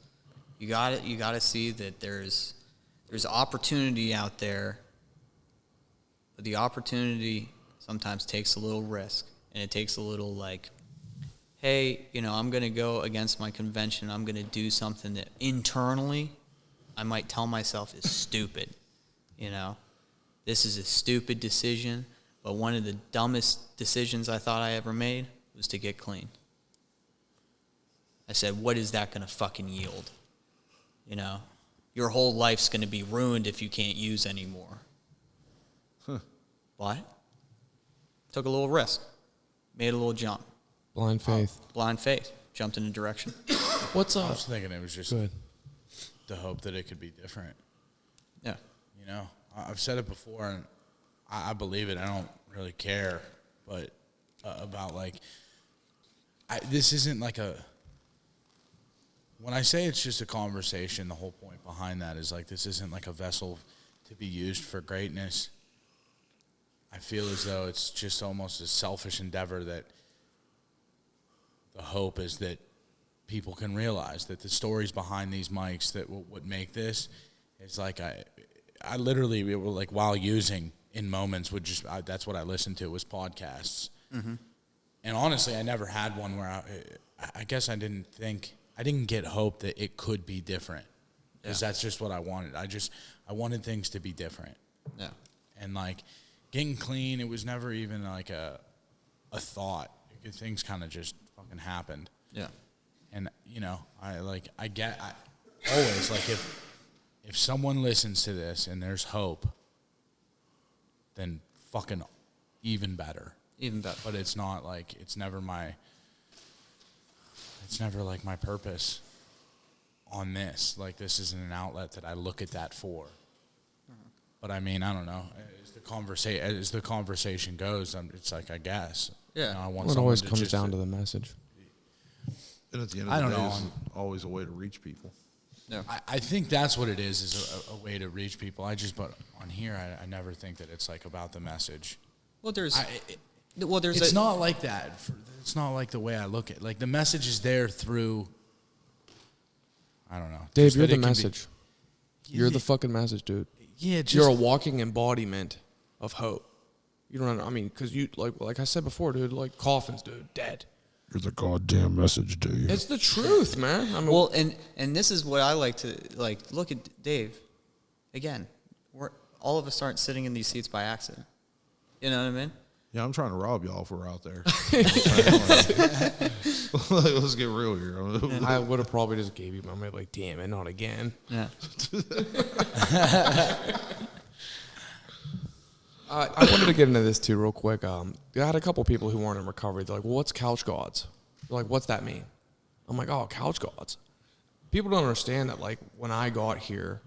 S3: You got to see that there's opportunity out there, but the opportunity sometimes takes a little risk, and it takes a little like, hey, I'm going to go against my convention. I'm going to do something that internally I might tell myself is stupid. This is a stupid decision, but one of the dumbest decisions I thought I ever made was to get clean. I said, what is that going to fucking yield? Your whole life's going to be ruined if you can't use anymore. What? Took a little risk. Made a little jump.
S1: Blind faith.
S3: Blind faith. Jumped in a direction.
S1: What's
S5: I
S1: up?
S5: was thinking it was just the hope that it could be different.
S3: Yeah.
S5: I've said it before, and I believe it. I don't really care, but about this isn't like a. When I say it's just a conversation, the whole point behind that is like this isn't like a vessel to be used for greatness. I feel as though it's just almost a selfish endeavor that the hope is that people can realize that the stories behind these mics that would make this is like I literally like while using in moments would just that's what I listened to was podcasts. Mm-hmm. And honestly, I never had one where I guess I didn't get hope that it could be different, because that's just what I wanted. I wanted things to be different.
S3: Yeah.
S5: And like getting clean, it was never even like a thought. Things kind of just fucking happened.
S3: Yeah.
S5: And I always like if someone listens to this and there's hope, then fucking even better.
S3: Even better.
S5: But it's not like it's never like my purpose on this. Like this isn't an outlet that I look at that for. But I mean, I don't know. As the conversation goes, it's like I guess.
S3: Yeah.
S5: I want
S1: It
S5: someone
S1: always
S5: to
S1: comes
S5: just
S1: down to the message.
S6: And at the end
S5: I
S6: of
S5: don't
S6: the day,
S5: know.
S6: it's always a way to reach people.
S3: Yeah.
S5: I think that's what it is a way to reach people. But on here, I never think that it's like about the message.
S3: Well, there's
S5: It's not like that. It's not like the way I look at it. Like the message is there through, I don't know.
S1: Dave,
S5: just
S1: you're
S5: that
S1: the
S5: it can
S1: message. You're the fucking message, dude.
S5: Yeah, just,
S1: You're a walking embodiment of hope. You don't. I mean, because you like I said before, dude. Like coffins, dude, dead.
S6: You're the goddamn message, dude.
S1: It's the truth, man. I mean,
S3: well, and this is what I like to like. Look at Dave. Again, all of us aren't sitting in these seats by accident. You know what I mean?
S6: Yeah, I'm trying to rob y'all if we're out there. Let's get real here.
S1: I would have probably just gave you my money, like, damn it, not again.
S3: Yeah.
S1: I wanted to get into this too real quick. I had a couple people who weren't in recovery. They're like, well, what's couch Godz? They're like, what's that mean? I'm like, oh, couch Godz. People don't understand that, like, when I got here,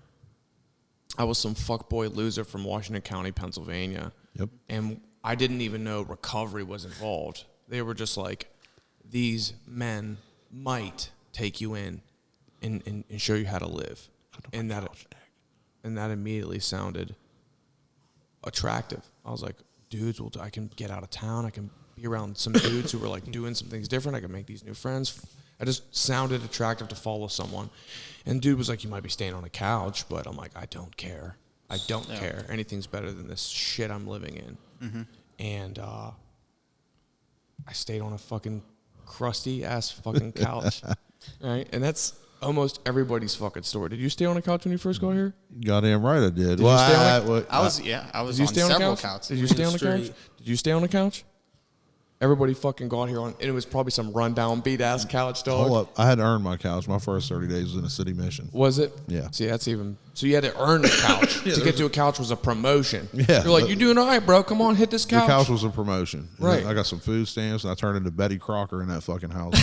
S1: I was some fuckboy loser from Washington County, Pennsylvania.
S6: Yep.
S1: And I didn't even know recovery was involved. They were just like, these men might take you in and show you how to live. And that immediately sounded attractive. I was like, dudes, I can get out of town. I can be around some dudes who were like doing some things different. I can make these new friends. I just sounded attractive to follow someone. And dude was like, you might be staying on a couch, but I'm like, I don't care. I don't care. Anything's better than this shit I'm living in. Mm-hmm. And I stayed on a fucking crusty ass fucking couch. Right? And that's almost everybody's fucking story. Did you stay on a couch when you first got here?
S6: Goddamn right I did.
S1: Did you stay on
S3: I was
S1: Did you
S3: on
S1: stay on
S3: several
S1: a couch?
S3: couches.
S1: Did you stay on the
S2: Straight.
S1: couch? Did you stay on the couch? Everybody fucking got here on, and it was probably some rundown beat ass couch, dog.
S6: Hold up. I had to earn my couch. My first 30 days was in a city mission.
S1: Was it?
S6: Yeah.
S1: See, that's even. So you had to earn the couch. To get to a couch was a promotion.
S6: Yeah,
S1: You're like,
S6: but-
S1: you doing all right, bro? Come on, hit this
S6: The
S1: couch.
S6: couch was a promotion. And
S1: Right.
S6: I got some food stamps, and I turned into Betty Crocker in that fucking house.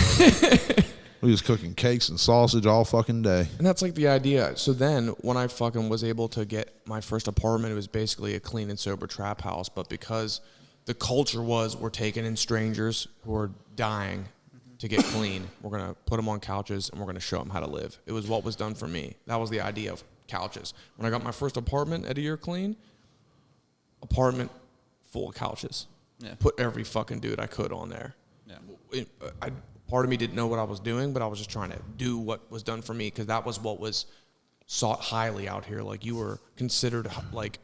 S6: We was cooking cakes and sausage all fucking day.
S1: And that's like the idea. So then when I fucking was able to get my first apartment, it was basically a clean and sober trap house. But because the culture was we're taking in strangers who are dying to get clean, we're going to put them on couches and we're going to show them how to live. It was what was done for me. That was the idea of couches. When I got my first apartment at A Year Clean, apartment full of couches.
S3: Yeah.
S1: Put every fucking dude I could on there. Yeah. Part of me didn't know what I was doing, but I was just trying to do what was done for me because that was what was sought highly out here. Like you were considered like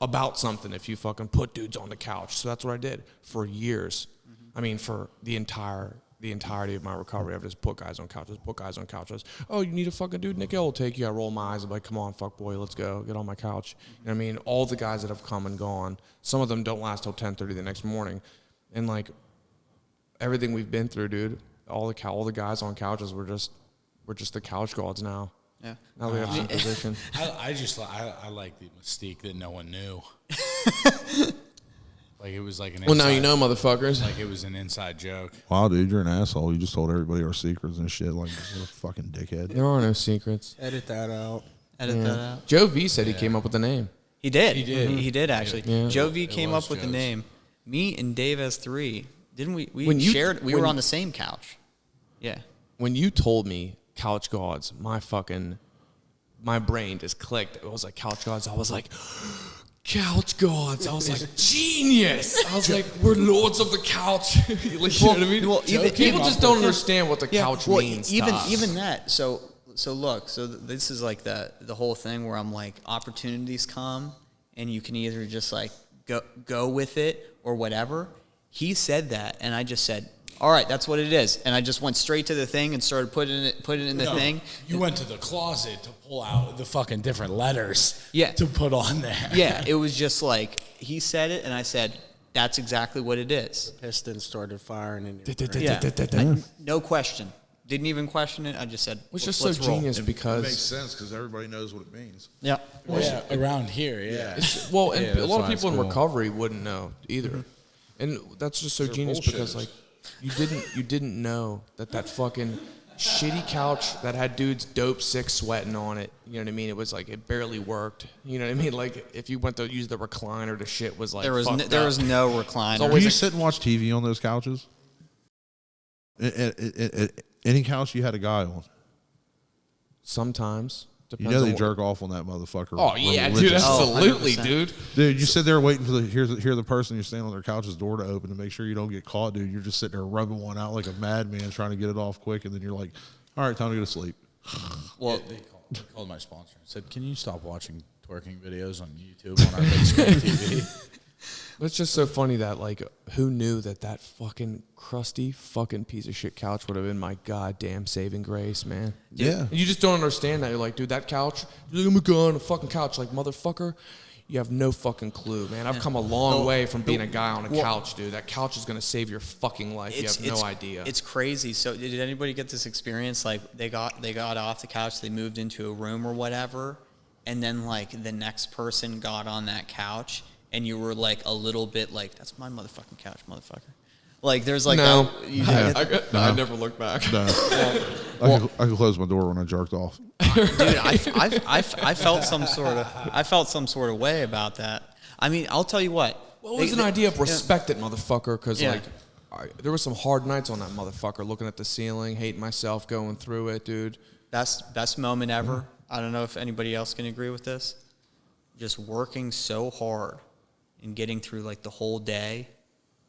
S1: about something if you fucking put dudes on the couch. So that's what I did for years. I mean, for the entirety of my recovery, I've just put guys on couches. Oh, you need a fucking dude? Nick L will take you. I roll my eyes. I'm like, come on, fuck boy, let's go. Get on my couch. You know what I mean? All the guys that have come and gone, some of them don't last till 10:30 the next morning. And like everything we've been through, dude, all the guys on couches we're just the couch gods now.
S3: Yeah.
S1: Now we have some position.
S5: I like the mystique that no one knew. Like it was like an
S1: Well, now you know, motherfuckers.
S5: Like it was an inside joke.
S6: Wow, dude, you're an asshole. You just told everybody our secrets and shit. Like, what a fucking dickhead.
S1: There are no secrets.
S2: Edit that out.
S3: Edit that out.
S1: Joe V said he came up with the name.
S3: He did.
S5: He did.
S3: Actually.
S1: Yeah.
S3: Joe V came
S5: was
S3: up with the
S5: Joe's.
S3: name. Me and Dave as 3. Didn't we? We
S1: When you-
S3: shared. We
S1: when-
S3: were on the same couch. Yeah.
S1: When you told me Couch Gods, my brain just clicked. It was like Couch Gods. I was like, Couch Gods. I was like, genius. I was like, we're lords of the couch. You know what I mean?
S3: well,
S1: People just don't understand what the couch means. to us.
S3: Even that. So look. So this is like the whole thing where I'm like, opportunities come, and you can either just like go with it or whatever. He said that, and I just said, all right, that's what it is. And I just went straight to the thing and started putting it in the thing.
S5: You went to the closet to pull out the fucking different letters
S3: Yeah.
S5: to put on there.
S3: Yeah, it was just like, he said it, and I said, that's exactly what it is.
S2: Piston started firing in your brain.
S3: Yeah. No question. Didn't even question it. I just said,
S1: It's just
S3: let's
S1: so
S3: roll.
S1: genius
S6: It makes
S1: because
S6: sense because everybody knows what it means.
S3: Yeah.
S5: Yeah, around here, yeah.
S1: well, and
S6: Yeah,
S1: a
S6: that's
S1: lot of
S6: why it's
S1: people in
S6: cool.
S1: recovery wouldn't know either, and that's just so
S6: They're
S1: genius because
S6: bullshitters.
S1: like you didn't know that fucking shitty couch that had dudes dope sick sweating on it. You know what I mean? It was like it barely worked. You know what I mean? Like if you went to use the recliner, the shit was like
S3: There was
S1: fucked
S3: there
S1: up.
S3: was no recliner.
S6: Do you sit and watch TV on those couches? Any couch you had a guy on.
S1: Sometimes.
S6: You
S1: Depends
S6: know
S1: on
S6: they
S1: what-
S6: jerk off on that motherfucker.
S1: Oh yeah, dude,
S6: religiously.
S1: absolutely,
S3: 100%.
S1: dude.
S6: Dude, you sit there waiting for hear the person you're standing on their couch's door to open to make sure you don't get caught, dude. You're just sitting there rubbing one out like a madman trying to get it off quick, and then you're like, all right, time to go to sleep.
S3: Well,
S5: They called my sponsor and said, can you stop watching twerking videos on YouTube on our big screen TV?
S1: It's just so funny that, like, who knew that fucking crusty fucking piece of shit couch would have been my goddamn saving grace, man.
S6: Yeah.
S1: You just don't understand that. You're like, dude, that couch, you're like, oh my God, a fucking couch. Like, motherfucker, you have no fucking clue, man. I've come a long way from being a guy on a couch, dude. That couch is going to save your fucking life. You have no idea.
S3: It's crazy. So did anybody get this experience? Like they got off the couch, they moved into a room or whatever, and then like the next person got on that couch, and you were like a little bit like, that's my motherfucking couch, motherfucker. Like there's like
S1: no.
S6: I
S1: never look back.
S6: No. I could close my door when I jerked off.
S3: dude, I felt some sort of way about that. I mean, I'll tell you what.
S1: Well, it was an idea of respect it, motherfucker, because,
S3: Yeah.
S1: like, there were some hard nights on that motherfucker, looking at the ceiling, hating myself, going through it, dude.
S3: Best moment ever. I don't know if anybody else can agree with this. Just working so hard and getting through like the whole day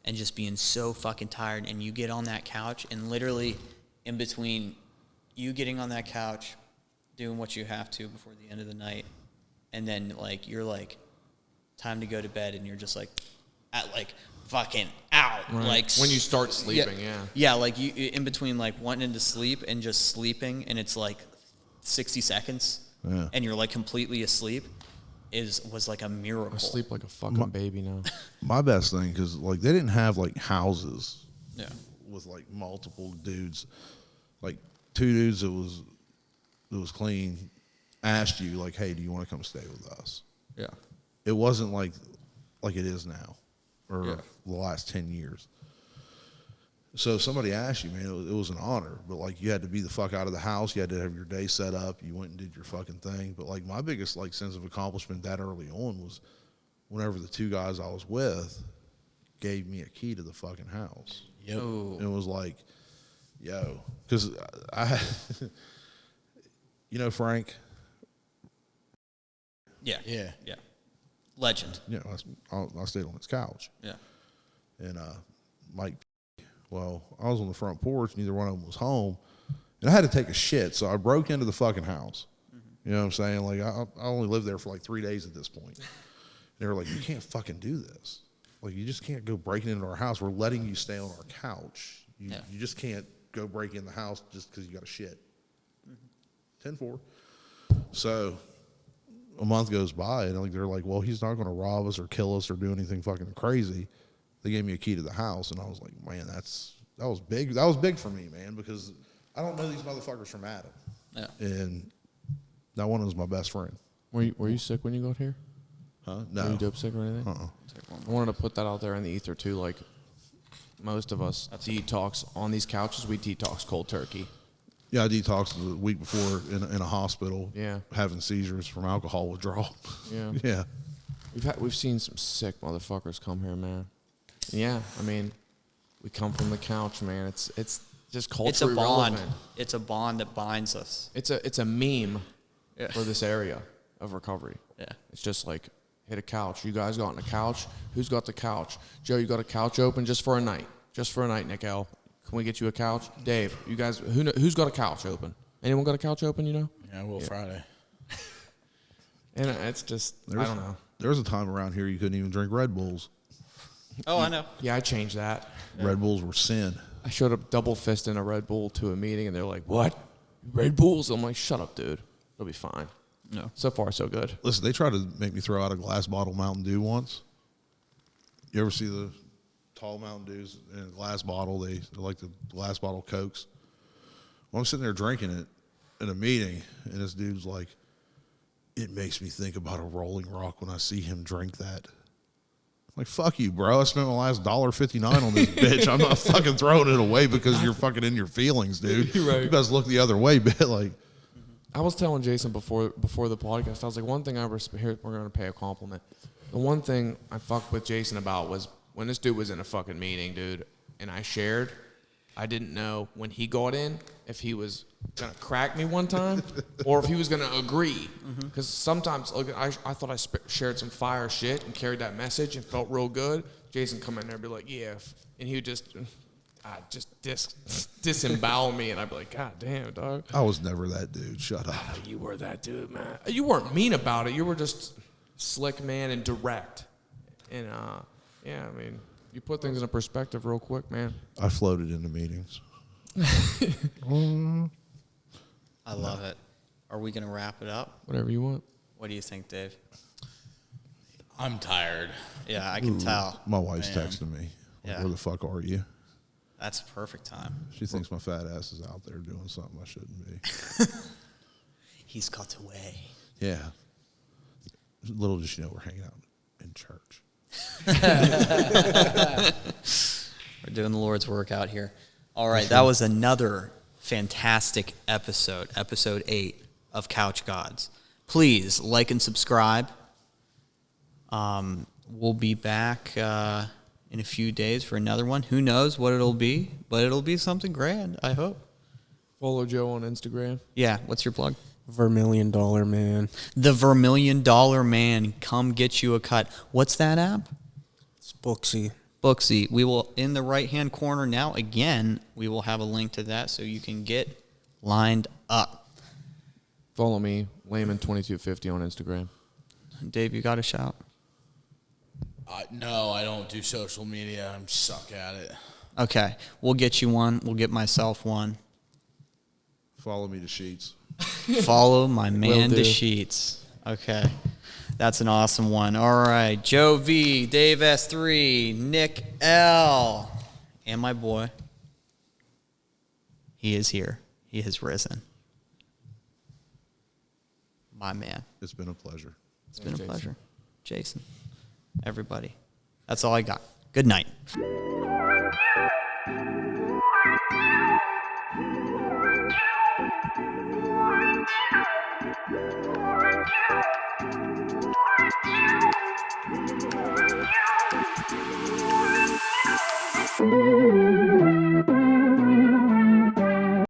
S3: and just being so fucking tired, and you get on that couch, and literally in between you getting on that couch, doing what you have to before the end of the night, and then like you're like, time to go to bed, and you're just like at like fucking out.
S1: Right.
S3: Like
S1: When you start sleeping, yeah.
S3: Yeah, like you in between like wanting to sleep and just sleeping, and it's like 60 seconds,
S6: Yeah.
S3: and you're like completely asleep, was like a miracle.
S1: I sleep like a fucking baby now.
S6: My best thing, because like they didn't have like houses
S3: Yeah.
S6: with like multiple dudes, like two dudes that was clean asked you like, hey, do you want to come stay with us?
S1: Yeah.
S6: It wasn't like it is now or
S1: Yeah.
S6: the last 10 years. So if somebody asked you, man, it was an honor. But, like, you had to be the fuck out of the house. You had to have your day set up. You went and did your fucking thing. But, like, my biggest, like, sense of accomplishment that early on was whenever the two guys I was with gave me a key to the fucking house.
S5: Yep.
S6: And it was like, yo, because I you know Frank?
S3: Yeah.
S5: Yeah.
S3: Yeah. Legend.
S6: Yeah, I stayed on his couch.
S3: Yeah.
S6: And Mike, well, I was on the front porch, neither one of them was home, and I had to take a shit, so I broke into the fucking house. You know what I'm saying? Like, I only lived there for like 3 days at this point. They were like, you can't fucking do this. Like, you just can't go breaking into our house. We're letting you stay on our couch. You just can't go break in the house just because you got a shit. 10-4. So a month goes by, and like they're like, well, he's not going to rob us or kill us or do anything fucking crazy. They gave me a key to the house, and I was like, man, that was big. That was big for me, man, because I don't know these motherfuckers from Adam.
S3: Yeah.
S6: And that one was my best friend.
S1: Were you sick when you got here?
S6: Huh?
S1: Were
S6: No.
S1: you dope sick or anything? I wanted to put that out there in the ether too. Like, most of us detox on these couches. We detox cold turkey.
S6: Yeah, I detoxed the week before in a hospital.
S1: Yeah.
S6: Having seizures from alcohol withdrawal.
S1: Yeah.
S6: Yeah.
S1: We've seen some sick motherfuckers come here, man. Yeah, I mean, we come from the couch, man. It's just culturally
S3: It's a bond.
S1: relevant.
S3: It's a bond that binds us.
S1: It's a meme for this area of recovery.
S3: Yeah.
S1: It's just like, hit a couch. You guys got on a couch? Who's got the couch? Joe, you got a couch open just for a night? Just for a night, Nick L. Can we get you a couch? Dave, you guys, who's got a couch open? Anyone got a couch open, you know?
S5: Yeah, well, Friday.
S1: And it's just, I don't know.
S6: There was a time around here you couldn't even drink Red Bulls.
S3: Oh, I know.
S1: Yeah, I changed that.
S6: Red Bulls were sin.
S1: I showed up double fisting a Red Bull to a meeting, and they're like, what? Red Bulls? I'm like, shut up, dude. It'll be fine.
S3: No.
S1: So far, so good.
S6: Listen, they tried to make me throw out a glass bottle of Mountain Dew once. You ever see the tall Mountain Dews in a glass bottle? They're like the glass bottle Cokes. Well, I'm sitting there drinking it in a meeting, and this dude's like, it makes me think about a Rolling Rock when I see him drink that. I'm like, fuck you, bro. I spent my last $1.59 on this bitch. I'm not fucking throwing it away because you're fucking in your feelings, dude.
S1: Right.
S6: You guys look the other way, bit like.
S1: I was telling Jason before the podcast, I was like, one thing here, we're going to pay a compliment. The one thing I fucked with Jason about was when this dude was in a fucking meeting, dude, and I shared, I didn't know when he got in if he was going to crack me one time or if he was going to agree. Because sometimes, look, I thought I shared some fire shit and carried that message and felt real good. Jason come in there and be like, yeah. And he would just disembowel me, and I'd be like, God damn, dog.
S6: I was never that dude. Shut up.
S1: You were that dude, man. You weren't mean about it. You were just slick, man, and direct. And, yeah, I mean, you put things in perspective real quick, man.
S6: I floated into meetings.
S3: I love it. Are we going to wrap it up?
S1: Whatever you want.
S3: What do you think, Dave?
S5: I'm tired.
S3: Yeah, I can tell.
S6: My wife's
S5: Man.
S6: texting me. Like,
S3: Yeah.
S6: where the fuck are you?
S3: That's a perfect time.
S6: She thinks my fat ass is out there doing something I shouldn't be.
S3: He's got away.
S6: Yeah. Little does she know we're hanging out in church.
S3: We're doing the Lord's work out here. All right, that was another fantastic episode, episode 8 of Couch Godz. Please like and subscribe. We'll be back in a few days for another one. Who knows what it'll be, but it'll be something grand, I hope.
S1: Follow Joe on Instagram.
S3: Yeah, what's your plug?
S2: Vermilliondollarman.
S3: The Vermilliondollarman. Come get you a cut. What's that app?
S2: It's Booksy.
S3: Booksy. We will, in the right-hand corner now, again, we will have a link to that so you can get lined up.
S1: Follow me, Layman2250 on Instagram.
S3: Dave, you got a shout?
S5: No, I don't do social media. I'm suck at it.
S3: Okay, we'll get you one. We'll get myself one.
S6: Follow me to Sheets.
S3: Follow my man
S1: Will
S3: to
S1: do.
S3: Sheets. Okay, that's an awesome one. All right, Joe V, Dave S3, Nick L, and my boy. He is here. He has risen. My man.
S6: It's been a pleasure.
S3: It's been a
S1: Jason.
S3: pleasure. Jason, everybody. That's all I got. Good night.